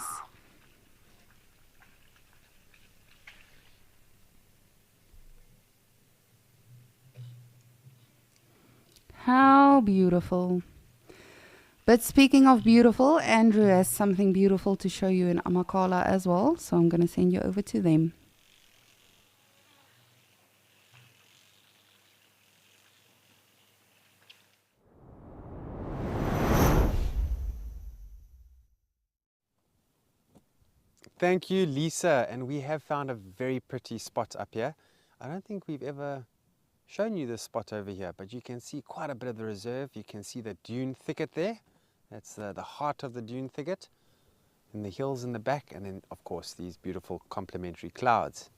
How beautiful. But speaking of beautiful, Andrew has something beautiful to show you in Amakhala as well. So I'm going to send you over to them.
Thank you, Lisa. And we have found a very pretty spot up here. I don't think we've ever shown you this spot over here, but you can see quite a bit of the reserve. You can see the dune thicket there. That's the heart of the dune thicket, and the hills in the back, and then of course these beautiful complementary clouds.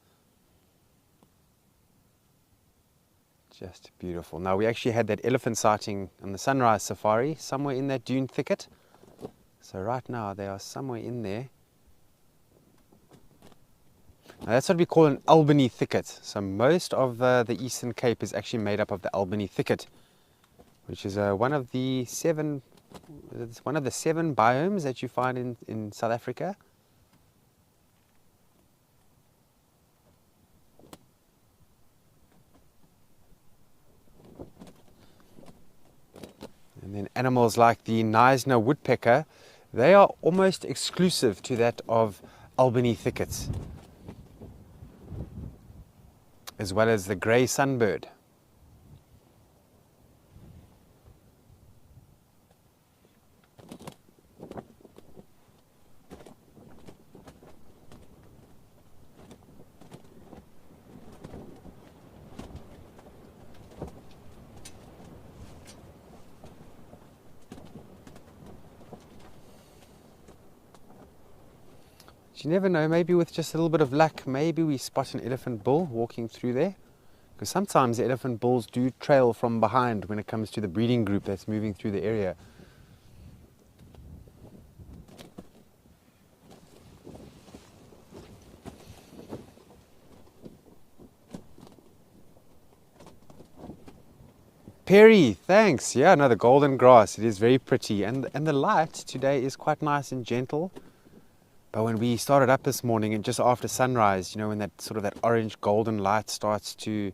Just beautiful. Now, we actually had that elephant sighting on the sunrise safari somewhere in that dune thicket. So right now they are somewhere in there. Now, that's what we call an Albany thicket. So most of the Eastern Cape is actually made up of the Albany thicket, which is one of the seven biomes that you find in South Africa. And then animals like the Knysna woodpecker, they are almost exclusive to that of Albany thickets, as well as the grey sunbird. You never know, maybe with just a little bit of luck, maybe we spot an elephant bull walking through there. Because sometimes the elephant bulls do trail from behind when it comes to the breeding group that's moving through the area. Perry, thanks. Yeah, no, the golden grass, it is very pretty. And the light today is quite nice and gentle. But when we started up this morning and just after sunrise, you know, when that sort of that orange golden light starts to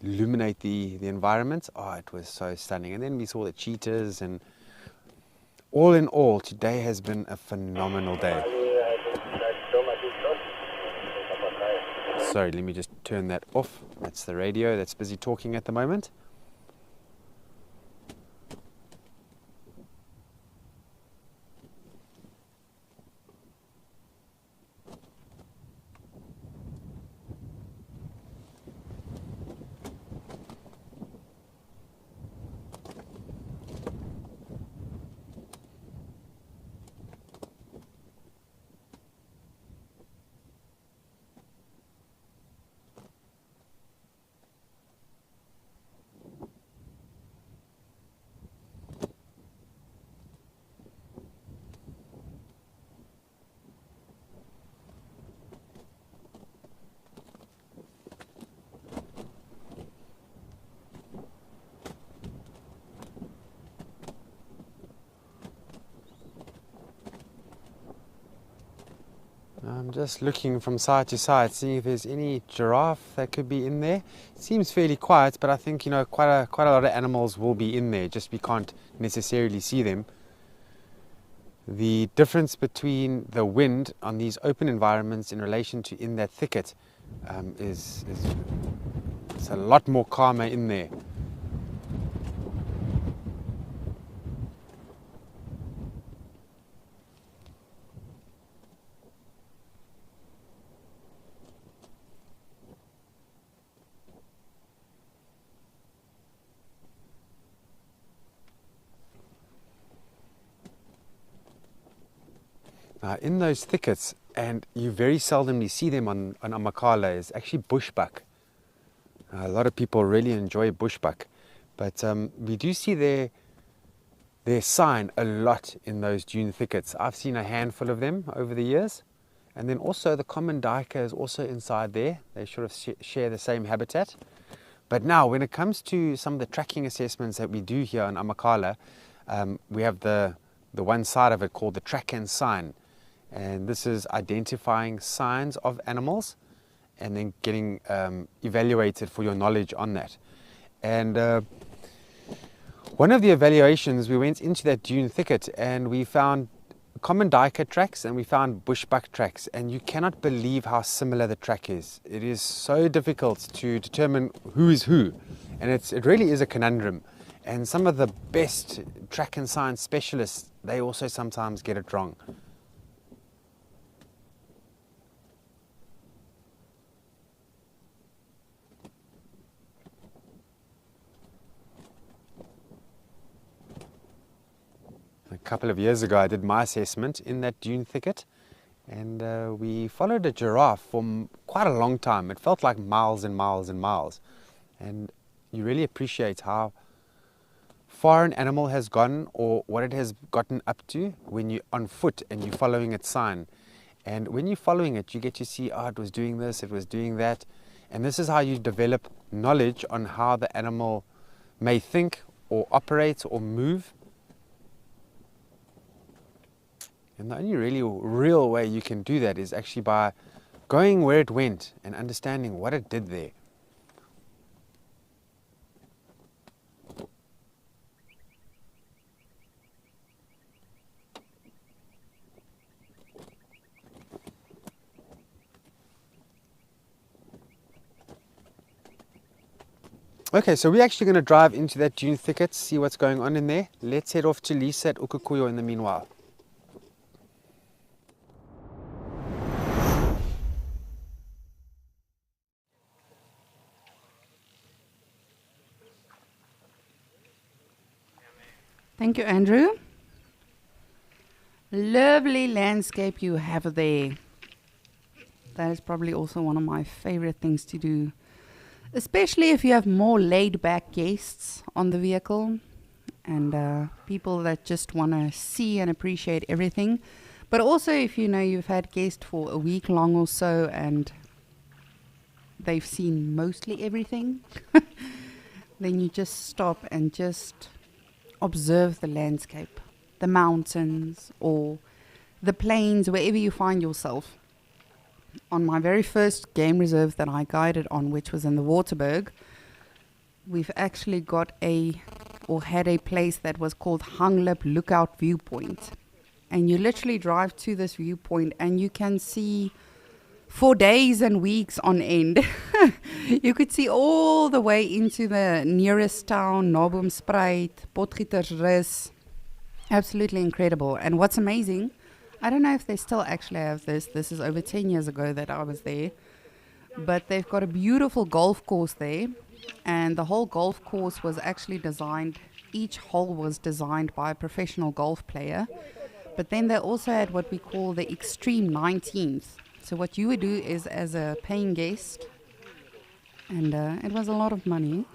illuminate the environment, oh, it was so stunning. And then we saw the cheetahs, and all in all, today has been a phenomenal day. Sorry, let me just turn that off. That's the radio that's busy talking at the moment. I'm just looking from side to side, seeing if there's any giraffe that could be in there. It seems fairly quiet, but I think, you know, quite a lot of animals will be in there, just we can't necessarily see them. The difference between the wind on these open environments in relation to in that thicket is it's a lot more calmer in there. In those thickets, and you very seldomly see them on Amakhala, is actually bushbuck. A lot of people really enjoy bushbuck, but we do see their sign a lot in those dune thickets. I've seen a handful of them over the years, and then also the common duiker is also inside there. They sort of share the same habitat. But now, when it comes to some of the tracking assessments that we do here on Amakhala, we have the one side of it called the track and sign. And this is identifying signs of animals and then getting evaluated for your knowledge on that. And one of the evaluations, we went into that dune thicket and we found common duiker tracks and we found bushbuck tracks, and you cannot believe how similar the track is. It is so difficult to determine who is who, and it really is a conundrum. And some of the best track and sign specialists, they also sometimes get it wrong. A couple of years ago, I did my assessment in that dune thicket, and we followed a giraffe for quite a long time. It felt like miles and miles and miles. And you really appreciate how far an animal has gone or what it has gotten up to when you're on foot and you're following its sign. And when you're following it, you get to see, oh, it was doing this, it was doing that. And this is how you develop knowledge on how the animal may think or operate or move. And the only really real way you can do that is actually by going where it went and understanding what it did there. Okay, so we're actually going to drive into that dune thicket, see what's going on in there. Let's head off to Lisa at Ukukuyo in the meanwhile.
Thank you, Andrew. Lovely landscape you have there. That is probably also one of my favorite things to do, especially if you have more laid-back guests on the vehicle and people that just want to see and appreciate everything. But also if you know you've had guests for a week long or so and they've seen mostly everything, then you just stop and just observe the landscape, the mountains or the plains, wherever you find yourself. On my very first game reserve that I guided on, which was in the Waterberg, we've actually got had a place that was called Hanglip Lookout Viewpoint. And you literally drive to this viewpoint and you can see for days and weeks on end. You could see all the way into the nearest town, Naboomspruit, Potgietersrus. Absolutely incredible. And what's amazing, I don't know if they still actually have this. This is over 10 years ago that I was there. But they've got a beautiful golf course there. And the whole golf course was actually designed, each hole was designed by a professional golf player. But then they also had what we call the Extreme 19th. So what you would do is, as a paying guest, and it was a lot of money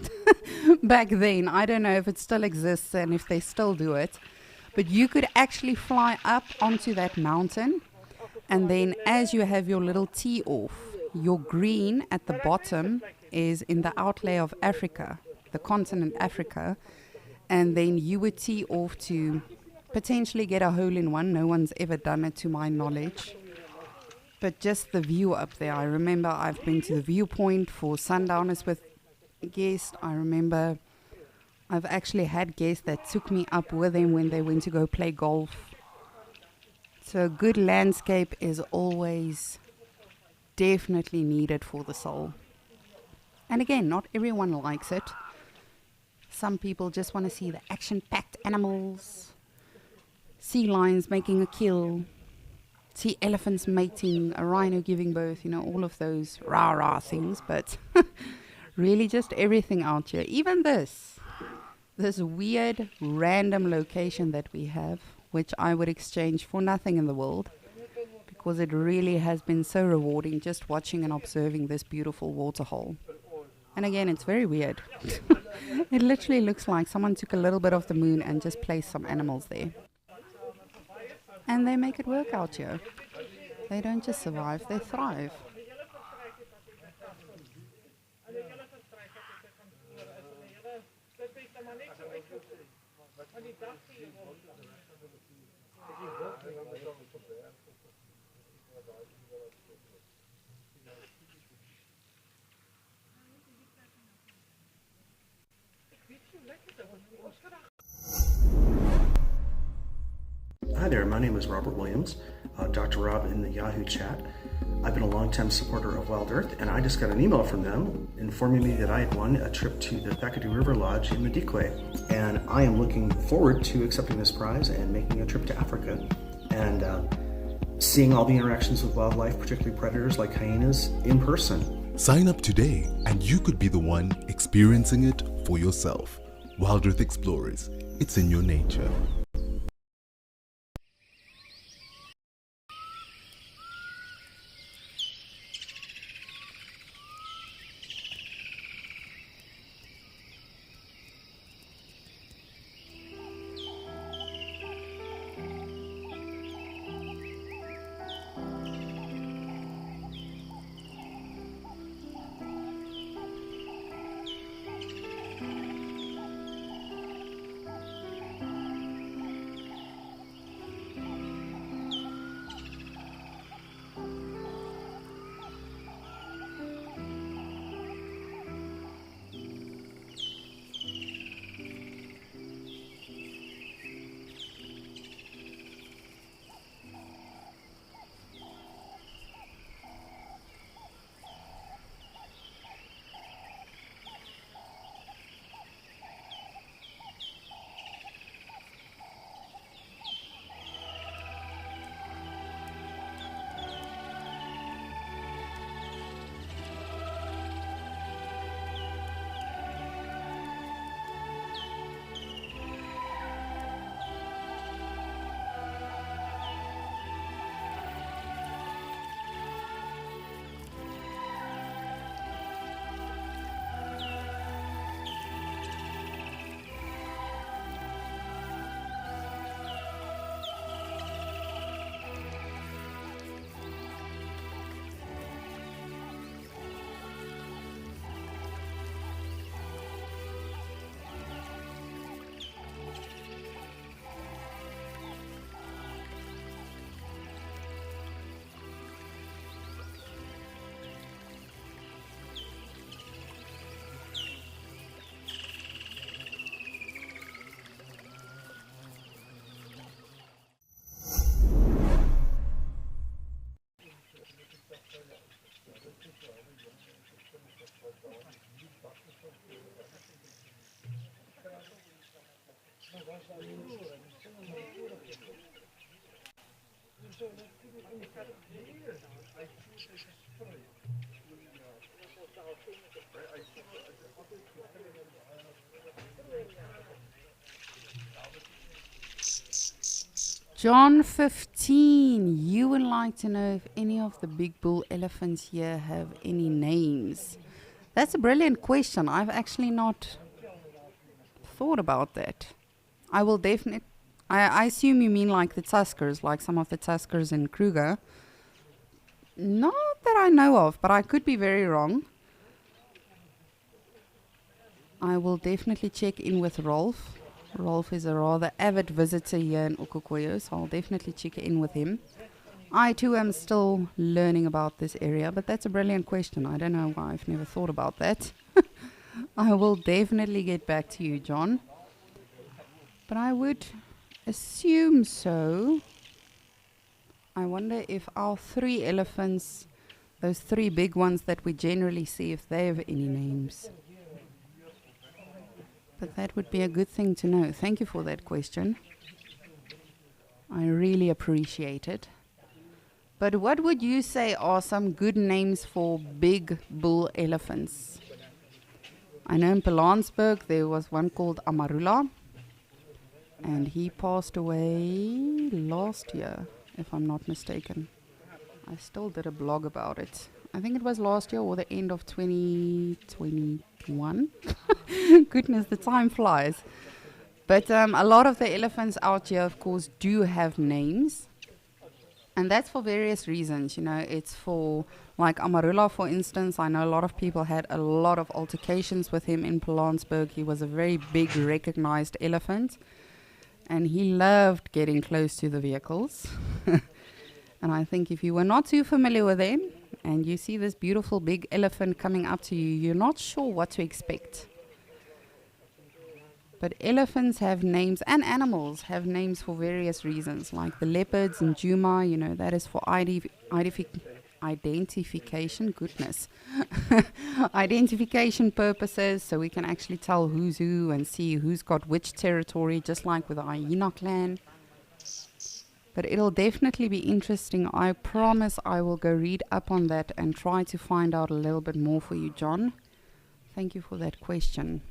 back then. I don't know if it still exists and if they still do it. But you could actually fly up onto that mountain, and then as you have your little tee off, your green at the bottom is in the outlay of Africa, the continent Africa, and then you would tee off to potentially get a hole in one. No one's ever done it to my knowledge. But just the view up there. I remember I've been to the viewpoint for sundowners with guests. I remember I've actually had guests that took me up with them when they went to go play golf. So a good landscape is always definitely needed for the soul. And again, not everyone likes it. Some people just want to see the action-packed animals, sea lions making a kill, see elephants mating, a rhino giving birth, all of those rah-rah things. But really just everything out here. Even this weird random location that we have, which I would exchange for nothing in the world, because it really has been so rewarding just watching and observing this beautiful waterhole. And again, it's very weird. It literally looks like someone took a little bit of the moon and just placed some animals there. And they make it work out here. They don't just survive, they thrive.
Hi there, my name is Robert Williams, Dr. Rob in the Yahoo chat. I've been a longtime supporter of Wild Earth, and I just got an email from them informing me that I had won a trip to the Thakadu River Lodge in Madikwe. And I am looking forward to accepting this prize and making a trip to Africa and seeing all the interactions with wildlife, particularly predators like hyenas, in person.
Sign up today and you could be the one experiencing it for yourself. Wild Earth Explorers, it's in your nature.
John 15, you would like to know if any of the big bull elephants here have any names. That's a brilliant question. I've actually not thought about that. I will definitely, I assume you mean like the tuskers, like some of the tuskers in Kruger. Not that I know of, but I could be very wrong. I will definitely check in with Rolf. Rolf is a rather avid visitor here in Okokoyo, so I'll definitely check in with him. I too am still learning about this area, but that's a brilliant question. I don't know why I've never thought about that. I will definitely get back to you, John. But I would assume so. I wonder if our 3 elephants, those 3 big ones that we generally see, if they have any names. But that would be a good thing to know. Thank you for that question. I really appreciate it. But what would you say are some good names for big bull elephants? I know in Pilanesberg there was one called Amarula, and he passed away last year, if I'm not mistaken. I still did a blog about it. I think it was last year or the end of 2021. Goodness, the time flies. But a lot of the elephants out here, of course, do have names. And that's for various reasons, you know. It's for, like Amarula, for instance. I know a lot of people had a lot of altercations with him in Pilanesberg. He was a very big, recognized elephant. And he loved getting close to the vehicles. And I think if you were not too familiar with him, and you see this beautiful big elephant coming up to you, you're not sure what to expect. But elephants have names, and animals have names for various reasons, like the leopards in Juma, you know, that is for identification, goodness, identification purposes, so we can actually tell who's who and see who's got which territory, just like with the hyena clan. But it'll definitely be interesting. I promise I will go read up on that and try to find out a little bit more for you, John. Thank you for that question.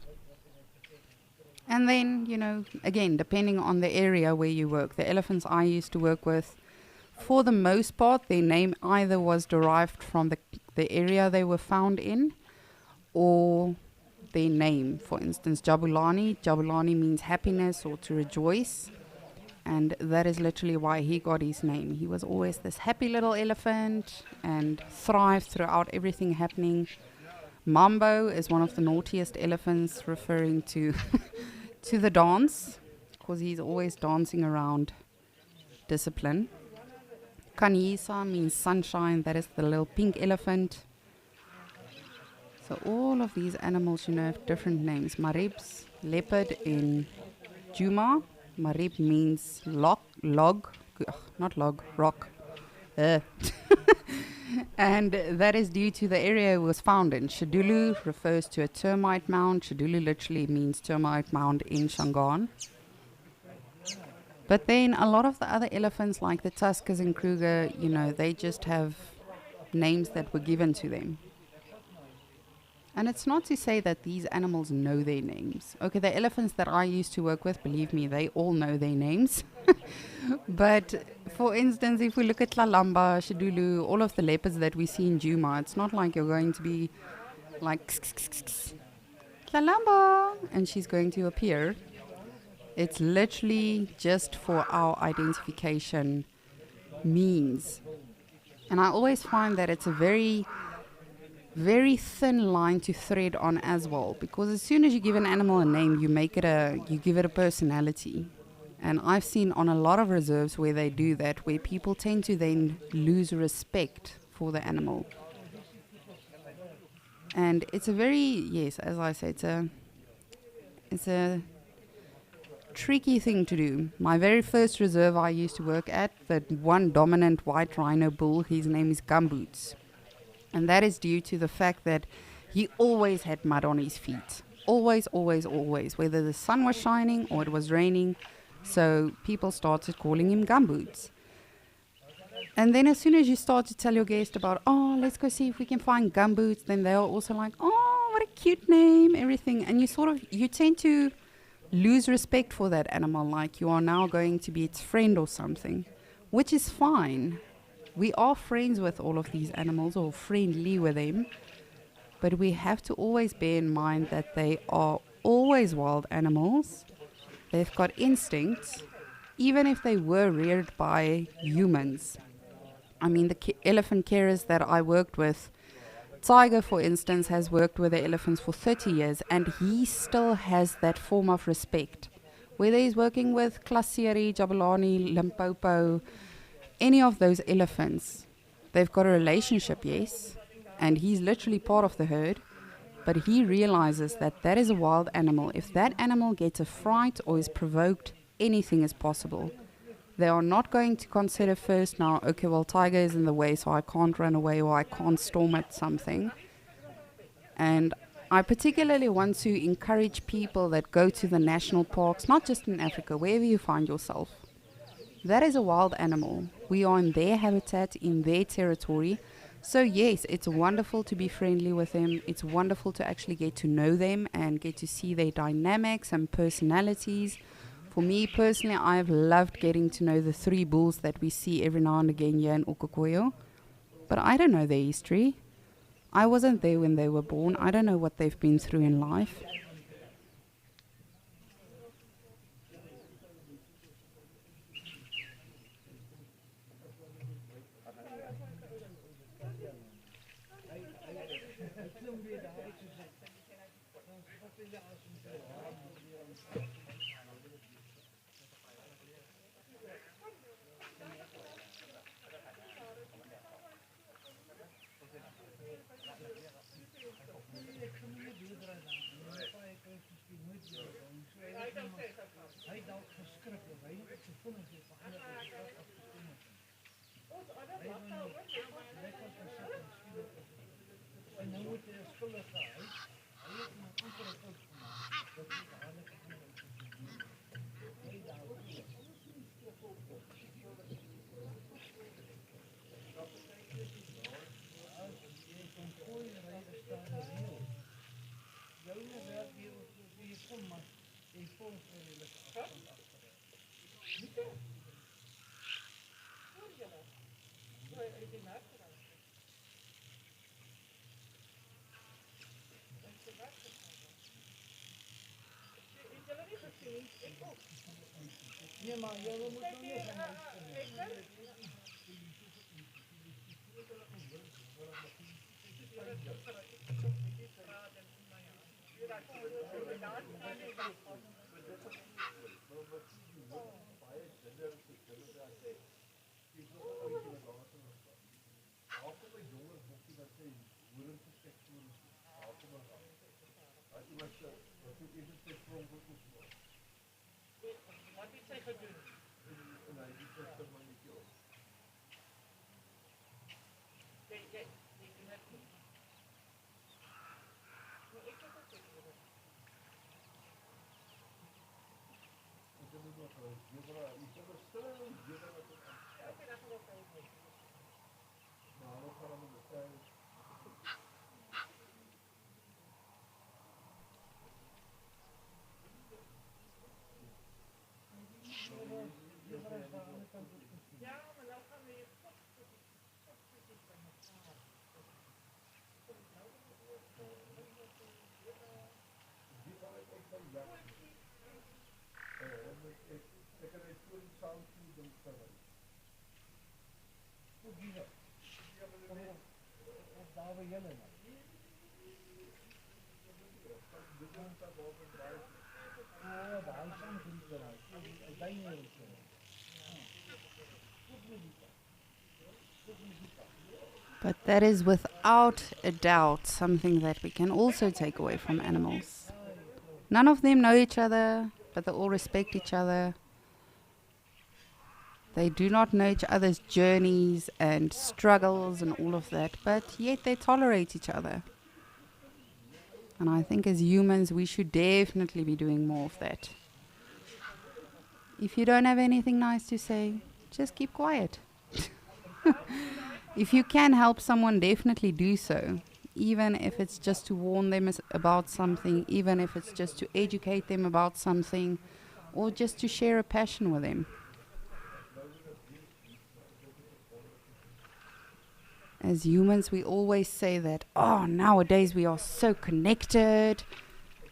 And then, you know, again, depending on the area where you work, the elephants I used to work with, for the most part, their name either was derived from the area they were found in, or their name. For instance, Jabulani. Jabulani means happiness or to rejoice. And that is literally why he got his name. He was always this happy little elephant and thrived throughout everything happening. Mambo is one of the naughtiest elephants, referring to to the dance, because he's always dancing around discipline. Kanisa means sunshine. That is the little pink elephant. So all of these animals, you know, have different names. Marib's leopard in Juma. Marib means rock. And that is due to the area it was found in. Shadulu refers to a termite mound. Shadulu literally means termite mound in Shangaan. But then a lot of the other elephants, like the Tuskers and Kruger, you know, they just have names that were given to them. And it's not to say that these animals know their names. Okay, the elephants that I used to work with, believe me, they all know their names. But for instance, if we look at Tlalamba, Shadulu, all of the leopards that we see in Juma, it's not like you're going to be like, Tlalamba, and she's going to appear. It's literally just for our identification means. And I always find that it's a very thin line to thread on as well, because as soon as you give an animal a name, you give it a personality. And I've seen on a lot of reserves where they do that, where people tend to then lose respect for the animal. And it's a very, yes, as I say, it's a tricky thing to do. My very first reserve I used to work at, that one dominant white rhino bull, his name is Gumboots. And that is due to the fact that he always had mud on his feet. Always, always, always. Whether the sun was shining or it was raining. So people started calling him Gumboots. And then as soon as you start to tell your guest about, oh, let's go see if we can find Gumboots, then they're also like, oh, what a cute name, everything. And you tend to lose respect for that animal, like you are now going to be its friend or something, which is fine. We are friends with all of these animals, or friendly with them, but we have to always bear in mind that they are always wild animals. They've got instincts, even if they were reared by humans. I mean, the elephant carers that I worked with, Tiger, for instance, has worked with the elephants for 30 years, and he still has that form of respect. Whether he's working with Klasieri, Jabulani, Limpopo, any of those elephants, they've got a relationship, yes, and he's literally part of the herd, but he realizes that that is a wild animal. If that animal gets a fright or is provoked, anything is possible. They are not going to consider first now, okay, well, Tiger is in the way, so I can't run away or I can't storm at something. And I particularly want to encourage people that go to the national parks, not just in Africa, wherever you find yourself. That is a wild animal. We are in their habitat, in their territory. So yes, it's wonderful to be friendly with them. It's wonderful to actually get to know them and get to see their dynamics and personalities. For me personally, I've loved getting to know the 3 bulls that we see every now and again here in Okokoyo. But I don't know their history. I wasn't there when they were born. I don't know what they've been through in life. But that is without a doubt something that we can also take away from animals. None of them know each other, but they all respect each other. They do not know each other's journeys and struggles and all of that, but yet they tolerate each other. And I think as humans, we should definitely be doing more of that. If you don't have anything nice to say, just keep quiet. If you can help someone, definitely do so. Even if it's just to warn them about something, even if it's just to educate them about something, or just to share a passion with them. As humans, we always say that, oh, nowadays we are so connected.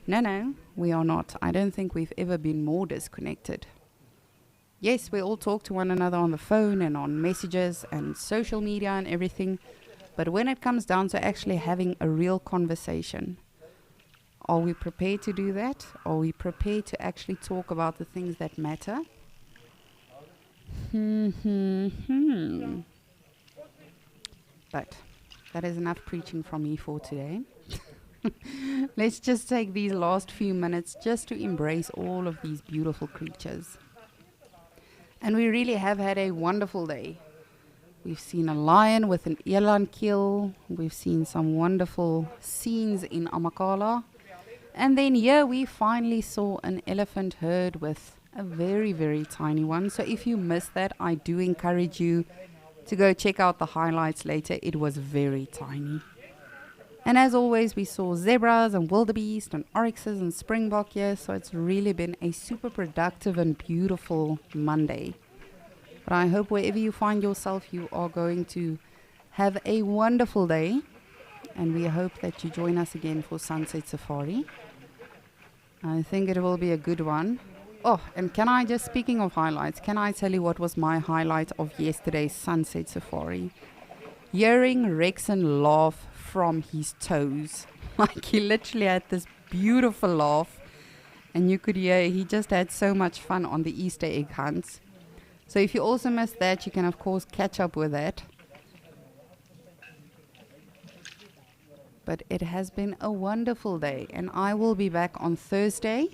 No, we are not. I don't think we've ever been more disconnected. Yes, we all talk to one another on the phone and on messages and social media and everything. But when it comes down to actually having a real conversation, are we prepared to do that? Are we prepared to actually talk about the things that matter? But that is enough preaching from me for today. Let's just take these last few minutes just to embrace all of these beautiful creatures. And we really have had a wonderful day. We've seen a lion with an eland kill. We've seen some wonderful scenes in Amakala. And then here we finally saw an elephant herd with a very, very tiny one. So if you missed that, I do encourage you to go check out the highlights later. It was very tiny. And as always, we saw zebras and wildebeest and oryxes and springbok here. So it's really been a super productive and beautiful Monday. But I hope wherever you find yourself, you are going to have a wonderful day. And we hope that you join us again for Sunset Safari. I think it will be a good one. Oh, and can I just, speaking of highlights, can I tell you what was my highlight of yesterday's Sunset Safari? Hearing Rexon laugh from his toes. Like he literally had this beautiful laugh. And you could hear he just had so much fun on the Easter egg hunts. So if you also missed that, you can of course catch up with that. But it has been a wonderful day, and I will be back on Thursday.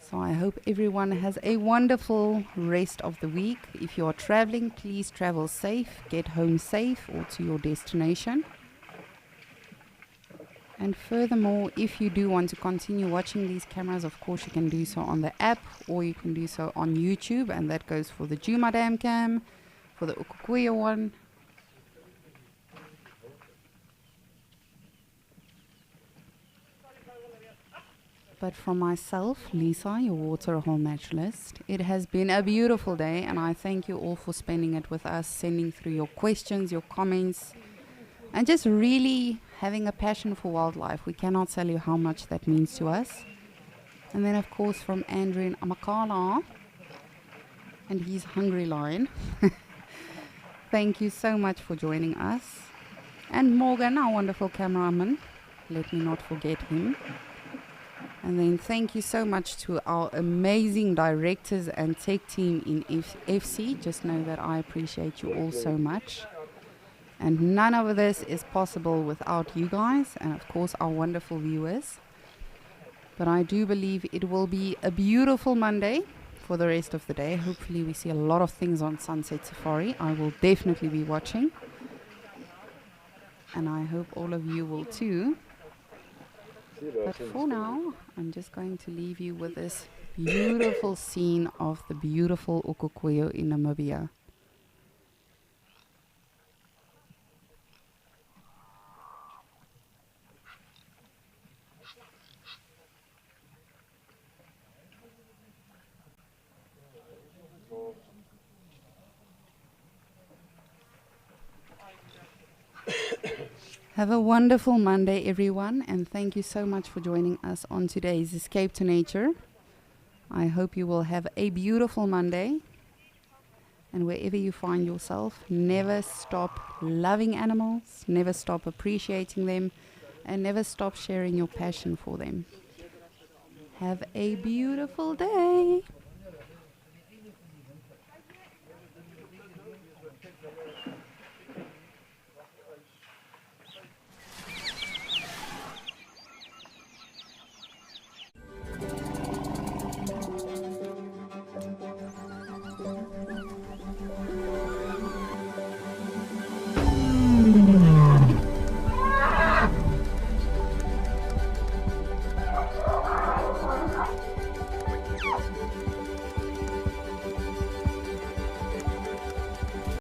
So I hope everyone has a wonderful rest of the week. If you are traveling, please travel safe, get home safe or to your destination. And furthermore, if you do want to continue watching these cameras, of course you can do so on the app, or you can do so on YouTube, and that goes for the Djuma Dam cam, for the Ukukuya one. But from myself, Lisa, your waterhole naturalist, it has been a beautiful day, and I thank you all for spending it with us, sending through your questions, your comments, and just really having a passion for wildlife. We cannot tell you how much that means to us. And then, of course, from Andrew in Amakala and his Hungry Lion. Thank you so much for joining us. And Morgan, our wonderful cameraman. Let me not forget him. And then thank you so much to our amazing directors and tech team in FC. Just know that I appreciate you all so much. And none of this is possible without you guys and, of course, our wonderful viewers. But I do believe it will be a beautiful Monday for the rest of the day. Hopefully we see a lot of things on Sunset Safari. I will definitely be watching. And I hope all of you will too. But for now, I'm just going to leave you with this beautiful scene of the beautiful Ukukuyu in Namibia. Have a wonderful Monday, everyone, and thank you so much for joining us on today's Escape to Nature. I hope you will have a beautiful Monday, and wherever you find yourself, never stop loving animals, never stop appreciating them, and never stop sharing your passion for them. Have a beautiful day.